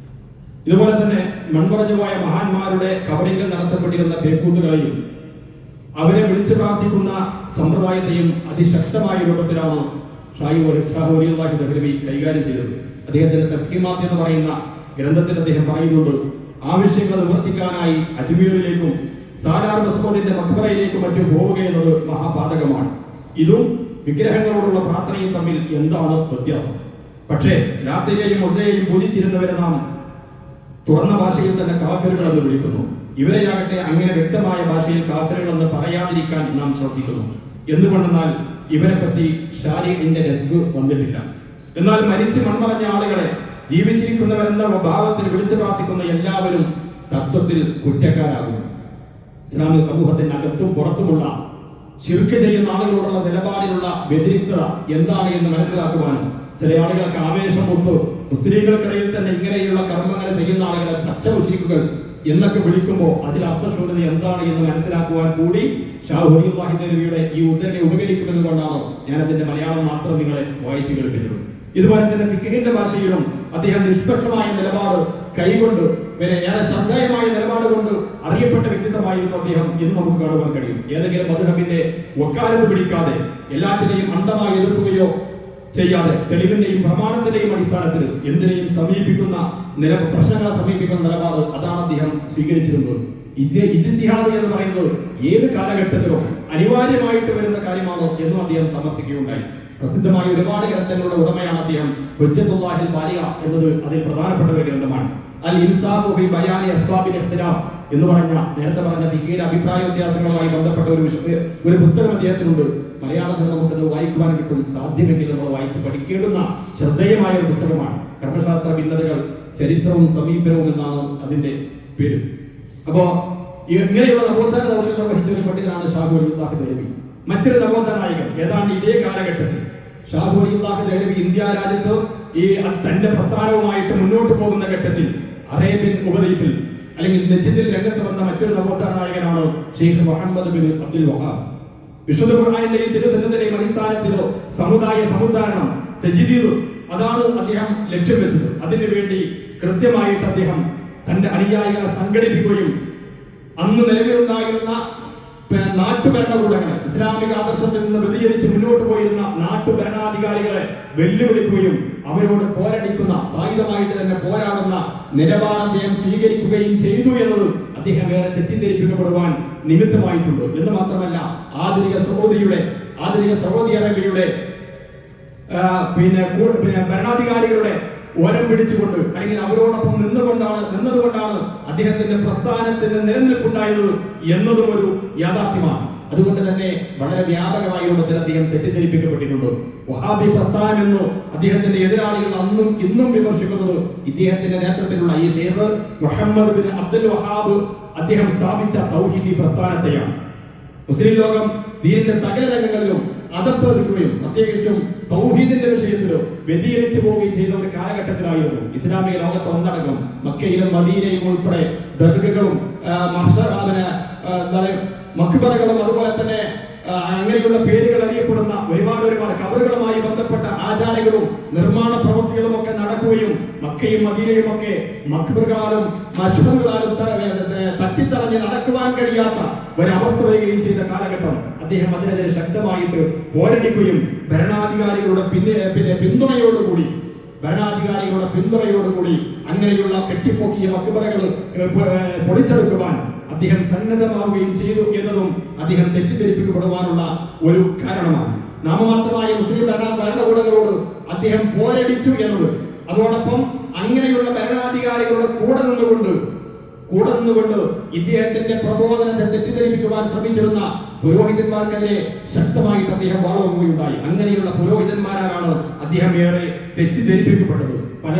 ഇതുപോലെ തന്നെ മൺമറഞ്ഞുപോയ മഹാന്മാരുടെ കബറിങ്കൽ നടത്തപ്പെട്ടിരുന്ന പേക്കൂത്തുകളെയും അവരെ വിളിച്ചു പ്രാർത്ഥിക്കുന്ന സമ്പ്രദായത്തെയും അതിശക്തമായ രൂപത്തിലാണ് ഷാഹു വലിയുല്ലാഹി ദഹ്ലവി കൈകാര്യം ചെയ്തത്. അദ്ദേഹത്തിന്റെ തഫ്ഹീമാത്ത് എന്ന് പറയുന്ന ഗ്രന്ഥത്തിൽ അദ്ദേഹം പറയുന്നുണ്ട്, ആവശ്യങ്ങൾ നിവർത്തിക്കാനായി അജ്മീറിലേക്കും സാലാർ മസ്ഊദിന്റെ മഖ്ബറയിലേക്കും മറ്റും പോവുക എന്നത് മഹാപാതകമാണ്. ഇതും വിഗ്രഹങ്ങളോടുള്ള പ്രാർത്ഥനയും തമ്മിൽ എന്താണ് വ്യത്യാസം? പക്ഷേ ലാത്തയെയും മുസയെയും പൂജിച്ചിരുന്നവരെ നാം തുറന്ന ഭാഷയിൽ തന്നെ കാഫിറുകൾ എന്ന് വിളിക്കുന്നു. ഇവരെയാകട്ടെ അങ്ങനെ വ്യക്തമായ ഭാഷയിൽ കാഫിറുകൾ എന്ന് പറയാതിരിക്കാൻ നാം ശ്രദ്ധിക്കുന്നു. എന്തുകൊണ്ടെന്നാൽ ഇവരെ പറ്റി ഷാരിഇന്റെ നസ്സ് വന്നിട്ടില്ല. എന്നാൽ മരിച്ച് മൺമറഞ്ഞ ആളുകളെ ജീവിച്ചിരിക്കുന്നവരെന്ന ഭാവത്തിൽ വിളിച്ചു പ്രാർത്ഥിക്കുന്ന എല്ലാവരും തത്വത്തിൽ കുറ്റക്കാരാകുന്നു. ഇസ്ലാമിക സമൂഹത്തിനകത്തും പുറത്തുമുള്ള ശിർക്ക് ചെയ്യുന്ന ആളുകളോടുള്ള നിലപാടിലുള്ള വ്യതിരിക്തത എന്താണ് എന്ന് മനസ്സിലാക്കുവാനും ചില ആളുകൾക്ക് ആവേശം മുമ്പ് മുസ്ലിങ്ങൾക്കിടയിൽ തന്നെ ഇങ്ങനെയുള്ള കർമ്മങ്ങൾ ചെയ്യുന്ന ആളുകളെ പച്ചമുശ്രിക്കുകൾ എന്നൊക്കെ വിളിക്കുമ്പോൾ അതിൽ അർത്ഥശൂന്യത എന്താണ് എന്ന് മനസ്സിലാക്കുവാൻ കൂടി ഷാഹു വലിയുല്ലാഹി ദഹ്ലവിയുടെ ഈ ഉദ്ധരണി ഉപകരിക്കുന്നത് കൊണ്ടാണ് ഞാൻ അതിന്റെ മലയാളം മാത്രം നിങ്ങളെ വായിച്ചു കേൾപ്പിച്ചത്. ഇതുപോലെ തന്നെ ഫിഖഹിന്റെ ഭാഷയിലും അദ്ദേഹം നിഷ്പക്ഷമായ നിലപാട് കൈകൊണ്ട് ഏറെ ശ്രദ്ധേയമായ നിലപാട് കൊണ്ട് അറിയപ്പെട്ട വ്യക്തിത്വമായിരുന്നു അദ്ദേഹം എന്ന് നമുക്ക് കാണുവാൻ കഴിയും. ഏതെങ്കിലും മദ്ഹബിന്റെ വക്കാലത്ത് പിടിക്കാതെ എല്ലാത്തിനെയും അന്ധമായി എതിർക്കുകയോ ചെയ്യാതെ തെളിവിന്റെയും പ്രമാണത്തിന്റെയും അടിസ്ഥാനത്തിൽ എന്തിനേയും സമീപിക്കുന്ന പ്രശ്നങ്ങളെ സമീപിക്കുന്ന നിലപാട് അതാണ് അദ്ദേഹം സ്വീകരിച്ചിരുന്നത്. ഇജ്തിഹാദ് എന്ന് പറയുന്നത് ഏത് കാലഘട്ടത്തിലോ അനിവാര്യമായിട്ട് വരുന്ന കാര്യമാണ് എന്നും അദ്ദേഹം സമർത്ഥിക്കുകയുണ്ടായി. പ്രസിദ്ധമായ ഒരുപാട് ഗ്രന്ഥങ്ങളുടെ ഉടമയാണ് അദ്ദേഹം. ഹുജ്ജത്തുല്ലാഹിൽ ബാലിഗ എന്നത് അതിൽ പ്രധാനപ്പെട്ട ഒരു ഗ്രന്ഥമാണ്. അൽ ഇൻസാഫു ഫി ബയാനി അസ്ബാബിൽ ഇഖ്തിലാഫ് എന്ന് പറഞ്ഞ നേരത്തെ പറഞ്ഞ ഫിഖിയുടെ അഭിപ്രായ വ്യത്യാസങ്ങളുമായി ബന്ധപ്പെട്ട ഒരു പുസ്തകം അദ്ദേഹത്തിനുണ്ട്. മലയാളത്തിൽ നമുക്കത് വായിക്കുവാൻ കിട്ടും. സാധ്യമെങ്കിൽ നമ്മൾ വായിച്ച് പഠിക്കേണ്ടുന്ന ശ്രദ്ധേയമായ ഒരു പുസ്തകമാണ്. കർമ്മശാസ്ത്ര ഭിന്നതകൾ, ചരിത്രവും സമീപനവും എന്നാണ് അതിന്റെ പേര്. അപ്പോ ഇങ്ങനെയുള്ള നവോത്ഥാന ദൗത്യം വഹിച്ച ഒരു പണ്ഡിതനാണ് ഷാഹു വലിയുല്ലാഹി ദഹ്ലവി. മറ്റൊരു നവോത്ഥാന നായകൻ ഏതാണ്ട് ഇതേ കാലഘട്ടത്തിൽ ഷാഹു വലിയുല്ലാഹി ദഹ്ലവി ഇന്ത്യ രാജ്യത്ത് ഈ തന്റെ പ്രസ്ഥാനവുമായിട്ട് മുന്നോട്ട് പോകുന്ന ഘട്ടത്തിൽ അറേബ്യൻ ഉപദ്വീപിൽ അല്ലെങ്കിൽ നജിദിൽ രംഗത്ത് വന്ന മറ്റൊരു നവോത്ഥാന നായകനാണ് ഷെയ്ഖ് മുഹമ്മദ് ബിൻ അബ്ദുൽ വഹാബ്. വിശുദ്ധ ഖുർആനിന്റെയും തിരുസന്നത്തിന്റെയും അടിസ്ഥാനത്തിലോ സമുദായ സമുദ്ധാരണം തജ്ദീദ് അതാണ് അദ്ദേഹം ലക്ഷ്യം വെച്ചത്. അതിനുവേണ്ടി കൃത്യമായിട്ട് അദ്ദേഹം തന്റെ അനുയായികളെ സംഘടിപ്പിക്കുകയും അന്ന് നിലവിലുണ്ടായിരുന്ന നാട്ടുഭരണകൂടങ്ങളെ ഇസ്ലാമിക ആദർശത്തിൽ നിന്ന് വ്യതിചലിച്ച് മുന്നോട്ട് പോയിരുന്ന നാട്ടുഭരണാധികാരികളെ വെല്ലുവിളിക്കുകയും അവരോട് പോരടിക്കുന്ന സായുധമായിട്ട് തന്നെ പോരാടുന്ന നിലപാട് അദ്ദേഹം സ്വീകരിക്കുകയും ചെയ്തു എന്നത് അദ്ദേഹം വേറെ തെറ്റിദ്ധരിപ്പിക്കപ്പെടുവാൻ നിമിത്തമായിട്ടുണ്ട്. എന്ന് മാത്രമല്ല ആധുനിക സൗദി അറേബ്യയുടെ ഭരണാധികാരികളുടെ ഓരം പിടിച്ചുകൊണ്ട് അല്ലെങ്കിൽ അവരോടൊപ്പം നിന്നതുകൊണ്ടാണ് അദ്ദേഹത്തിന്റെ പ്രസ്ഥാനത്തിന് നിലനിൽപ്പുണ്ടായത് എന്നതും ഒരു യാഥാർത്ഥ്യമാണ്. അതുകൊണ്ട് തന്നെ വളരെ വ്യാപകമായ രൂപത്തിൽ അദ്ദേഹം തെറ്റിദ്ധരിപ്പിക്കപ്പെട്ടിട്ടുണ്ട്. വഹാബി പ്രസ്ഥാനം എന്ന് അദ്ദേഹത്തിന്റെ എതിരാളികൾ അന്നും ഇന്നും വിമർശിക്കുന്നത് ഇദ്ദേഹത്തിന്റെ നേതൃത്വത്തിലുള്ള ഈ ഷെയ്ഖ് മുഹമ്മദ് ബിൻ അബ്ദുൽ വഹാബ് അദ്ദേഹം സ്ഥാപിച്ച തൗഹീദി പ്രസ്ഥാനത്തെയാണ്. മുസ്ലിം ലോകം ദീനിന്റെ സകല രംഗങ്ങളിലും അധപ്പതിക്കുകയും പ്രത്യേകിച്ചും തൗഹീദിന്റെ വിഷയത്തിലും വ്യതിചലിച്ചു പോവുകയും ചെയ്ത ഒരു കാലഘട്ടത്തിലായിരുന്നു. ഇസ്ലാമിക ലോകത്ത് ഒന്നടങ്കം മക്കയിലും മദീനയും ഉൾപ്പെടെ ദർഗകളും മക്ബറകളും അതുപോലെ തന്നെ അങ്ങനെയുള്ള പേരുകൾ അറിയപ്പെടുന്ന ഒരുപാട് ഖബറുകളുമായി ബന്ധപ്പെട്ട ആചാരങ്ങളും നിർമ്മാണ പ്രവൃത്തികളും ഒക്കെ നടക്കുകയും മക്കയും മദീനയും ഒക്കെ മക്ബറുകളാലും മശ്ഹൂറുകളാലും തട്ടിത്തറഞ്ഞ് നടക്കുവാൻ കഴിയാത്ത ഒരവസ്ഥ വരികയും ചെയ്ത കാലഘട്ടം. അദ്ദേഹം അതിനെതിരെ ശക്തമായിട്ട് പോരടിക്കുകയും ഭരണാധികാരികളുടെ പിന്തുണയോടുകൂടി അങ്ങനെയുള്ള കെട്ടിപ്പൊക്കിയ മക്ബറകൾ പൊളിച്ചെടുക്കുവാൻ അദ്ദേഹം സന്നദ്ധമാവുകയും ചെയ്തു എന്നതും അദ്ദേഹം തെറ്റിദ്ധരിപ്പിക്കപ്പെടുവാനുള്ള ഒരു കാരണമാണ്. നാമമാത്രമായ മുസ്ലിം ഭരണകൂടങ്ങളോട് അദ്ദേഹം പോരടിച്ചു എന്നത്, അതോടൊപ്പം അങ്ങനെയുള്ള ഭരണാധികാരികളുടെ കൂടെ നിന്നുകൊണ്ട് ഇദ്ദേഹത്തിന്റെ പ്രബോധനത്തെ തെറ്റിദ്ധരിപ്പിക്കുവാൻ ശ്രമിച്ചിരുന്ന പുരോഹിതന്മാർക്കെതിരെ ശക്തമായിട്ട് അദ്ദേഹം വാളുകയുണ്ടായി. അങ്ങനെയുള്ള പുരോഹിതന്മാരാണ് അദ്ദേഹം ഏറെ തെറ്റിദ്ധരിപ്പിക്കപ്പെട്ടത്. പല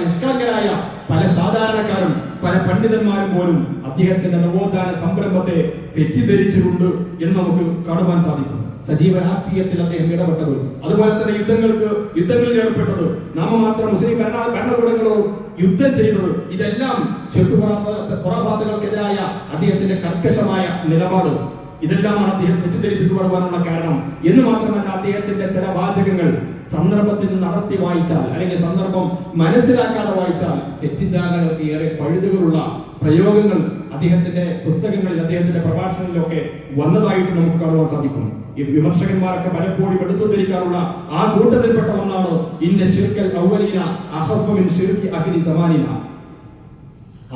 നിഷ്കാമകരായ പല സാധാരണക്കാരും പല പണ്ഡിതന്മാരും പോലും അദ്ദേഹത്തിന്റെ നവോത്ഥാന സംരംഭത്തെ തെറ്റിദ്ധരിച്ചിട്ടുണ്ട് എന്ന് നമുക്ക് കാണുവാൻ സാധിക്കും. സജീവ രാഷ്ട്രീയത്തിൽ അദ്ദേഹം ഇടപെട്ടത്, അതുപോലെ തന്നെ യുദ്ധങ്ങളിൽ ഏർപ്പെട്ടത്, നാമമാത്രം മുസ്ലിം ഭരണകൂടങ്ങളോ യുദ്ധം ചെയ്തത്, ഇതെല്ലാം ഖുറാഫാത്തുകൾക്കെതിരായ അദ്ദേഹത്തിന്റെ കർക്കശമായ നിലപാട്, ഇതെല്ലാമാണ് അദ്ദേഹം തെറ്റിദ്ധരിപ്പിക്കപ്പെടുവാനുള്ള കാരണം. എന്ന് മാത്രമല്ല, അദ്ദേഹത്തിന്റെ ചില വാചകങ്ങൾ സന്ദർഭത്തിൽ നടത്തി വായിച്ചാൽ അല്ലെങ്കിൽ സന്ദർഭം മനസ്സിലാക്കാതെ വായിച്ചാൽ തെറ്റിദ്ധാരണകൾക്ക് ഏറെ പഴുതുകളുള്ള പ്രയോഗങ്ങൾ അദ്ദേഹത്തിന്റെ പുസ്തകങ്ങളിൽ അദ്ദേഹത്തിന്റെ പ്രഭാഷണങ്ങളിലൊക്കെ വന്നതായിട്ട് നമുക്ക് കാണുവാൻ സാധിക്കും. ഈ വിമർശകന്മാരൊക്കെ പലപ്പോഴും എടുത്തു ധരിക്കാറുള്ള ആ കൂട്ടത്തിൽപ്പെട്ട ഒന്നാണ് ഇന്ന ശിർക്കൽ അവലീന അഖഫു മിൻ ശിർക്കി അഹ്ലി സമാനിന.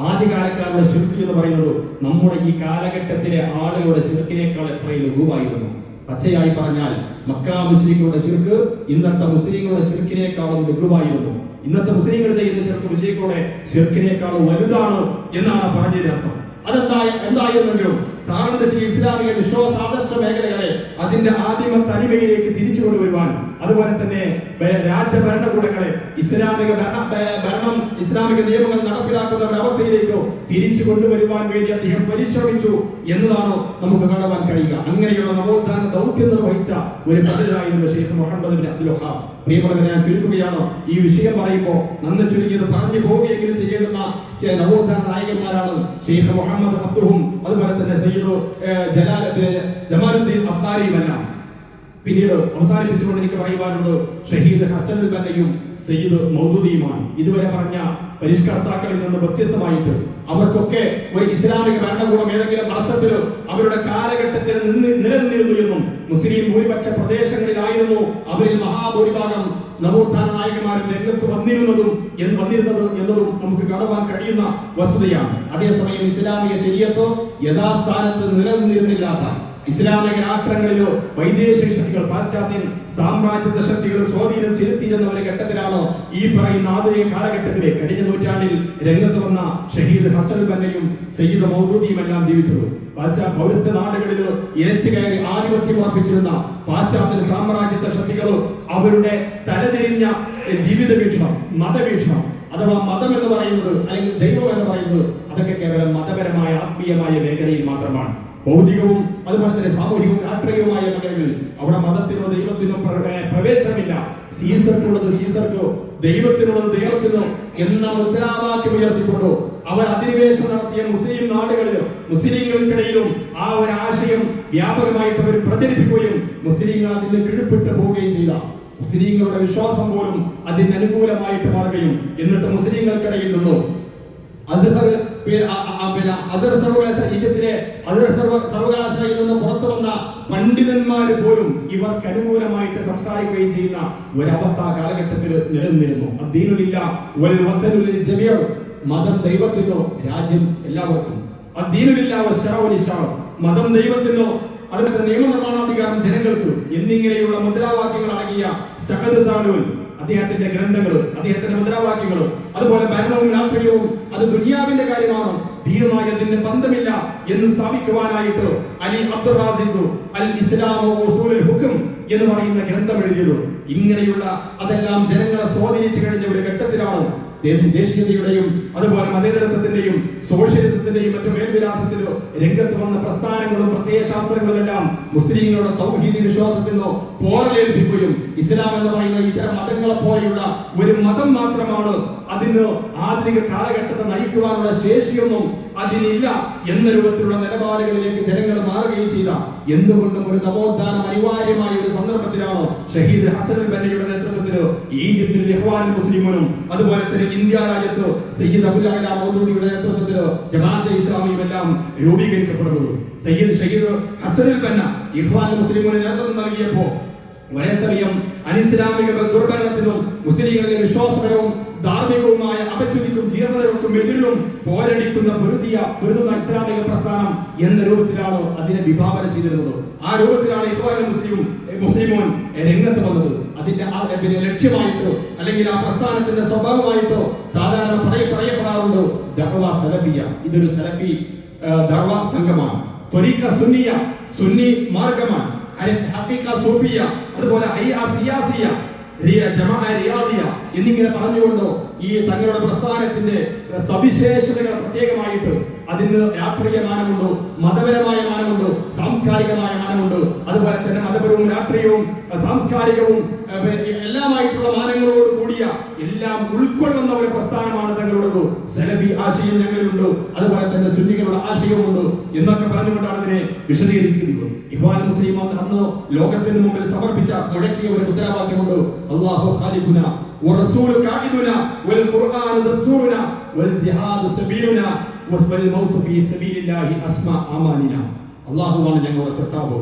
ആദ്യകാലക്കാരുടെ ശിർക്ക് എന്ന് പറയുന്നത് നമ്മുടെ ഈ കാലഘട്ടത്തിലെ ആളുകളുടെ ശിർക്കിനേക്കാൾ എത്രയും ലഘുവായിരുന്നു. പച്ചയായി പറഞ്ഞാൽ മക്കാ മുസ്ലിങ്ങളുടെ ശിർക്ക് ഇന്നത്തെ മുസ്ലിങ്ങളുടെ ശിർക്കിനേക്കാളും ലഘുവായിരുന്നു. ഇന്നത്തെ മുസ്ലിങ്ങൾ ചെയ്യുന്ന ശിർക്ക് മുസ്ലിങ്ങളുടെ ശിർക്കിനേക്കാൾ വലുതാണ് എന്നാണ് പറഞ്ഞതിനർത്ഥം. എന്തായിരുന്നെങ്കിലും താളം തെറ്റിയ ഇസ്ലാമിക വിശ്വാസാദർശ മേഖലകളെ അതിന്റെ ആദിമ തനിമയിലേക്ക് തിരിച്ചു കൊണ്ടുവരുവാൻ, അതുപോലെ തന്നെ രാജ്യഭരണകൂടങ്ങളെ ഇസ്ലാമിക നിയമങ്ങൾ നടപ്പിലാക്കുന്ന ഒരു അവസ്ഥയിലേക്കോ തിരിച്ചു കൊണ്ടുവരുവാൻ വേണ്ടി അദ്ദേഹം പരിശ്രമിച്ചു എന്നതാണ് നമുക്ക് കാണുവാൻ കഴിയുക. അങ്ങനെയുള്ള നവോത്ഥാന ദൗത്യം നിർവഹിച്ച ഒരു പണ്ഡിതനായിരുന്നു ഷെയ്ഖ് മുഹമ്മദ് ബിൻ അബ്ദുൽ വഹാബ്. പ്രിയമുള്ളവരെ, ഞാൻ ചുരുക്കുകയാണ്. ഈ വിഷയം പറയുമ്പോൾ നന്ന് ചുരുങ്ങിയത് പറഞ്ഞു പോവുകയെങ്കിലും ചെയ്യേണ്ടുന്ന നവോത്ഥാന നായകന്മാരാണ് ഷെയ്ഖ് മുഹമ്മദ് അബ്ദുഹും, അതുപോലെ തന്നെ സയ്യിദ് ജമാലുദ്ദീൻ അഫ്താരിയുമെല്ലാം. പിന്നീട് അവസാനിപ്പിച്ചുകൊണ്ട് എനിക്ക് പറയുവാനുള്ളത് ഷഹീദ് ഹസനുൽ ബന്നയും സയ്യിദ് മൗദൂദിയുമാണ്. ഇതുവരെ പറഞ്ഞ പരിഷ്കർത്താക്കളിൽ നിന്ന് വ്യത്യസ്തമായിട്ട് അവർക്കൊക്കെ ഒരു ഇസ്ലാമിക ഭരണകൂടം ഏതെങ്കിലും അർത്ഥത്തിൽ അവരുടെ കാലഘട്ടത്തിൽ നിലനിന്നിരുന്നു എന്നും മുസ്ലിം ഭൂരിപക്ഷ പ്രദേശങ്ങളിലായിരുന്നു അവരിൽ മഹാഭൂരിഭാഗം നവോത്ഥാന നായകന്മാരും രംഗത്ത് വന്നിരുന്നത് എന്നതും നമുക്ക് കാണുവാൻ കഴിയുന്ന വസ്തുതയാണ്. അതേസമയം ഇസ്ലാമിക ശരീഅത്ത് യഥാസ്ഥാനത്ത് നിലനിന്നിരുന്നില്ലാത്ത ഇസ്ലാമിക രാഷ്ട്രങ്ങളിലോ വൈദേശിക ശക്തികൾ, പാശ്ചാത്യൻ സാമ്രാജ്യത്വ ശക്തികൾ സ്വാധീനം ചെലുത്തിയിരുന്ന ഒരു ഘട്ടത്തിലാണ് ഈ പറയുന്ന ആധുനിക കാലഘട്ടത്തിലെ കഴിഞ്ഞ നൂറ്റാണ്ടിൽ രംഗത്ത് വന്ന ഷഹീദ് ഹസനുൽ ബന്നയും സയ്യിദ് മൗദൂദിയും എല്ലാം ജീവിച്ചത്. പൗരസ്ത്യ നാടുകളിൽ ഇരച്ചു കയറി ആധിപത്യം ഉറപ്പിച്ചിരുന്ന പാശ്ചാത്യ സാമ്രാജ്യത്വ ശക്തികൾ അവരുടെ തലതിരിഞ്ഞ ജീവിത വീക്ഷണം, മതവീക്ഷണം, അഥവാ മതം എന്ന് പറയുന്നത് അല്ലെങ്കിൽ ദൈവം എന്ന് പറയുന്നത് അതൊക്കെ കേവലം മതപരമായ ആത്മീയമായ മേഖലയിൽ മാത്രമാണ്. ഭൗതികവും അതുപോലെ തന്നെ സാമൂഹികവും രാഷ്ട്രീയവുമായ മേഖലകളിൽ അവിടെ മതത്തിനോ ദൈവത്തിനോ പ്രവേശനമില്ല. സീസർക്കുള്ളത് സീസർക്കോ, ദൈവത്തിനുള്ളത് ദൈവത്തിനോ എന്ന മുദ്രാവാക്യം ഉയർത്തിക്കൊണ്ടോ അവർ അധിനിവേശം നടത്തിയ മുസ്ലിം നാടുകളിലും മുസ്ലിങ്ങൾക്കിടയിലും ആ ഒരു ആശയം വ്യാപകമായിട്ട് അവർ പ്രചരിപ്പിക്കുകയും മുസ്ലിങ്ങൾ അതിന് കീഴ്പ്പെട്ട് പോവുകയും ചെയ്ത മുസ്ലിങ്ങളുടെ വിശ്വാസം പോലും അതിന് അനുകൂലമായിട്ട് മാറുകയും എന്നിട്ട് മുസ്ലിങ്ങൾക്കിടയിൽ നിന്നും ഈജിപ്തിലെ സർവകലാശാലയിൽ നിന്ന് പുറത്തു വന്ന പണ്ഡിതന്മാര് പോലും ഇവർക്ക് അനുകൂലമായിട്ട് സംസാരിക്കുകയും ചെയ്യുന്ന ഒരവസ്ഥ കാലഘട്ടത്തിൽ നിലനിന്നിരുന്നു. അദ്ദീനുലില്ല വൽ വതനുൽ ജമീഅ, മതം ദൈവത്തിനോ രാജ്യം എല്ലാവർക്കും. അദ്ദീനുലില്ല വശറഉൽ ഇശാർ, മതം ദൈവത്തിനോ അതുപോലെ നിയമനിർമ്മാണാധികാരം ജനങ്ങൾക്ക് എന്നിങ്ങനെയുള്ള മുദ്രാവാക്യങ്ങൾ അടങ്ങിയ സഖദ് സാലൂൽ അദ്ദേഹത്തിന്റെ ഗ്രന്ഥങ്ങൾ, അദ്ദേഹത്തിന്റെ മുദ്രാവാക്യങ്ങൾ, അതുപോലെ ഭരണവും രാഷ്ട്രീയവും അത് ദുനിയാവിന്റെ കാര്യമാണ്, ദീനുമായതിന് ബന്ധമില്ല എന്ന് സ്ഥാപിക്കുവാനായിട്ട് അലി അബ്ദുർ റാസിഖ് അൽ ഇസ്ലാമു ഉസൂലുൽ ഹുക്ം എന്ന് പറയുന്ന ഗ്രന്ഥം എഴുതിയത്. ഇങ്ങനെയുള്ള അതെല്ലാം ജനങ്ങളെ സ്വാധീനിച്ചു കഴിഞ്ഞ ഒരു ഘട്ടത്തിലാണ് ദേശീയതയുടെയും അതുപോലെ മതേതരത്വത്തിന്റെയും സോഷ്യലിസത്തിന്റെയും മറ്റു മേൽവിലാസത്തിലോ രംഗത്ത് വന്ന പ്രസ്ഥാനങ്ങളും പ്രത്യയശാസ്ത്രങ്ങളും എല്ലാം മുസ്ലിങ്ങളുടെ തൗഹീദി വിശ്വാസത്തിനോ പോറലേൽപ്പിക്കുകയും ഇസ്ലാം എന്ന് പറയുന്ന ഇത്തരം മതങ്ങളെ പോലെയുള്ള ഒരു മതം മാത്രമാണ് അതിന് ആധുനിക കാലഘട്ടത്തെ നയിക്കുവാനുള്ള ശേഷിയൊന്നും അതിനില്ല എന്ന രൂപത്തിലുള്ള നിലപാടുകളിലേക്ക് ജനങ്ങൾ മാറുകയും ചെയ്ത എന്തുകൊണ്ടും ഒരു നവോത്ഥാനം അനിവാര്യമായ ഒരു സന്ദർഭത്തിലാണ് ഷഹീദ് ഹസനുൽ ബന്നയുടെ നേതൃത്വത്തിൽ ഈജിപ്തിൽ ഇഖ്വാനുൽ മുസ്ലിമീനും അതുപോലെ തന്നെ ഇന്ത്യ രാജ്യത്ത് സയ്യിദ് അബുൽ അല മൗദൂദിയുടെ നേതൃത്വത്തിൽ ജമാഅത്തെ ഇസ്ലാമിയും എല്ലാം രൂപീകരിക്കപ്പെടുന്നത്. ഷഹീദ് ഹസനുൽ ബന്ന ഇഖ്വാനുൽ മുസ്ലിമീന് നേതൃത്വം നൽകിയപ്പോൾ ഒരേ സമയം അനിസ്ലാമിക ദുർഭരണത്തിനും മുസ്ലിങ്ങളുടെ വിശ്വാസപരവും ധാർമ്മികവുമായ അപച്യുതിക്കും ജീർണതകൾക്കും എതിരിലും പോരടിക്കുന്ന പൊരുതുന്ന ഇസ്ലാമിക പ്രസ്ഥാനം എന്ന രൂപത്തിലാണ് അതിനെ വിഭാവന ചെയ്തിരുന്നത്. ആ രൂപത്തിലാണ് ഇഖ്വാനുൽ മുസ്ലിമൂൻ രംഗത്ത് വന്നത്. അതിന്റെ ലക്ഷ്യമായിട്ടോ അല്ലെങ്കിൽ ആ പ്രസ്ഥാനത്തിന്റെ സ്വഭാവമായിട്ടോ സാധാരണ പറയപ്പെടാറുണ്ട് ദഅവ സലഫിയ. ഇതൊരു സലഫി ദഅവ സംഘമാണ്. ത്വരീഖ സുന്നിയ, സുന്നി മാർഗമാണ്. ഹഖീഖ സൂഫിയ, അതുപോലെ ഹയ്യ സിയാസിയ, ജമാഅ റിയാദിയ എന്നിങ്ങനെ പറഞ്ഞുകൊണ്ട് ഈ തങ്ങളുടെ പ്രസ്ഥാനത്തിന്റെ സവിശേഷതകൾ പ്രത്യേകമായിട്ട് അതിന് രാഷ്ട്രീയ മാനമുണ്ട്, മതപരമായ മാനമുണ്ട്, സാംസ്കാരികമായ മാനമുണ്ട്. അതുപോലെ തന്നെ മതപരവും രാഷ്ട്രീയവും സാംസ്കാരികവും എല്ലാമായിട്ടുള്ള മാനങ്ങളോട് കൂടിയ എല്ലാം ഉൾക്കൊള്ളുന്ന ഒരു പ്രസ്ഥാനമാണ് തങ്ങളുടേത്. സലഫി ആശയം ഞങ്ങളിലുണ്ട്, അതുപോലെ തന്നെ സുന്നികളുടെ ആശയവുമുണ്ട് എന്നൊക്കെ പറഞ്ഞുകൊണ്ടാണ് അതിനെ വിശദീകരിക്കുന്നത്. ഇഖ്വാനുൽ മുസ്ലിമീൻ അന്ന് ലോകത്തിന് മുമ്പിൽ സമർപ്പിച്ച മുഴക്കിയ ഒരു മുദ്രാവാക്യമുണ്ട്. അല്ലാഹു ഖാലിഖുന വറസൂലു ഖാഇദുന വൽ ഖുർആനു ദസ്തൂറുന വൽ ജിഹാദു സബീലുന വൽ മൗതു ഫീ സബീലില്ലാഹി അസ്മാ അമാനിന. അല്ലാഹുവാണ് ഞങ്ങളുടെ സത്താവ്,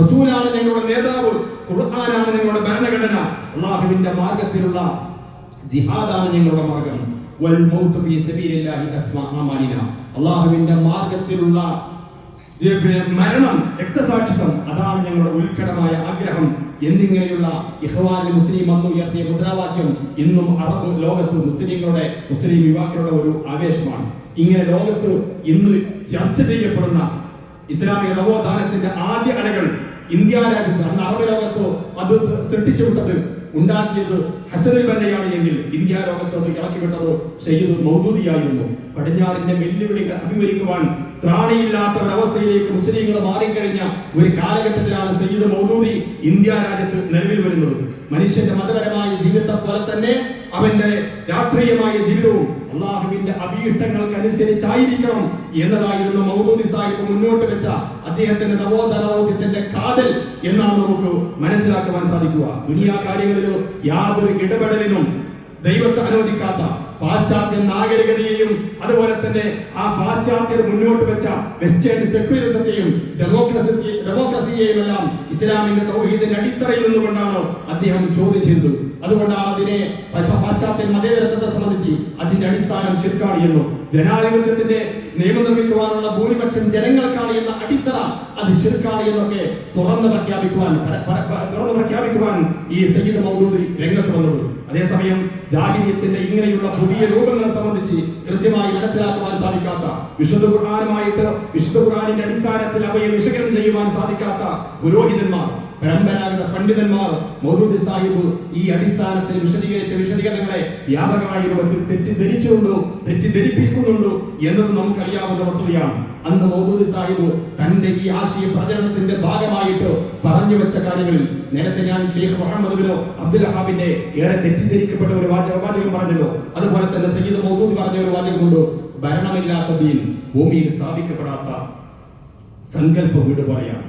റസൂലാണ് ഞങ്ങളുടെ നേതാവ്, ഖുർആനാണ് ഞങ്ങളുടെ ഭരണഘടന, അല്ലാഹുവിന്റെ മാർഗ്ഗത്തിലുള്ള ജിഹാദാണ് ഞങ്ങളുടെ മാർഗ്ഗം. വൽ മൗതു ഫീ സബീലില്ലാഹി അസ്മാ അമാനിന. അല്ലാഹുവിന്റെ മാർഗ്ഗത്തിലുള്ള മരണം, രക്തസാക്ഷിത്വം, അതാണ് ഞങ്ങളുടെ ഉത്കടമായ ആഗ്രഹം എന്നിങ്ങനെയുള്ള ഇഖ്വാനുൽ മുസ്ലിം അന്ന് ഉയർത്തിയ മുദ്രാവാക്യം ഇന്നും അറബ് ലോകത്ത് മുസ്ലിം യുവാക്കളുടെ ഒരു ആവേശമാണ്. ഇങ്ങനെ ലോകത്ത് ഇന്ന് ചർച്ച ചെയ്യപ്പെടുന്ന ഇസ്ലാമിക നവോത്ഥാനത്തിന്റെ ആദ്യ അലകൾ ഇന്ത്യ രാജ്യത്ത്, അന്ന് അറബ് ലോകത്ത് അത് സൃഷ്ടിച്ചുവിട്ടത് ഉണ്ടാക്കിയത് ഹസനുൽ ബന്നയാണ് എങ്കിൽ ഇന്ത്യ ലോകത്ത് അത് ഇറക്കിവിട്ടത് സയ്യിദ് മൗദൂദിയായിരുന്നു. പടിഞ്ഞാറിന്റെ വെല്ലുവിളികൾ അഭിമുഖീകരിക്കുവാൻ ത്രാണിയില്ലാത്ത ഒരവസ്ഥയിലേക്ക് മുസ്ലിങ്ങൾ മാറിക്കഴിഞ്ഞ ഒരു കാലഘട്ടത്തിലാണ് സയ്യിദ് മൗദൂദി ഇന്ത്യ രാജ്യത്ത് നിലവിൽ വരുന്നത്. മനുഷ്യന്റെ മതപരമായ ജീവിതത്തെ പോലെ തന്നെ അവന്റെ രാഷ്ട്രീയമായ ജീവിതവും അള്ളാഹുവിന്റെ അഭീഷ്ടങ്ങൾക്ക് അനുസരിച്ചായിരിക്കണം എന്നതായിരുന്നു മൗദൂദി സാഹിബ് മുന്നോട്ട് വെച്ച അദ്ദേഹത്തിന്റെ നവോത്ഥാന ദൗത്യത്തിന്റെ കാതൽ എന്നാണ് നമുക്ക് മനസ്സിലാക്കുവാൻ സാധിക്കുക. ദുനിയാ കാര്യങ്ങളിലോ യാതൊരു ഇടപെടലിനും ദൈവത്തെ അനുവദിക്കാത്ത പാശ്ചാത്യ നാഗരികതയെയും അതുപോലെ തന്നെ ആ പാശ്ചാത്യർ മുന്നോട്ട് വെച്ച വെസ്റ്റേൺ സെക്യുലറിസത്തെയും ഡെമോക്രസിയെയും എല്ലാം ഇസ്ലാമിന്റെ തൗഹീദിന്റെ അടിത്തറയിൽ നിന്നുകൊണ്ടാണ് അദ്ദേഹം ചോദ്യം ചെയ്തത്. അതുകൊണ്ടാണ് അതിനെ പാശ്ചാത്യ മതേതരത്വത്തെ സംബന്ധിച്ച് അതിന്റെ അടിസ്ഥാനം ശിർക്കാണ് എന്നും ജനാധിപത്യത്തിന്റെ നിയമം നിർമ്മിക്കുവാനുള്ള ഭൂരിപക്ഷം ജനങ്ങൾക്കാണ് എന്ന അടിത്തറ അത് ശിർക്കാണ് എന്നൊക്കെ തുറന്നു പ്രഖ്യാപിക്കുവാൻ ഈ സയ്യിദ് മൗദൂദി രംഗത്ത് വന്നത്. അതേസമയം ജാഹിലിയത്തിന്റെ ഇങ്ങനെയുള്ള പുതിയ രൂപങ്ങളെ സംബന്ധിച്ച് കൃത്യമായി മനസ്സിലാക്കുവാൻ സാധിക്കാത്ത, വിശുദ്ധ ഖുർആനിന്റെ അടിസ്ഥാനത്തിൽ അവയെ വിശകലനം ചെയ്യുവാൻ സാധിക്കാത്ത പുരോഹിതന്മാർ, പരമ്പരാഗത പണ്ഡിതന്മാർ മൗദൂദി സാഹിബ് ഈ അടിസ്ഥാനത്തിൽ വിശദീകരിച്ച വിശദീകരണങ്ങളെ വ്യാപകമായ രൂപത്തിൽ തെറ്റിദ്ധരിപ്പിക്കുന്നുണ്ടോ എന്നത് നമുക്കറിയാവുന്ന വസ്തുതയാണ്. അന്ന് മൗദൂദി സാഹിബ് തന്റെ ഈ ആശയ പ്രചരണത്തിന്റെ ഭാഗമായിട്ട് പറഞ്ഞു വെച്ച കാര്യങ്ങളിൽ നേരത്തെ ഞാൻ ഷെയ്ഖ് മുഹമ്മദ് ബിൻ അബ്ദുൽ വഹാബിന്റെ ഏറെ തെറ്റിദ്ധരിക്കപ്പെട്ട ഒരു വാചകം പറഞ്ഞല്ലോ. അതുപോലെ തന്നെ സയ്യിദ് മൗദൂദി പറഞ്ഞ ഒരു വാചകമുണ്ട്, ഭരണമില്ലാത്ത ദീൻ ഭൂമിയിൽ സ്ഥാപിക്കപ്പെടാത്ത സങ്കല്പ വീട് പറയാം.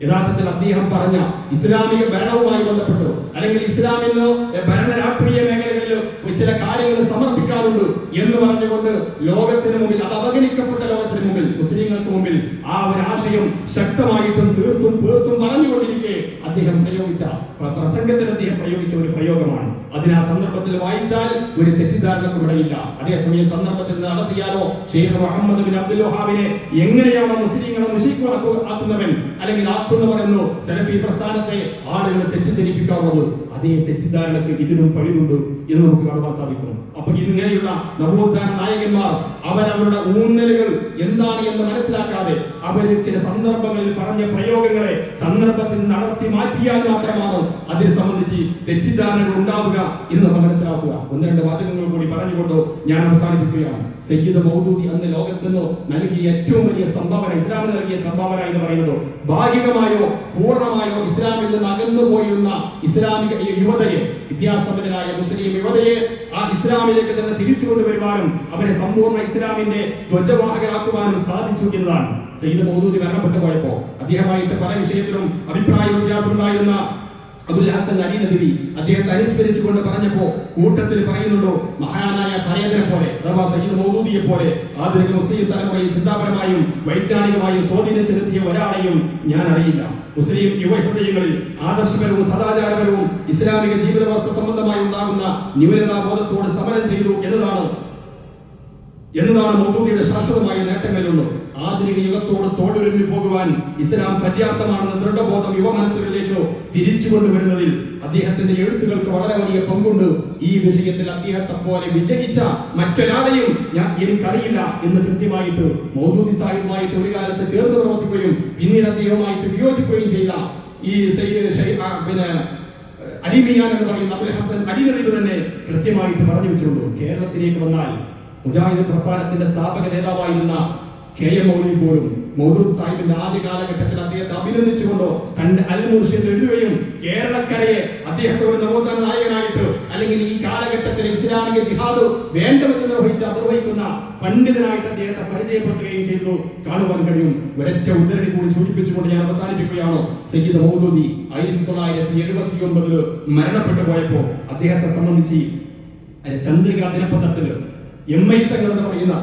യഥാർത്ഥത്തിൽ അദ്ദേഹം പറഞ്ഞ ഇസ്ലാമിക ഭരണവുമായി ബന്ധപ്പെട്ടു അല്ലെങ്കിൽ ഇസ്ലാമിന് ഭരണ രാഷ്ട്രീയ മേഖലകളിൽ ചില കാര്യങ്ങൾ സമർപ്പിക്കാറുണ്ട് എന്ന് പറഞ്ഞുകൊണ്ട് ലോകത്തിന് മുമ്പിൽ, അത് അവഗണിക്കപ്പെട്ട ലോകത്തിന് മുമ്പിൽ, മുസ്ലിങ്ങൾക്ക് മുമ്പിൽ ആ ഒരു ആശയം ശക്തമായിട്ടും തീർത്തും പറഞ്ഞുകൊണ്ടിരിക്കെ അദ്ദേഹം പ്രസംഗത്തിൽ അദ്ദേഹം പ്രയോഗിച്ച ഒരു പ്രയോഗമാണ്. അതിന് ആ സന്ദർഭത്തിൽ വായിച്ചാൽ ഒരു തെറ്റിദ്ധാരണക്കും ഇടയില്ല. അതേസമയം സന്ദർഭത്തിൽ നടത്തിയാലോ ഷെയ്ഖ് മുഹമ്മദ് ബിൻ അബ്ദുൽ വഹാബിനെ എങ്ങനെയാണോ മുസ്ലിങ്ങളെ മുശ്രിക്കുകളാക്കുന്നവൻ അല്ലെങ്കിൽ ആക്കുന്നവർ എന്നോ സലഫി പ്രസ്ഥാനത്തെ ആളുകൾ തെറ്റിദ്ധരിപ്പിക്കാറുള്ളത് അതേ തെറ്റിദ്ധാരണക്ക് ഇതിനും പഴിവുണ്ട് എന്ന് നമുക്ക് കാണുവാൻ സാധിക്കും. അപ്പൊ ഇങ്ങനെയുള്ള നവോത്ഥാന നായകന്മാർ അവരവരുടെ ഊന്നലുകൾ എന്താണ് എന്ന് മനസ്സിലാക്കാതെ അവര് ചില സന്ദർഭങ്ങളിൽ പറഞ്ഞ പ്രയോഗങ്ങളെ സന്ദർഭത്തിൽ നടത്തി മാറ്റിയാൽ മാത്രമാണ് അതിനെ സംബന്ധിച്ച് തെറ്റിദ്ധാരണകൾ ഉണ്ടാവുക എന്ന് നമ്മൾ മനസ്സിലാക്കുക. ഒന്ന് രണ്ട് വാചകങ്ങൾ കൂടി പറഞ്ഞുകൊണ്ട് ഞാൻ അവസാനിപ്പിക്കുകയാണ്. സയ്യിദ് മൗദൂദി അന്ന് ലോകത്തിന് നൽകിയ ഏറ്റവും വലിയ സംഭാവന, ഇസ്ലാമിന് നൽകിയ സംഭാവന എന്ന് പറയുന്നത് ഭാഗികമായോ പൂർണ്ണമായോ ഇസ്ലാമിൽ നിന്ന് അകന്നുപോയിരുന്ന ഇസ്ലാമിക യുവതയെ, വിദ്യാസമ്പന്നരായ മുസ്ലിം യുവതയെ ആ ഇസ്ലാമിലേക്ക് തന്നെ തിരിച്ചു കൊണ്ടുവരുവാനും അവരെ സമ്പൂർണ്ണ ഇസ്ലാമിന്റെ ധ്വജവാഹകരാക്കുവാനും സാധിച്ചു എന്നതാണ്. സയ്യിദ് മൗദൂദി മരണപ്പെട്ടു പോയപ്പോ അദ്ദേഹമായിട്ട് പല വിഷയത്തിലും അഭിപ്രായ വ്യത്യാസം ഉണ്ടായിരുന്ന അബുൽ ഹസൻ അലി നദവി അദ്ദേഹത്തെ അനുസ്മരിച്ചുകൊണ്ട് പറഞ്ഞപ്പോ കൂട്ടത്തിൽ പറയുന്നുണ്ടോ, മഹാനായ പരേതനെ പോലെ അഥവാ സയ്യിദ് മൗദൂദിയെ പോലെ ആധുനിക മുസ്ലിം തലമുറയിൽ ചിന്താപരമായും വൈജ്ഞാനികമായും സ്വാധീനം ചെലുത്തിയ ഒരാളെയും ഞാൻ അറിയില്ല. മുസ്ലിം യുവഹൃദയങ്ങളിൽ ആദർശപരവും സദാചാരപരവും ഇസ്ലാമിക ജീവിത വ്യവസ്ഥ സംബന്ധമായി ഉണ്ടാകുന്ന ന്യൂനതാബോധത്തോട് സമരം ചെയ്തു എന്നതാണ് മൗദൂദിയുടെ ശാശ്വതമായ നേട്ടങ്ങളിലൊന്നും. ആധുനിക യുഗത്തോട് തോടുരുമ്പി പോകുവാൻ ഇസ്ലാം പര്യാപ്തമാണെന്ന ദൃഢബോധം യുവ മനസ്സുകളിലേക്ക് തിരിച്ചു കൊണ്ടുവരുന്നതിൽ അദ്ദേഹത്തിന്റെ എഴുത്തുകൾക്ക് വളരെ വലിയ പങ്കുണ്ട്. ഈ വിഷയത്തിൽ അദ്ദേഹത്തെ പോലെ വിജയിച്ച മറ്റൊരാളെയും എനിക്കറിയില്ല എന്ന് കൃത്യമായിട്ട് മൗദൂദി സാഹിബുമായിട്ട് ഒരു കാലത്ത് ചേർന്ന് പ്രവർത്തിക്കുകയും പിന്നീട് അദ്ദേഹവുമായിട്ട് വിയോജിക്കുകയും ചെയ്ത ഈ അലിമിയാൻ എന്ന് പറയുന്ന അബുൽ ഹസൻ അലി നദവി തന്നെ കൃത്യമായിട്ട് പറഞ്ഞു വെച്ചിട്ടുണ്ട്. കേരളത്തിലേക്ക് വന്നാൽ മുജാഹിദ് പ്രസ്ഥാനത്തിന്റെ സ്ഥാപക നേതാവായിരുന്ന KM മൗലവി പോലും മൗദൂദ് സാഹിബിന്റെ ആദ്യ കാലഘട്ടത്തിൽ അദ്ദേഹത്തെ അഭിനന്ദിച്ചുകൊണ്ടോ തന്റെ അൽ മുർഷിദ് എഴുതുകയും കേരളക്കരയെ അദ്ദേഹത്തെ ഒരു നവോത്ഥാന നായകനായിട്ട് അല്ലെങ്കിൽ ഈ കാലഘട്ടത്തിൽ ഇസ്ലാമിക ജിഹാദ് വേണ്ടവെന്ന് നിർവഹിക്കുന്ന പണ്ഡിതനായിട്ട് അദ്ദേഹത്തെ പരിചയപ്പെടുത്തുകയും ചെയ്തു കാണുവാൻ കഴിയും. ഒരൊറ്റ ഉദ്ധരണി കൂടി സൂചിപ്പിച്ചുകൊണ്ട് ഞാൻ അവസാനിപ്പിക്കുകയാണ്. സയ്യിദ് മൗദൂദി 1979 മരണപ്പെട്ടു പോയപ്പോ അദ്ദേഹത്തെ സംബന്ധിച്ച് ചന്ദ്രിക ദിനപത്രത്തില് MI തങ്ങൾ എന്ന് പറയുന്ന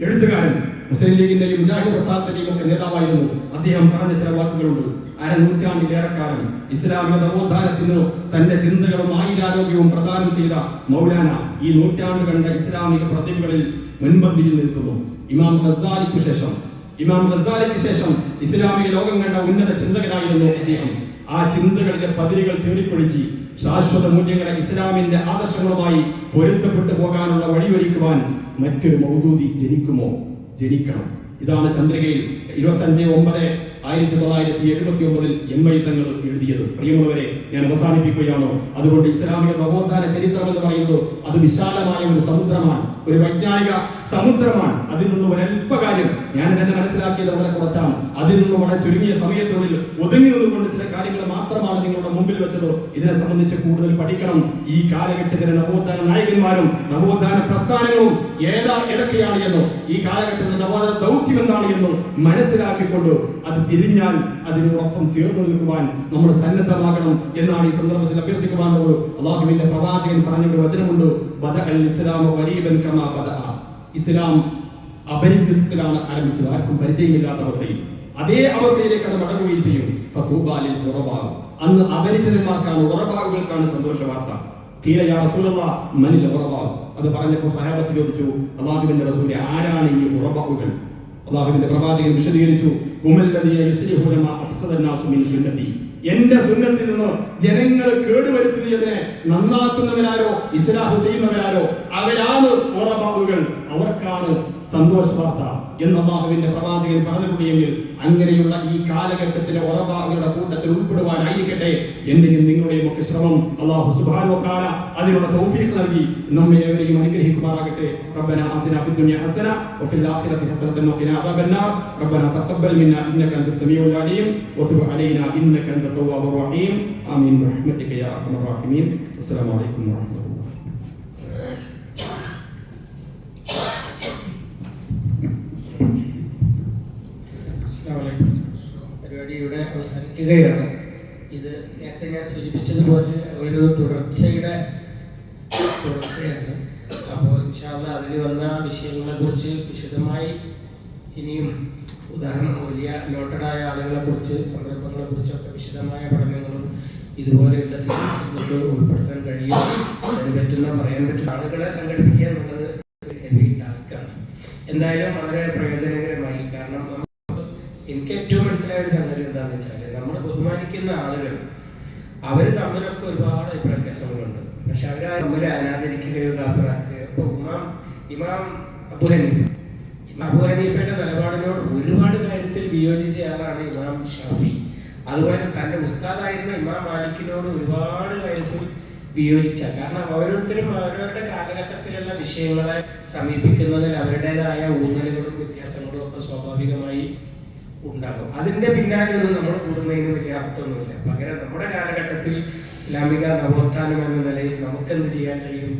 എഴുത്തുകാരൻ, മുസ്ലിം ലീഗിന്റെയും മുജാഹിദ് പ്രസ്ഥാനത്തിന്റെയും ഒക്കെ നേതാവായിരുന്നു. അദ്ദേഹം പറഞ്ഞ ചില വാക്കുകളുണ്ട്. അരനൂറ്റാണ്ടിലേറെക്കാലം ഇസ്ലാമിക നവോത്ഥാനത്തിന് തന്റെ ചിന്തകളും ആയുരാരോഗ്യവും പ്രദാനം ചെയ്ത മൗലാന ഈ നൂറ്റാണ്ട് കണ്ട ഇസ്ലാമിക പ്രതിഭകളിൽ മുൻപന്തിയിൽ നിൽക്കുന്നു. ഇമാം ഖസാലിക്ക് ശേഷം ഇസ്ലാമിക ലോകം കണ്ട ഉന്നത ചിന്തകനായിരുന്നു അദ്ദേഹം. ആ ചിന്തകളിലെ പതിരുകൾ ചേറിപ്പൊഴിച്ച് ശാശ്വത മൂല്യങ്ങളെ ഇസ്ലാമിന്റെ ആദർശങ്ങളുമായി പൊരുത്തപ്പെട്ടു പോകാനുള്ള വഴിയൊരുക്കുവാൻ മറ്റൊരു മൗദൂദി ജനിക്കണം. ഇതാണ് ചന്ദ്രികയിൽ 25/9/1979 MI തങ്ങൾ എഴുതിയത്. പ്രിയമുള്ളവരെ, ഞാൻ അവസാനിപ്പിക്കുകയാണോ. അതുകൊണ്ട് ഇസ്ലാമിക നവോത്ഥാന ചരിത്രം എന്ന് പറയുന്നത് അത് വിശാലമായ ഒരു സമുദ്രമാണ്, ഒരു വൈജ്ഞാനിക സമുദ്രമാണ്. അതിൽ നിന്ന് ഒരല്പകാര്യം ഞാൻ തന്നെ മനസ്സിലാക്കിയത് വളരെ കുറച്ചാണ്. അതിൽ നിന്ന് വളരെ ചുരുങ്ങിയ സമയത്തുള്ളിൽ ഒതുങ്ങി നിന്നുകൊണ്ട് ചില കാര്യങ്ങൾ മാത്രമാണ് നിങ്ങളുടെ മുമ്പിൽ വെച്ചത്. ഇതിനെ സംബന്ധിച്ച് കൂടുതൽ പഠിക്കണം. ഈ കാലഘട്ടത്തിലെ നവോത്ഥാന നായകന്മാരും നവോത്ഥാന പ്രസ്ഥാനങ്ങളും ഏതൊക്കെയാണ് എന്നും ഈ കാലഘട്ടത്തിലെ നവോത്ഥാന ദൗത്യം എന്താണ് എന്നും മനസ്സിലാക്കിക്കൊണ്ട് അത് തിരിഞ്ഞാൽ അതിനോടൊപ്പം ചേർന്ന് നിൽക്കുവാൻ നമ്മൾ സന്നദ്ധമാകണം എന്നാണ് ഈ സന്ദർഭത്തിൽ അഭ്യർത്ഥിക്കുവാനുള്ളത്. അല്ലാഹുവിന്റെ പ്രവാചകൻ പറഞ്ഞൊരു വചനമുണ്ട്, ബദഅൽ ഇസ്ലാമു ഗരീബൻ കമാ ബദഅ. ഇസ്ലാം അപരിചിതത്തിലാണ് ആരംഭിച്ചത്, ആർക്കും പരിചയമില്ലാത്ത അവസ്ഥയിൽ. അതേ അവസ്ഥയിലേക്ക് അത് മടങ്ങുകയും ചെയ്യും. ഫതൂബാ ലിൽ ഖുറബാ. അന്ന് അപരിചിതന്മാർക്കാണ്, ഖുറബാകൾക്കാണ് സന്തോഷ വാർത്ത. ഖീല യാ റസൂലല്ലാഹ് മനിൽ ഖുറബാ. അത് പറഞ്ഞപ്പോൾ സഹാബത്ത് ചോദിച്ചു, അല്ലാഹുവിന്റെ റസൂലേ, ആരാണ് ഈ ഖുറബാകൾ? അല്ലാഹുവിന്റെ പ്രവാചകൻ വിശദീകരിച്ചു, ഹുമല്ലദീന യുസ്ലിഹൂന മാ അഫ്സദന്നാസു മിൻ സുന്നതി. എന്റെ സുന്നത്തിൽ നിന്ന് ജനങ്ങൾ കേടുവരുത്തുന്നതിനെ നന്നാക്കുന്നവരാരോ ഇസ്ലാഹ് ചെയ്യുന്നവരാരോ അവരാണ് ഖുറബാകൾ, അവർക്കാണ് സന്തോഷ വാർത്ത എന്ന് അല്ലാഹുവിന്റെ പ്രവാചകൻ പറഞ്ഞുകൊണ്ടെങ്കിൽ അങ്ങനെയുള്ള ഈ കാലഘട്ടത്തിലെ ഖുറബാകളുടെ കൂട്ടത്തിൽ ഉൾപ്പെടുവാനായിരിക്കട്ടെ എന്റെയും നിങ്ങളുടെയും ഒക്കെ ശ്രമം. അല്ലാഹു സുബ്ഹാനഹു വ തആല അതിനുള്ള തൗഫീഖ് നൽകി നമ്മെ ഏവരെയും അനുഗ്രഹിക്കുമാറാകട്ടെ. റബ്ബനാ ആതിനാ ഫിദ് ദുനിയ ഹസന വഫിൽ ആഖിറതി ഹസനതൻ വഖിനാ അദാബന്നാർ. റബ്ബനാ തഖബ്ബൽ മിന്നാ ഇന്നക അൻതസ് സമീഉൽ അലീം വതുബ് അലൈനാ ഇന്നക അൻതത് തവ്വാബുർ റഹീം. ആമീൻ ബിറഹ്മതിക യാ അർഹമർ റഹീമീൻ. അസ്സലാമു അലൈക്കും വറഹ്മത്തുള്ളാഹി. പരിപാടി ഇവിടെ അവസാനിക്കുകയാണ്. ഇത് നേരത്തെ ഞാൻ സൂചിപ്പിച്ചതുപോലെ ഒരു തുടർച്ചയാണ്. അപ്പോൾ ഇൻഷാ അല്ലാഹ് അതിൽ വന്ന വിഷയങ്ങളെ കുറിച്ച് വിശദമായി ഇനിയും ഉദാഹരണം വലിയ നോട്ടഡായ ആളുകളെ കുറിച്ച് സന്ദർഭങ്ങളെ കുറിച്ചൊക്കെ വിശദമായ പഠനങ്ങളും ഇതുപോലെയുള്ള സീരീസുകൾക്ക് ഉൾപ്പെടുത്താൻ കഴിയും. അതിന് പറയാൻ പറ്റുന്ന ആളുകളെ സംഘടിപ്പിക്കുക എന്നുള്ളത് ഒരു ഹെവി ടാസ്ക്കാണ്. എന്തായാലും വളരെ പ്രയോജനകരമായി. കാരണം എനിക്ക് ഏറ്റവും മനസ്സിലായ ഒരു സംഗതി എന്താണെന്ന് വെച്ചാൽ, നമ്മൾ ബഹുമാനിക്കുന്ന ആളുകൾ അവർ തമ്മിലൊക്കെ ഒരുപാട് അഭിപ്രായ വ്യത്യാസങ്ങളുണ്ട്. പക്ഷെ അവർ തമ്മിൽ അനാദരിക്കുകയോ കാഫറാക്കുകയോ. ഇപ്പോൾ ഇമാം അബു ഹനീഫയുടെ നിലപാടിനോട് ഒരുപാട് കാര്യത്തിൽ വിയോജിച്ച ആളാണ് ഇമാം ഷാഫി. അതുപോലെ തൻ്റെ ഉസ്താദായിരുന്ന ഇമാം മാലിക്കിനോട് ഒരുപാട് കാര്യത്തിൽ വിയോജിച്ച. കാരണം ഓരോരുത്തരും അവരവരുടെ കാലഘട്ടത്തിലുള്ള വിഷയങ്ങളെ സമീപിക്കുന്നതിൽ അവരുടേതായ ഊന്നലുകളും വ്യത്യാസങ്ങളും ഒക്കെ സ്വാഭാവികമായി ഉണ്ടാകും. അതിൻ്റെ പിന്നാലെ ഒന്നും നമ്മൾ കൂടുന്നതിന് വലിയ അർത്ഥമൊന്നുമില്ല. പകരം നമ്മുടെ കാലഘട്ടത്തിൽ ഇസ്ലാമിക നവോത്ഥാനം എന്ന നിലയിൽ നമുക്കെന്ത് ചെയ്യാൻ കഴിയും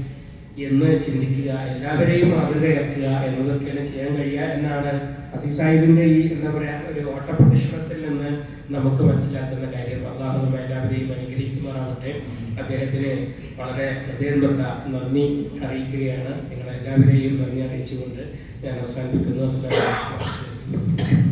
എന്ന് ചിന്തിക്കുക, എല്ലാവരെയും മാതൃകയാക്കുക എന്നതൊക്കെയാണ് ചെയ്യാൻ കഴിയുക എന്നാണ് അസീസ് സാഹിബിൻ്റെ ഈ എന്താ പറയുക ഒരു ഓട്ടപ്രദക്ഷിണത്തിൽ നിന്ന് നമുക്ക് മനസ്സിലാക്കുന്ന കാര്യം. അള്ളാഹു നമ്മെ എല്ലാവരെയും അനുഗ്രഹിക്കുമാറാവട്ടെ. അദ്ദേഹത്തിന് വളരെ ഹൃദയം തൊട്ട നന്ദി അറിയിക്കുകയാണ്. നിങ്ങളെല്ലാവരെയും നന്ദി അറിയിച്ചുകൊണ്ട് ഞാൻ അവസാനിപ്പിക്കുന്നു. അസ്സലാമു അലൈക്കും.